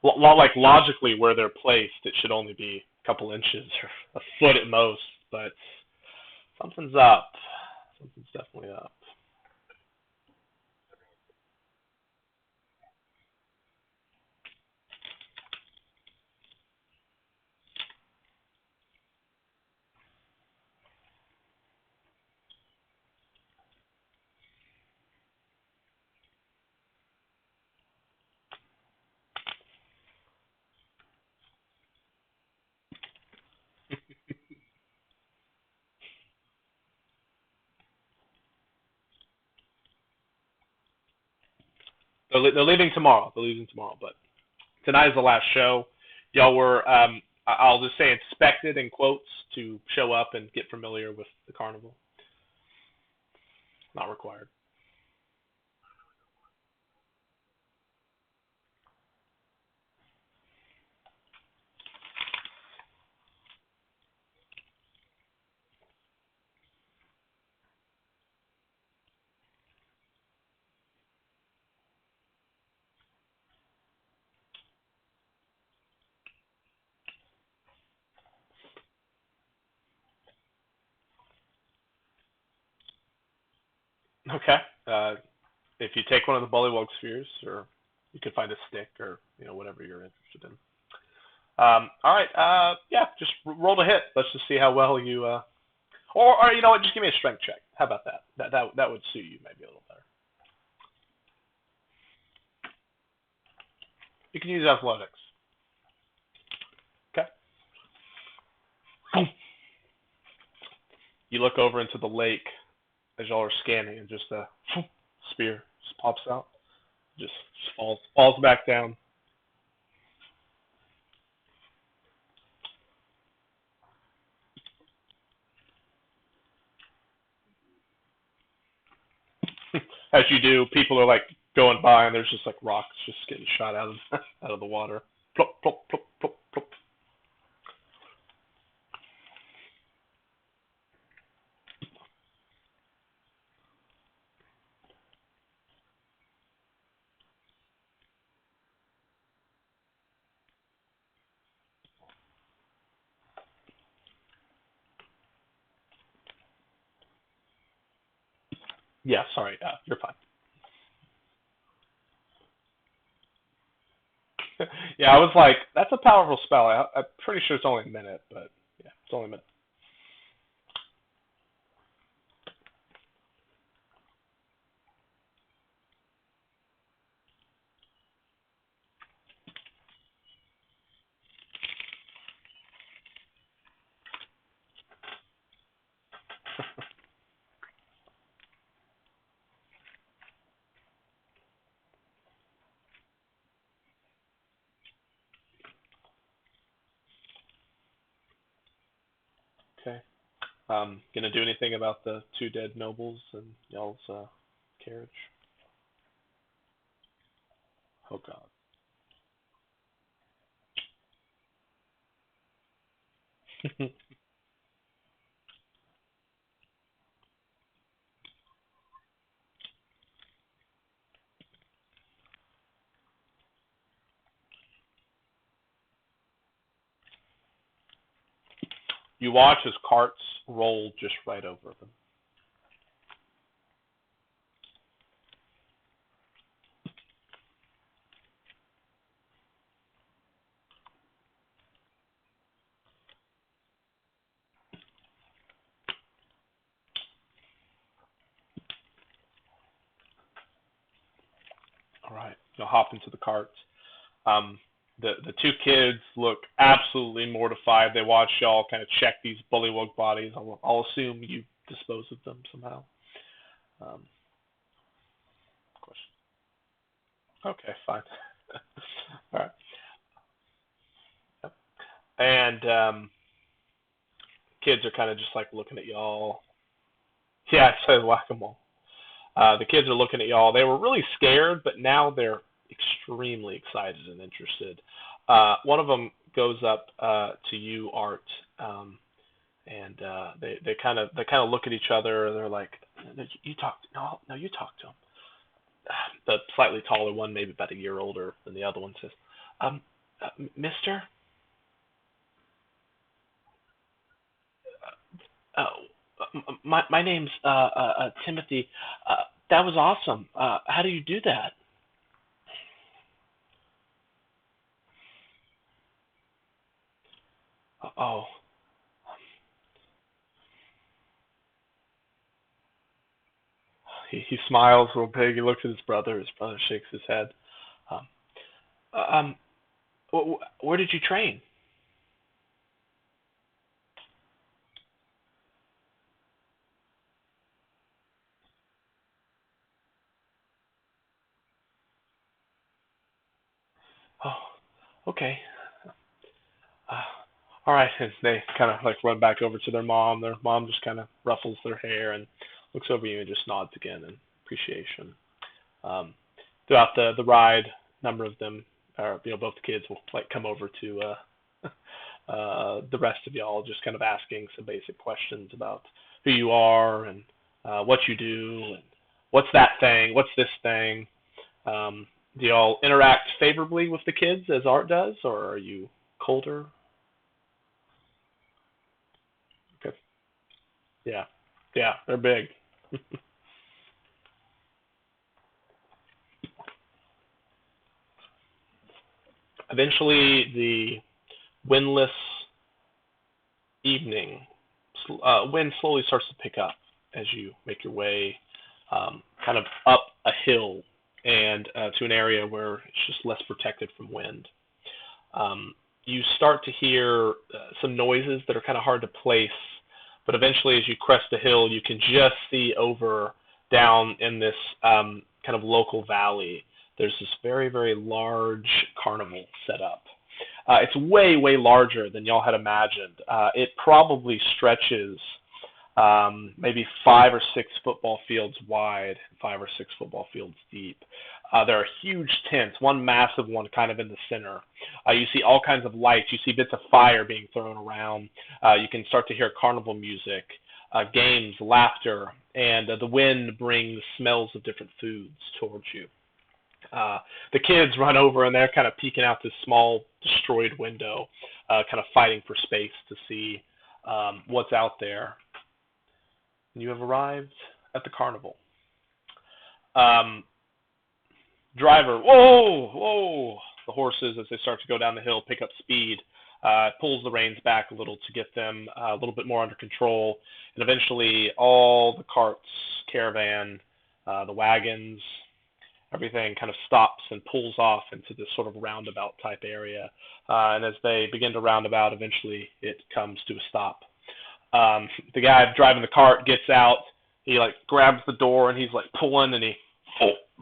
Like logically, where they're placed, it should only be a couple inches or a foot at most, but something's up. Something's definitely up. They're leaving tomorrow. They're leaving tomorrow, but tonight is the last show. Y'all were, I'll just say, expected in quotes to show up and get familiar with the carnival. Not required. Okay. If you take one of the bullywug spheres, or you can find a stick, or whatever you're interested in. All right. Yeah, just roll to hit. Let's just see how well you. Or you know what? Just give me a strength check. How about that? That would suit you maybe a little better. You can use athletics. Okay. You look over into the lake as y'all are scanning, and just a spear just pops out, just falls back down. As you do, people are like going by, and there's just like rocks just getting shot out of out of the water. Plop, plop, plop, plop, plop. Yeah, sorry, you're fine. Yeah, I was like, that's a powerful spell. I'm pretty sure it's only a minute, but yeah, it's only a minute. Okay. Gonna do anything about the two dead nobles and y'all's carriage? Oh God. You watch as carts roll just right over them. All right, you'll hop into the carts. Um, the two kids look absolutely mortified. They watch y'all kind of check these bullywug bodies. I'll assume you dispose of them somehow. Um, question. Okay, fine. All right. Yep. And kids are kind of just like looking at y'all. Yeah, it says whack-a-mole. The kids are looking at y'all. They were really scared, but now they're extremely excited and interested. One of them goes up to you, Art, um, and they kind of look at each other. And they're like, "You talk, no, no, you talk to him." The slightly taller one, maybe about a year older than the other one, says, um, "Mister, uh, my name's Timothy. That was awesome. How do you do that?" Oh, he smiles real big. He looks at his brother. His brother shakes his head. Um, um, where did you train? Oh, okay. Uh, all right. And they kind of like run back over to their mom. Their mom just kind of ruffles their hair and looks over you and just nods again in appreciation. Um, Throughout the ride, a number of them, or both the kids will like come over to the rest of y'all, just kind of asking some basic questions about who you are and what you do and what's that thing, what's this thing. Um, do y'all interact favorably with the kids as Art does, or are you colder? Okay. Yeah, yeah, they're big. Eventually, the windless evening, wind slowly starts to pick up as you make your way kind of up a hill and to an area where it's just less protected from wind. You start to hear some noises that are kind of hard to place, but eventually, as you crest the hill, you can just see over down in this kind of local valley. There's this very, very large carnival set up. It's way, way larger than y'all had imagined. It probably stretches maybe 5 or 6 football fields wide, 5 or 6 football fields deep. There are huge tents, one massive one kind of in the center. You see all kinds of lights. You see bits of fire being thrown around. You can start to hear carnival music, games, laughter, and the wind brings smells of different foods towards you. The kids run over and they're kind of peeking out this small destroyed window, kind of fighting for space to see what's out there. You have arrived at the carnival. Um, Driver, whoa, whoa! The horses, as they start to go down the hill, pick up speed. Pulls the reins back a little to get them a little bit more under control, and eventually all the carts, caravan, the wagons, everything kind of stops and pulls off into this sort of roundabout type area. And as they begin to roundabout, eventually it comes to a stop. The guy driving the cart gets out. He like grabs the door and he's like pulling and he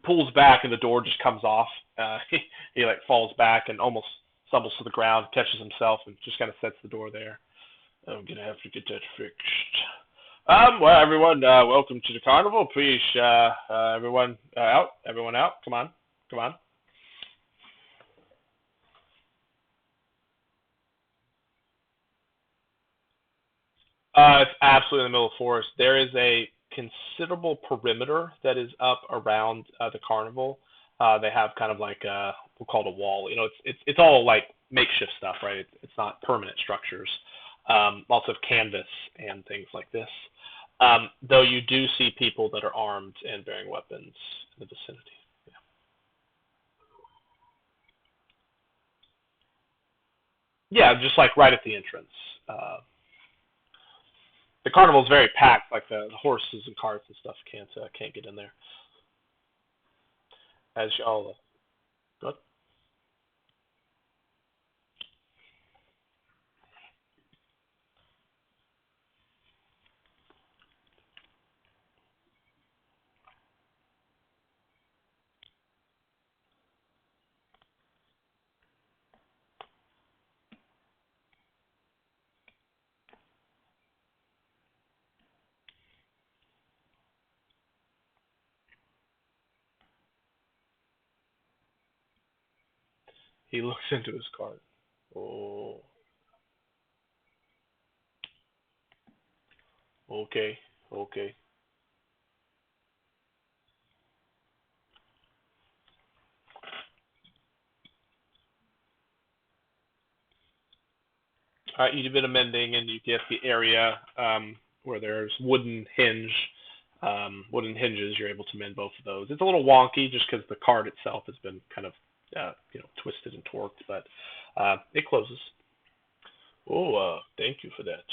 pulls back and the door just comes off. He like falls back and almost stumbles to the ground, catches himself and just kind of sets the door there. I'm gonna have to get that fixed. Well, everyone, welcome to the carnival. Please, everyone out. Everyone out. Come on, come on. It's absolutely in the middle of the forest. There is a considerable perimeter that is up around the carnival. They have kind of like we'll call it a wall. It's all like makeshift stuff, right? It's not permanent structures. Lots of canvas and things like this. Though you do see people that are armed and bearing weapons in the vicinity. Yeah, just like right at the entrance. Uh, the carnival is very packed. Like the horses and carts and stuff can't get in there. As y'all go. He looks into his cart. Oh, okay, okay. You do a bit of mending, and you get the area where there's wooden hinges. You're able to mend both of those. It's a little wonky just because the card itself has been kind of twisted and torqued, but it closes. Oh, thank you for that.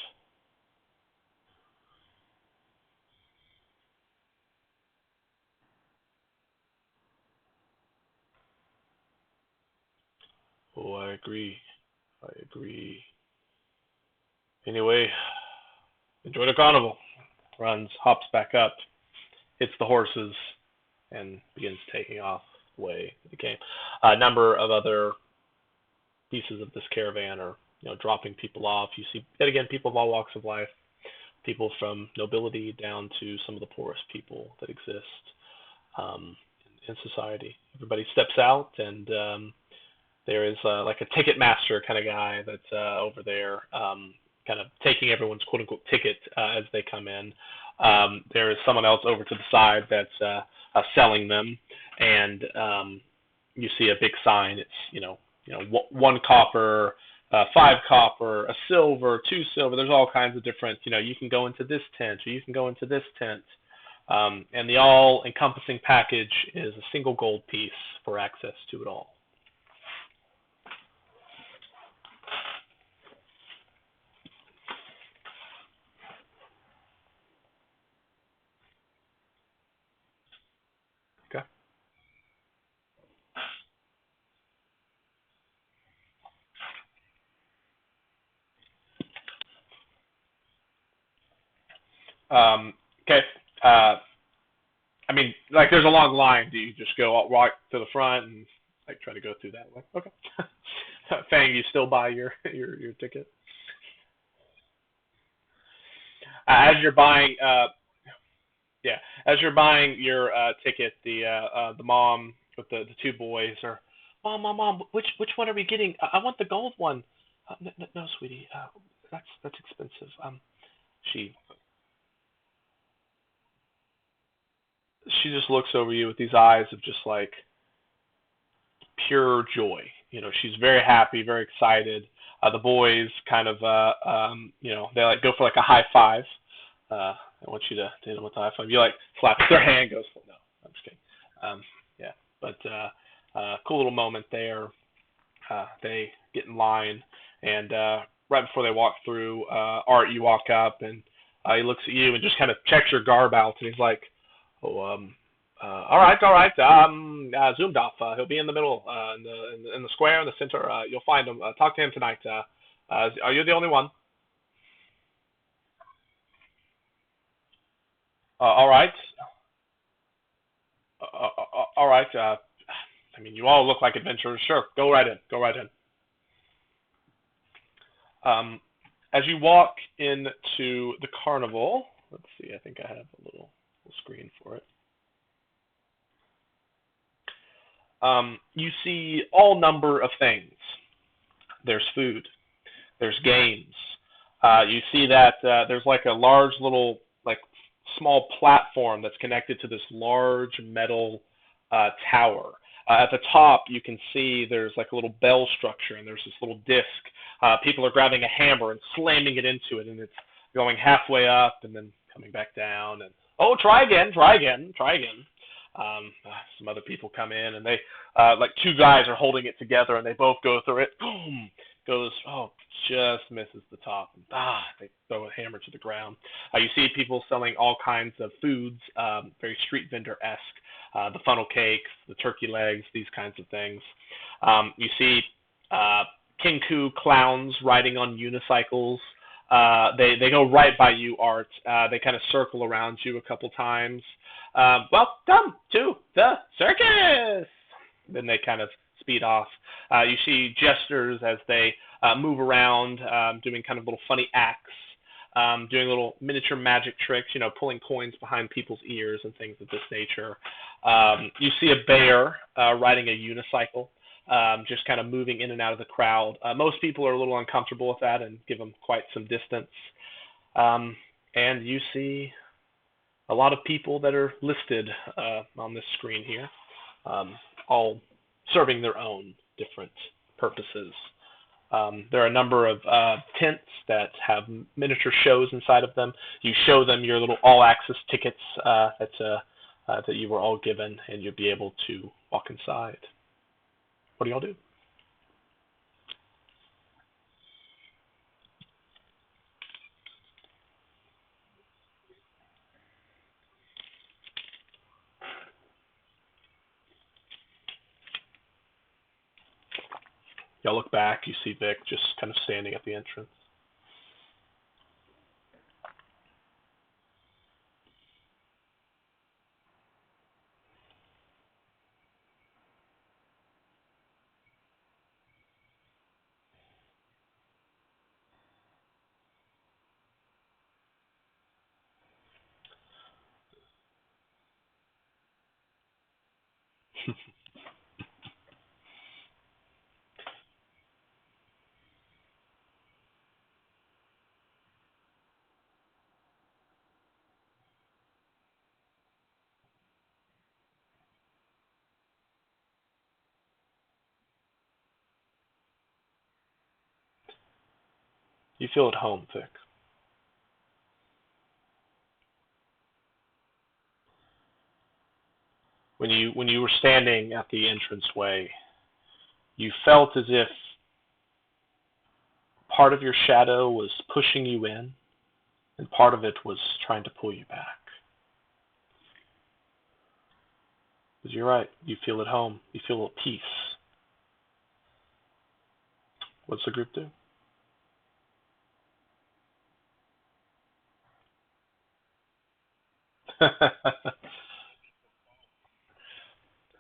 Oh, I agree. I agree. Anyway, enjoy the carnival. Runs, hops back up, hits the horses, and begins taking off the way it came. A number of other pieces of this caravan are, dropping people off. You see, yet again, people of all walks of life, people from nobility down to some of the poorest people that exist um, in society. Everybody steps out, and there is like a ticket master kind of guy that's over there, kind of taking everyone's quote unquote ticket as they come in. There is someone else over to the side that's selling them, and you see a big sign. It's 1 copper, 5 copper, a silver, 2 silver. There's all kinds of different. You can go into this tent, or you can go into this tent. And the all-encompassing package is a single gold piece for access to it all. Okay. Okay. Uh, I mean, like, there's a long line. Do you just go right to the front and like try to go through that way? Okay. Fang, you still buy your ticket? As you're buying, yeah, as you're buying your ticket, the mom with the 2 boys are, mom, which one are we getting? I want the gold one. No, sweetie, that's expensive. She she just looks over you with these eyes of just like pure joy. She's very happy, very excited. The boys kind of, they like go for like a high five. I want you to hit them with a high five. You like slap their hand, goes, no, I'm just kidding. Yeah, but cool little moment there. They get in line, and right before they walk through, Art, you walk up, and he looks at you and just kind of checks your garb out, and he's like, oh, all right, all right. Zoomed off. He'll be in the middle, in the square, in the center. You'll find him. Talk to him tonight. Are you the only one? All right. All right. I mean, you all look like adventurers. Sure, go right in. Go right in. Um, as you walk into the carnival, let's see. I think I have a little screen for it. You see all number of things. There's food. There's games. You see that there's like a large little like small platform that's connected to this large metal tower. At the top, you can see there's like a little bell structure, and there's this little disc. People are grabbing a hammer and slamming it into it, and it's going halfway up and then coming back down. And oh, try again, try again, try again. Some other people come in, and they like 2 guys are holding it together, and they both go through it. Boom, goes, oh, just misses the top. They throw a hammer to the ground. You see people selling all kinds of foods, very street vendor-esque. The funnel cakes, the turkey legs, these kinds of things. You see Kinku clowns riding on unicycles. They go right by you, Art. They kind of circle around you a couple times. Welcome to the circus! Then they kind of speed off. You see jesters as they move around, doing kind of little funny acts, doing little miniature magic tricks, pulling coins behind people's ears and things of this nature. You see a bear riding a unicycle. just kind of moving in and out of the crowd. Most people are a little uncomfortable with that and give them quite some distance. And you see a lot of people that are listed on this screen here, all serving their own different purposes. There are a number of tents that have miniature shows inside of them. You show them your little all-access tickets that you were all given, and you'll be able to walk inside. What do y'all do? Y'all look back, you see Vic just kind of standing at the entrance. You feel at home, Vic. When you were standing at the entranceway, you felt as if part of your shadow was pushing you in, and part of it was trying to pull you back. Because you're right, you feel at home, you feel at peace. What's the group do?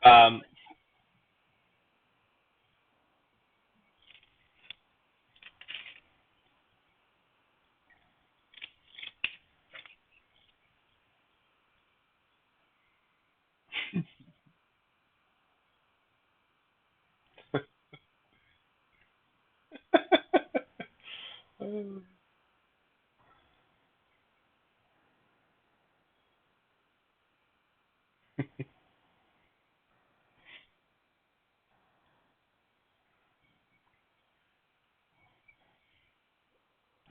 um,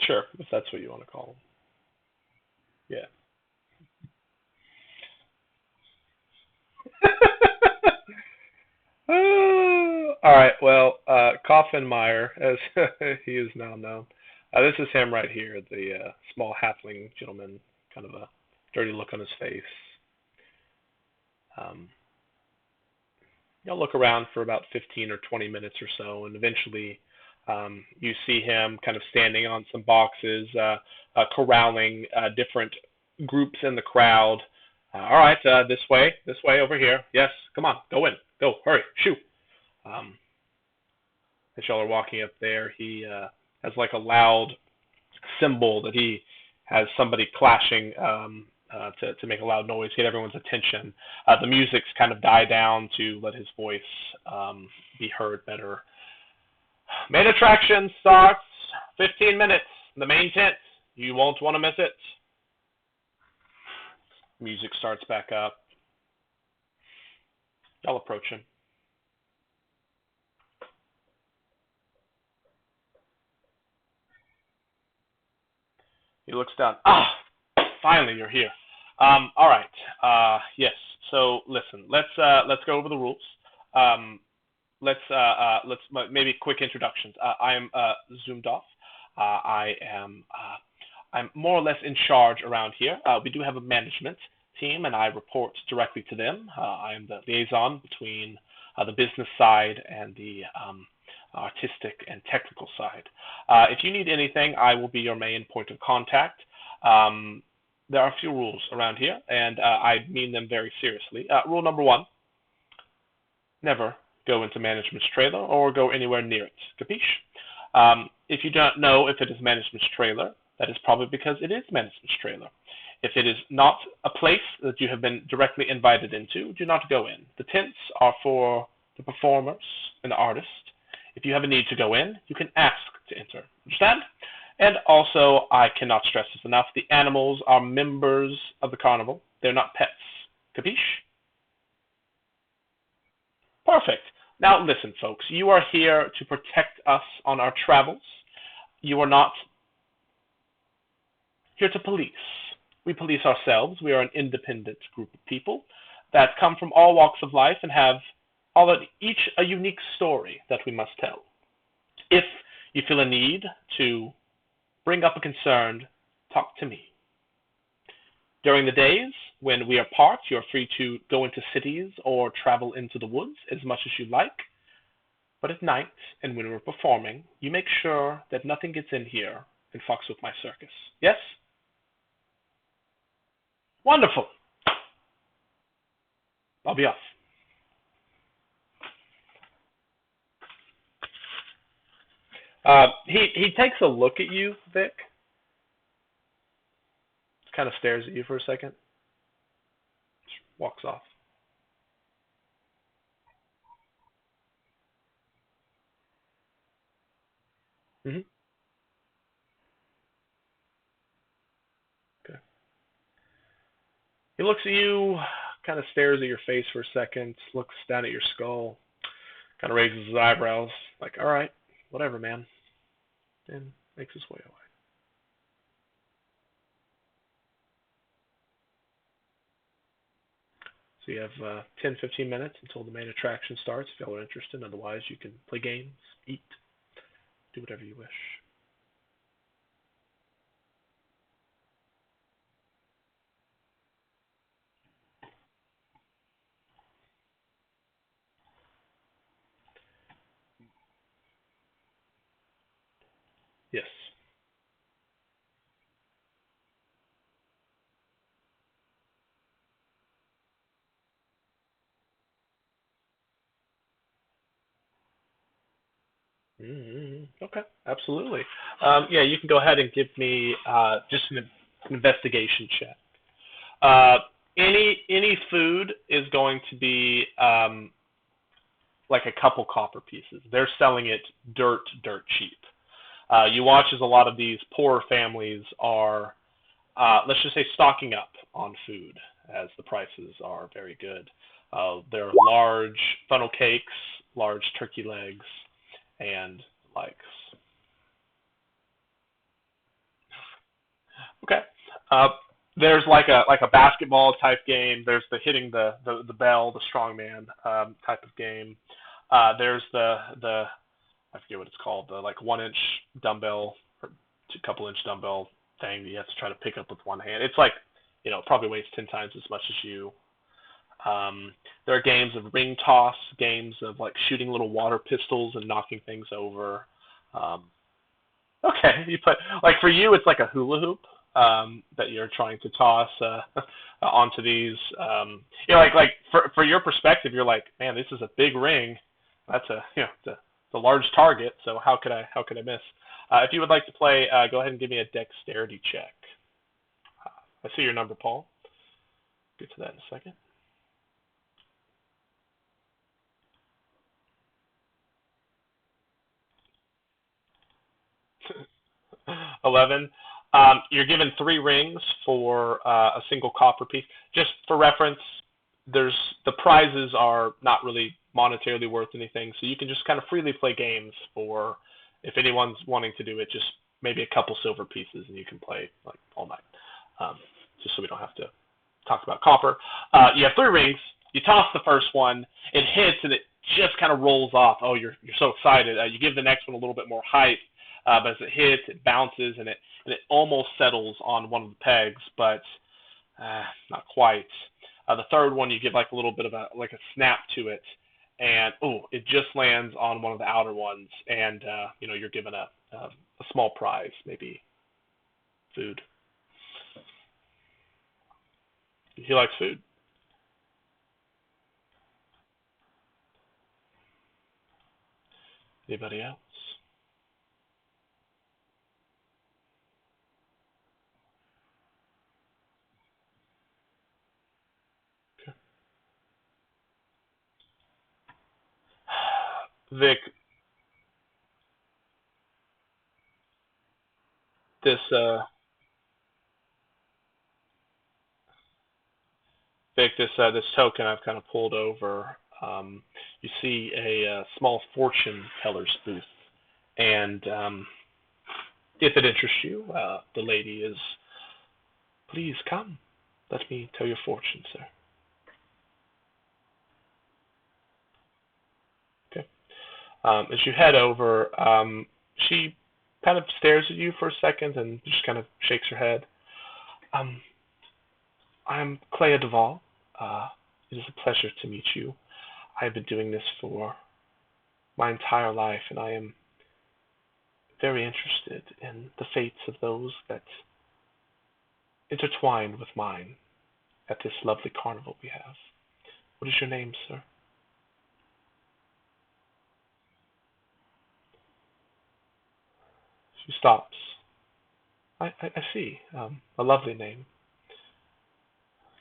sure, if that's what you want to call them. Yeah. All right. Well, Coffinmeyer, as he is now known, this is him right here, the small halfling gentleman, kind of a dirty look on his face. Um, You'll look around for about 15 or 20 minutes or so, and eventually you see him kind of standing on some boxes, corralling different groups in the crowd. All right, this way, over here. Yes, come on, go in, go, hurry, shoot. Um, as y'all are walking up there, he has like a loud cymbal that he has somebody clashing to make a loud noise, get everyone's attention. The music's kind of die down to let his voice be heard better. Main attraction starts 15 minutes. The main tent. You won't want to miss it. Music starts back up. Y'all approach him. He looks down. Ah, finally you're here. All right. Yes. So listen, let's go over the rules. Let's maybe quick introductions. I am zoomed off. I'm more or less in charge around here. We do have a management team, and I report directly to them. I am the liaison between the business side and the artistic and technical side. If you need anything, I will be your main point of contact. There are a few rules around here, and I mean them very seriously. Rule number one, never go into management's trailer or go anywhere near it. Capiche? If you don't know if it is management's trailer, that is probably because it is management's trailer. If it is not a place that you have been directly invited into, do not go in. The tents are for the performers, and the artist. If you have a need to go in, you can ask to enter. Understand? And also, I cannot stress this enough, the animals are members of the carnival. They're not pets. Capiche? Perfect. Now listen, folks. You are here to protect us on our travels. You are not here to police. We police ourselves. We are an independent group of people that come from all walks of life and have each a unique story that we must tell. If you feel a need to bring up a concern, talk to me. During the days when we are parked, you are free to go into cities or travel into the woods as much as you like. But at night, and when we're performing, you make sure that nothing gets in here and fucks with my circus. Yes? Wonderful. I'll be off. He takes a look at you, Vic. Kind of stares at you for a second. Walks off. Mm-hmm. Okay. He looks at you, kind of stares at your face for a second, looks down at your skull, kind of raises his eyebrows, like, all right, whatever, man, and makes his way away. So you have 10, 15 minutes until the main attraction starts if y'all are interested. Otherwise, you can play games, eat, do whatever you wish. Yes. Okay, absolutely. Yeah, you can go ahead and give me just an investigation check. Uh, any food is going to be like a couple copper pieces. They're selling it dirt cheap. You watch as a lot of these poorer families are, let's just say, stocking up on food as the prices are very good. There are large funnel cakes, large turkey legs, and likes. Okay. Uh, there's like a basketball type game. There's the hitting the bell, the strongman type of game. There's the I forget what it's called, the like 1 inch dumbbell or couple inch dumbbell thing that you have to try to pick up with one hand. It's like, probably weighs 10 times as much as you. There are games of ring toss, games of like shooting little water pistols and knocking things over. Um, okay, you put like for you, it's like a hula hoop that you're trying to toss onto these. Like for your perspective, you're like, man, this is a big ring. That's it's a large target. So how could I miss? If you would like to play, go ahead and give me a dexterity check. I see your number, Paul. Get to that in a second. 11. You're given 3 rings for a single copper piece. Just for reference, the prizes are not really monetarily worth anything, so you can just kind of freely play games for if anyone's wanting to do it, just maybe a couple silver pieces, and you can play like all night. Um, just so we don't have to talk about copper. You have 3 rings. You toss the first one. It hits, and it just kind of rolls off. Oh, you're so excited. You give the next one a little bit more height. But as it hits, it bounces and it almost settles on one of the pegs, but not quite. The third one, you give like a little bit of a snap to it, and it just lands on one of the outer ones, and you're given a small prize, maybe food. He likes food. Anybody else? Vic, this this token I've kind of pulled over. You see a small fortune teller's booth, and if it interests you, the lady is, please come. Let me tell your fortune, sir. Okay. As you head over, she kind of stares at you for a second and just kind of shakes her head. Um, I'm Clea Duvall. It is a pleasure to meet you. I have been doing this for my entire life, and I am very interested in the fates of those that intertwine with mine at this lovely carnival we have. What is your name, sir? She stops. I see. A lovely name.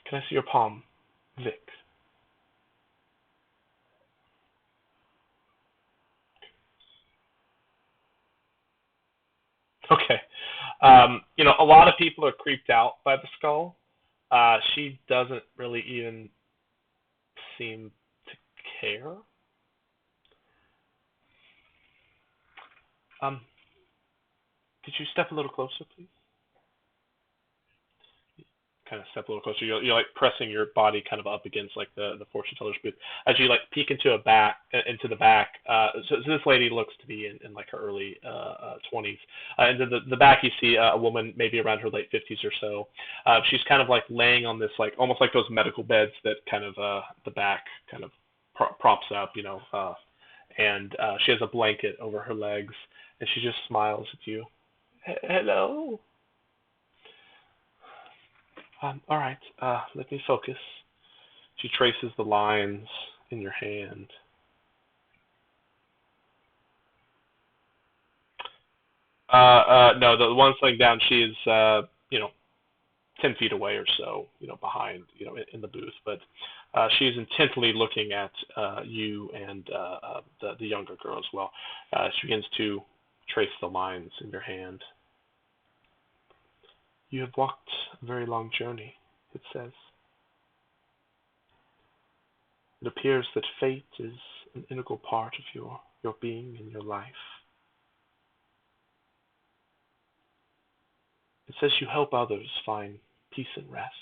Can I see your palm? Vic. Okay. A lot of people are creeped out by the skull. She doesn't really even seem to care. Um, could you step a little closer, please? Kind of step a little closer. You're like pressing your body kind of up against like the fortune teller's booth as you like peek into the back. So this lady looks to be in like her early 20s, and then the back you see a woman maybe around her late 50s or so. She's kind of like laying on this like almost like those medical beds that kind of the back kind of props up, and she has a blanket over her legs, and she just smiles at you. Hello. All right, let me focus. She traces the lines in your hand. No, the one laying down, she is, 10 feet away or so, behind, in the booth. But she is intently looking at you and the younger girl as well. She begins to trace the lines in your hand. You have walked a very long journey, it says. It appears that fate is an integral part of your being and your life. It says you help others find peace and rest.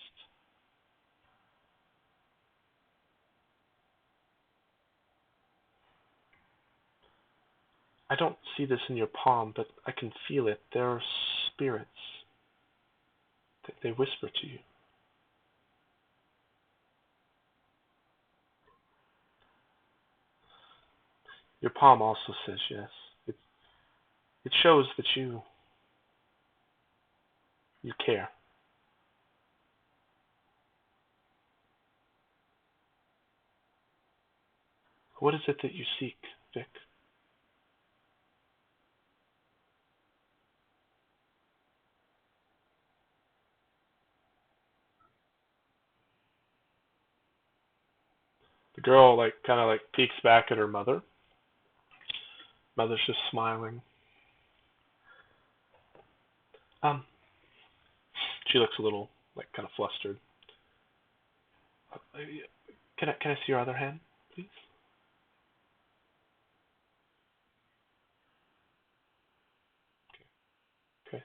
I don't see this in your palm, but I can feel it. There are spirits. They whisper to you. Your palm also says yes. It, it shows that you care. What is it that you seek, Vic? The girl like kind of like peeks back at her mother. Mother's just smiling. Um, she looks a little like kind of flustered. Can I see your other hand, please? Okay.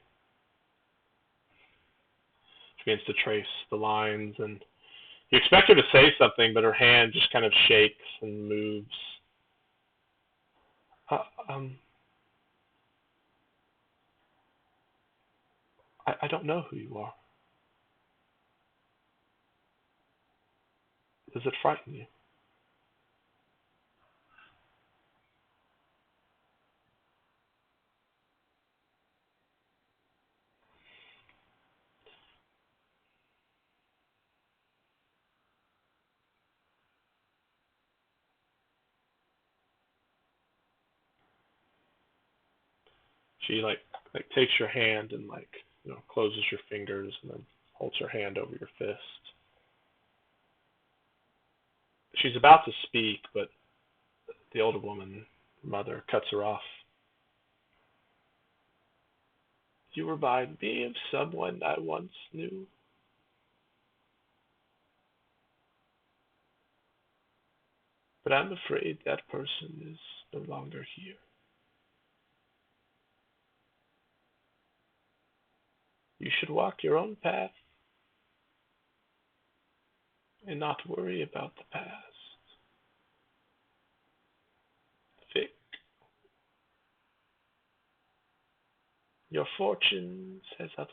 She begins to trace the lines, and you expect her to say something, but her hand just kind of shakes and moves. Uh, um, I don't know who you are. Does it frighten you? She like takes your hand and like closes your fingers and then holds her hand over your fist. She's about to speak, but the older woman Mother cuts her off. You remind me of someone I once knew. But I'm afraid that person is no longer here. You should walk your own path and not worry about the past. Vic, your fortune says otherwise.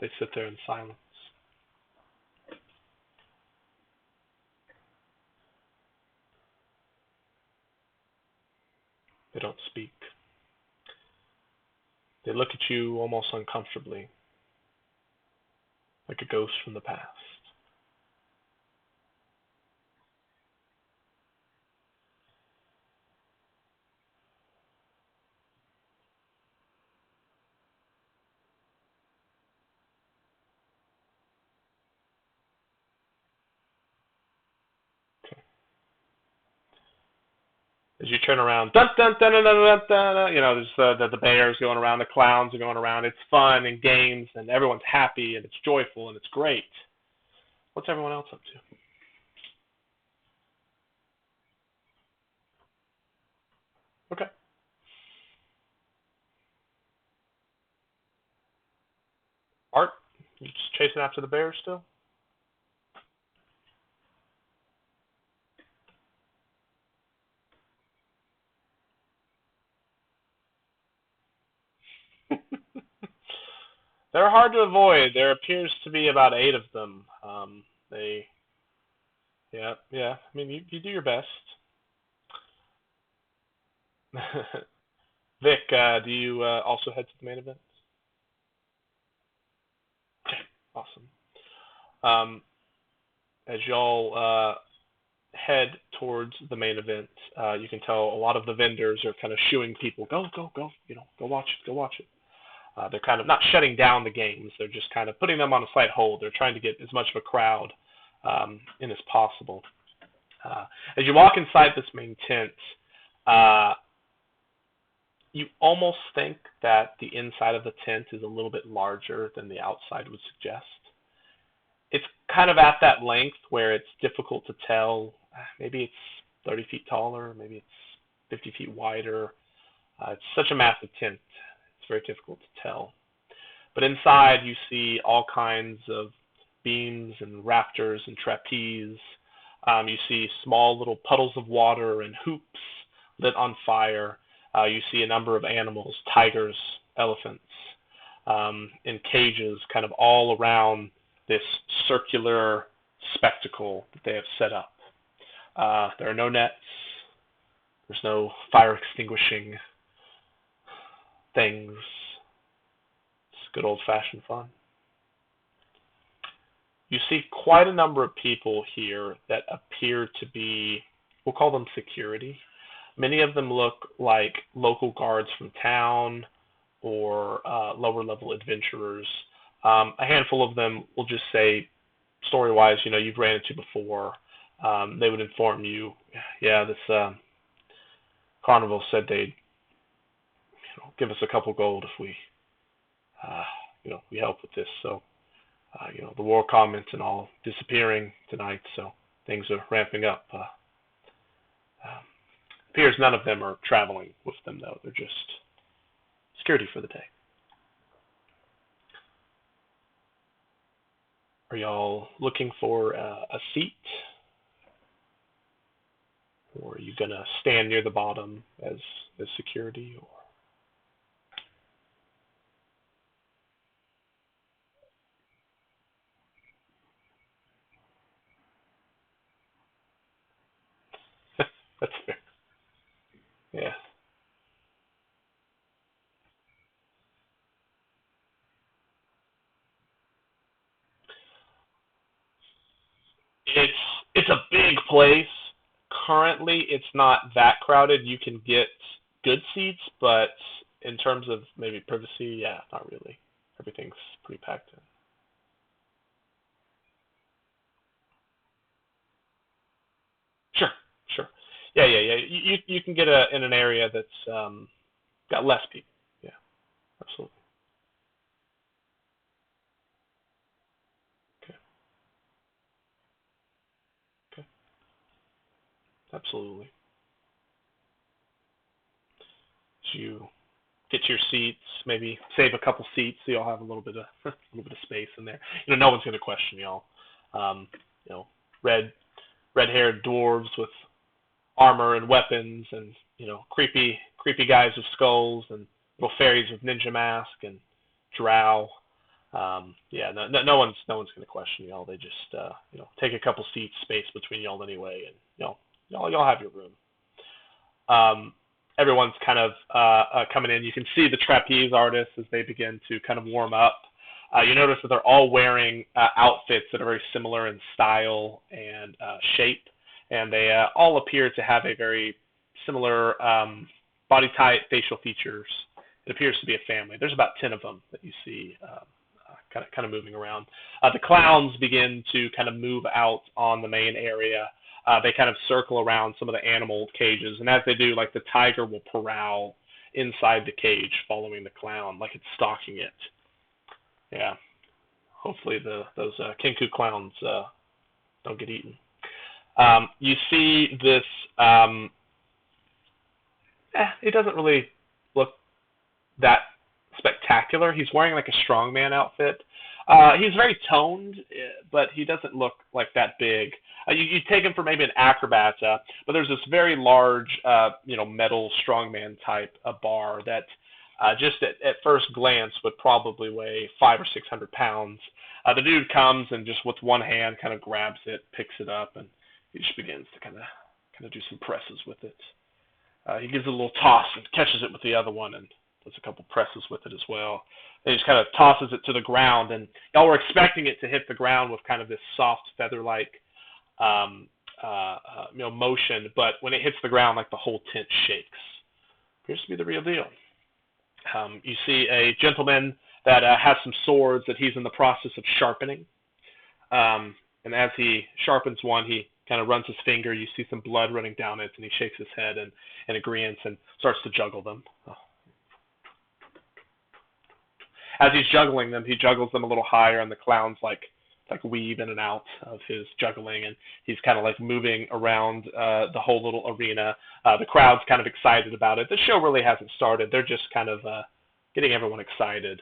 They sit there in silence. They don't speak. They look at you almost uncomfortably, like a ghost from the past. Okay. As you turn around, dun dun dun dun dun dun, dun, there's the bears going around, the clowns are going around. It's fun and games, and everyone's happy, and it's joyful, and it's great. What's everyone else up to? Okay. Art, you just chasing after the bears still? They're hard to avoid. There appears to be about 8 of them. They, yeah, yeah. I mean, you do your best. Vic, do you also head to the main event? Okay, awesome. Um, as y'all head towards the main event, you can tell a lot of the vendors are kind of shooing people, go, go, go, go watch it, go watch it. They're kind of not shutting down the games, they're just kind of putting them on a slight hold. They're trying to get as much of a crowd in as possible. As you walk inside this main tent, uh, you almost think that the inside of the tent is a little bit larger than the outside would suggest. It's kind of at that length where it's difficult to tell. Maybe it's 30 feet taller, maybe it's 50 feet wider. It's such a massive tent, it's very difficult to tell. But inside you see all kinds of beams and rafters and trapeze. You see small little puddles of water and hoops lit on fire. You see a number of animals, tigers, elephants, in cages kind of all around this circular spectacle that they have set up. There are no nets. There's no fire extinguishing things. It's good old-fashioned fun. You see quite a number of people here that appear to be, we'll call them security. Many of them look like local guards from town or lower level adventurers. A handful of them will just say, story-wise, you've ran into before. They would inform you, yeah, this carnival said they'd give us a couple gold if we help with this. So, the war comments and all disappearing tonight, so things are ramping up. Appears none of them are traveling with them, though. They're just security for the day. Are y'all looking for a seat? Or are you going to stand near the bottom as security? Or that's fair. Yeah. It's it's a big place. Currently, it's not that crowded. You can get good seats, but in terms of maybe privacy, yeah, not really. Everything's pretty packed in. Yeah. You can get in an area that's got less people. Yeah, absolutely. Okay, okay, absolutely. So you get your seats, maybe save a couple seats so you'll have a little bit of a little bit of space in there. No one's going to question y'all. You know, red red-haired dwarves with armor and weapons, and creepy guys with skulls, and little fairies with ninja mask and drow. Yeah, no one's going to question y'all. They just take a couple seats, space between y'all anyway, and y'all have your room. Um, Everyone's kind of coming in. You can see the trapeze artists as they begin to kind of warm up. You notice that they're all wearing outfits that are very similar in style and shape, and they all appear to have a very similar body type, facial features. It appears to be a family. There's about 10 of them that you see kind of moving around. The clowns begin to kind of move out on the main area. They kind of circle around some of the animal cages, and as they do, like the tiger will prowl inside the cage, following the clown, like it's stalking it. Yeah. Hopefully those Kenku clowns don't get eaten. You see this. He doesn't really look that spectacular. He's wearing like a strongman outfit. He's very toned, but he doesn't look like that big. You take him for maybe an acrobat, but there's this very large, metal strongman type bar that just at first glance would probably weigh 500 or 600 pounds. The dude comes and just with one hand kind of grabs it, picks it up, and he just begins to kind of do some presses with it. He gives it a little toss and catches it with the other one and does a couple presses with it as well. And he just kind of tosses it to the ground, and y'all were expecting it to hit the ground with kind of this soft feather-like motion, but when it hits the ground, like the whole tent shakes. Appears to be the real deal. You see a gentleman that has some swords that he's in the process of sharpening. And as he sharpens one, he kind of runs his finger. You see some blood running down it, and he shakes his head in agreement and starts to juggle them. As he's juggling them, he juggles them a little higher, and the clowns like weave in and out of his juggling, and he's kind of like moving around the whole little arena. The crowd's kind of excited about it. The show really hasn't started. They're just kind of getting everyone excited.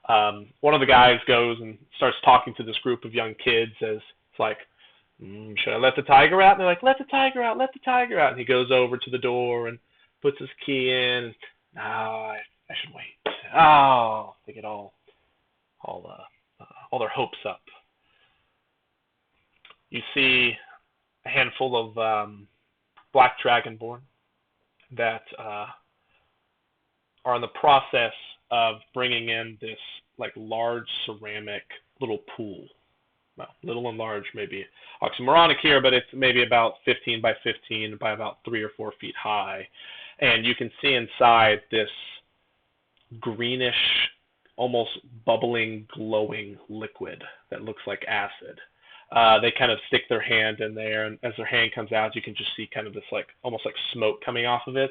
One of the guys goes and starts talking to this group of young kids as it's like, should I let the tiger out? And they're like, let the tiger out, let the tiger out. And he goes over to the door and puts his key in. No, I should wait. Oh, they get all their hopes up. You see a handful of black dragonborn that are in the process of bringing in this like large ceramic little pool. Well, little and large, maybe oxymoronic here, but it's maybe about 15 by 15 by about 3 or 4 feet high. And you can see inside this greenish, almost bubbling, glowing liquid that looks like acid. They kind of stick their hand in there, and as their hand comes out, you can just see kind of this like almost like smoke coming off of it,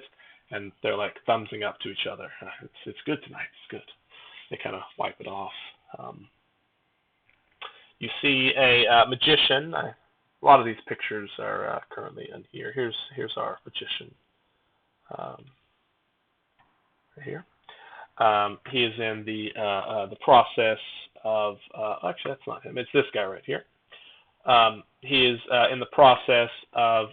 and they're like thumbsing up to each other. It's good tonight. It's good. They kind of wipe it off. You see a magician. A lot of these pictures are currently in here. Here's our magician. Right here. He is in the process of actually that's not him. It's this guy right here. He is in the process of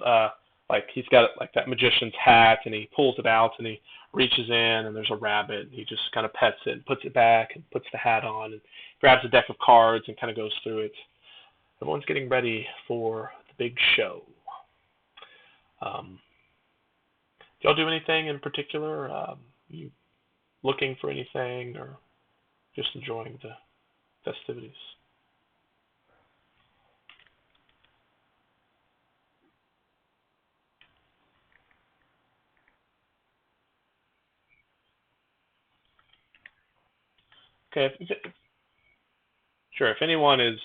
like he's got like that magician's hat, and he pulls it out and he reaches in and there's a rabbit, and he just kind of pets it and puts it back and puts the hat on and grabs a deck of cards and kind of goes through it. Everyone's getting ready for the big show. Do y'all do anything in particular? You looking for anything or just enjoying the festivities? Okay, sure. If anyone is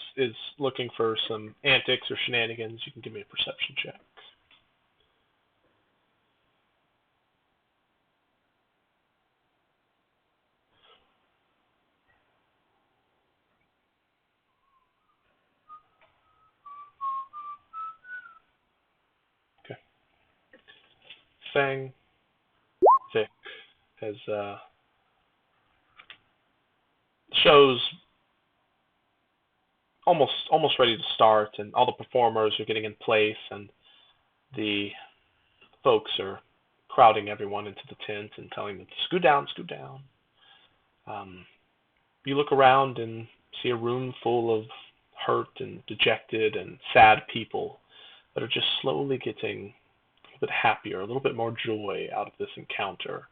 looking for some antics or shenanigans, you can give me a perception check. Fang, Vic has shows almost ready to start, and all the performers are getting in place, and the folks are crowding everyone into the tent and telling them to scoot down, scoot down. You look around and see a room full of hurt and dejected and sad people that are just slowly getting a little bit happier, a little bit more joy out of this encounter.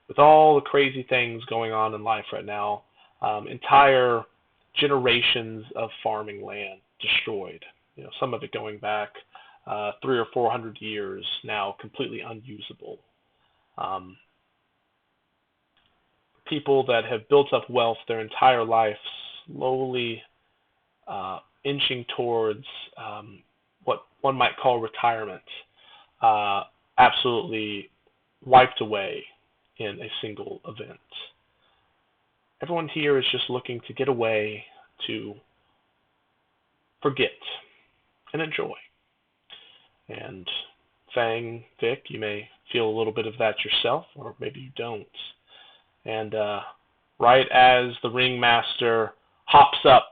With all the crazy things going on in life right now, entire generations of farming land destroyed. Some of it going back 300 or 400 years now, completely unusable. Um, People that have built up wealth their entire life slowly inching towards what one might call retirement, absolutely wiped away in a single event. Everyone here is just looking to get away, to forget and enjoy. And Fang, Vic, you may feel a little bit of that yourself, or maybe you don't. And right as the ringmaster hops up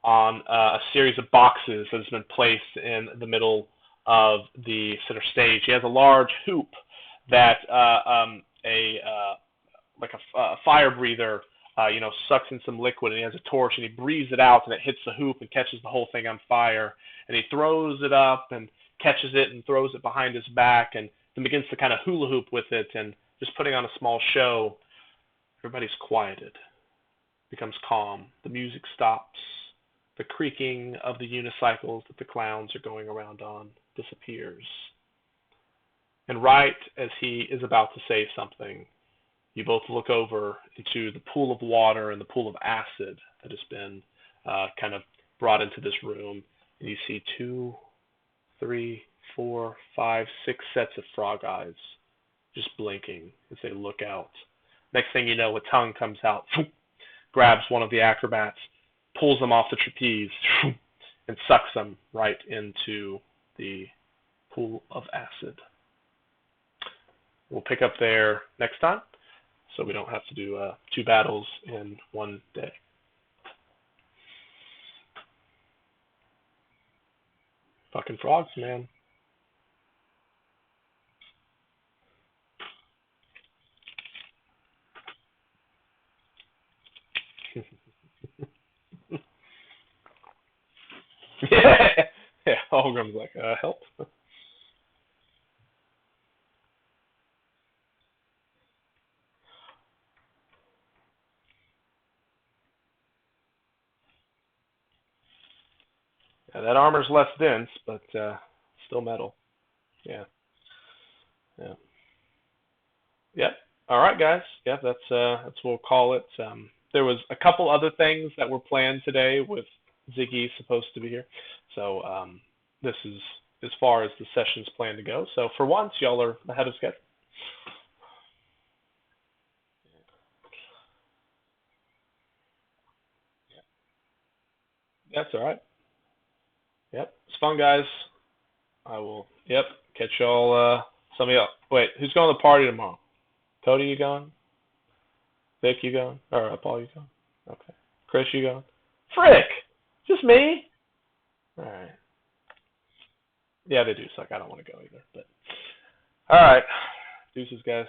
on a series of boxes that has been placed in the middle of the center stage, he has a large hoop that like a fire breather sucks in some liquid, and he has a torch, and he breathes it out, and it hits the hoop and catches the whole thing on fire. And he throws it up and catches it and throws it behind his back, and then begins to kind of hula hoop with it and just putting on a small show. Everybody's quieted, becomes calm. The music stops. The creaking of the unicycles that the clowns are going around on disappears. And right as he is about to say something, you both look over into the pool of water and the pool of acid that has been kind of brought into this room, and you see 2, 3, 4, 5, 6 sets of frog eyes just blinking as they look out. Next thing you know, a tongue comes out, grabs one of the acrobats, pulls them off the trapeze, and sucks them right into the pool of acid. We'll pick up there next time, so we don't have to do 2 battles in one day. Fucking frogs, man. Yeah, yeah. Holgrim's like, help. Yeah, that armor's less dense, but still metal. Yeah, yeah. Yep. All right, guys. Yep, that's what we'll call it. There was a couple other things that were planned today with Ziggy supposed to be here, so this is as far as the session's planned to go. So for once, y'all are ahead of schedule. That's all right. Yep, it's fun, guys. I will. Yep, catch y'all. Some of y'all. Wait, who's going to the party tomorrow? Cody, you going? Vic, you going? Or Paul, you going? Okay. Chris, you going? Frick! Just me? All right. Yeah, they do suck. I don't want to go either. But all right. Deuces, guys.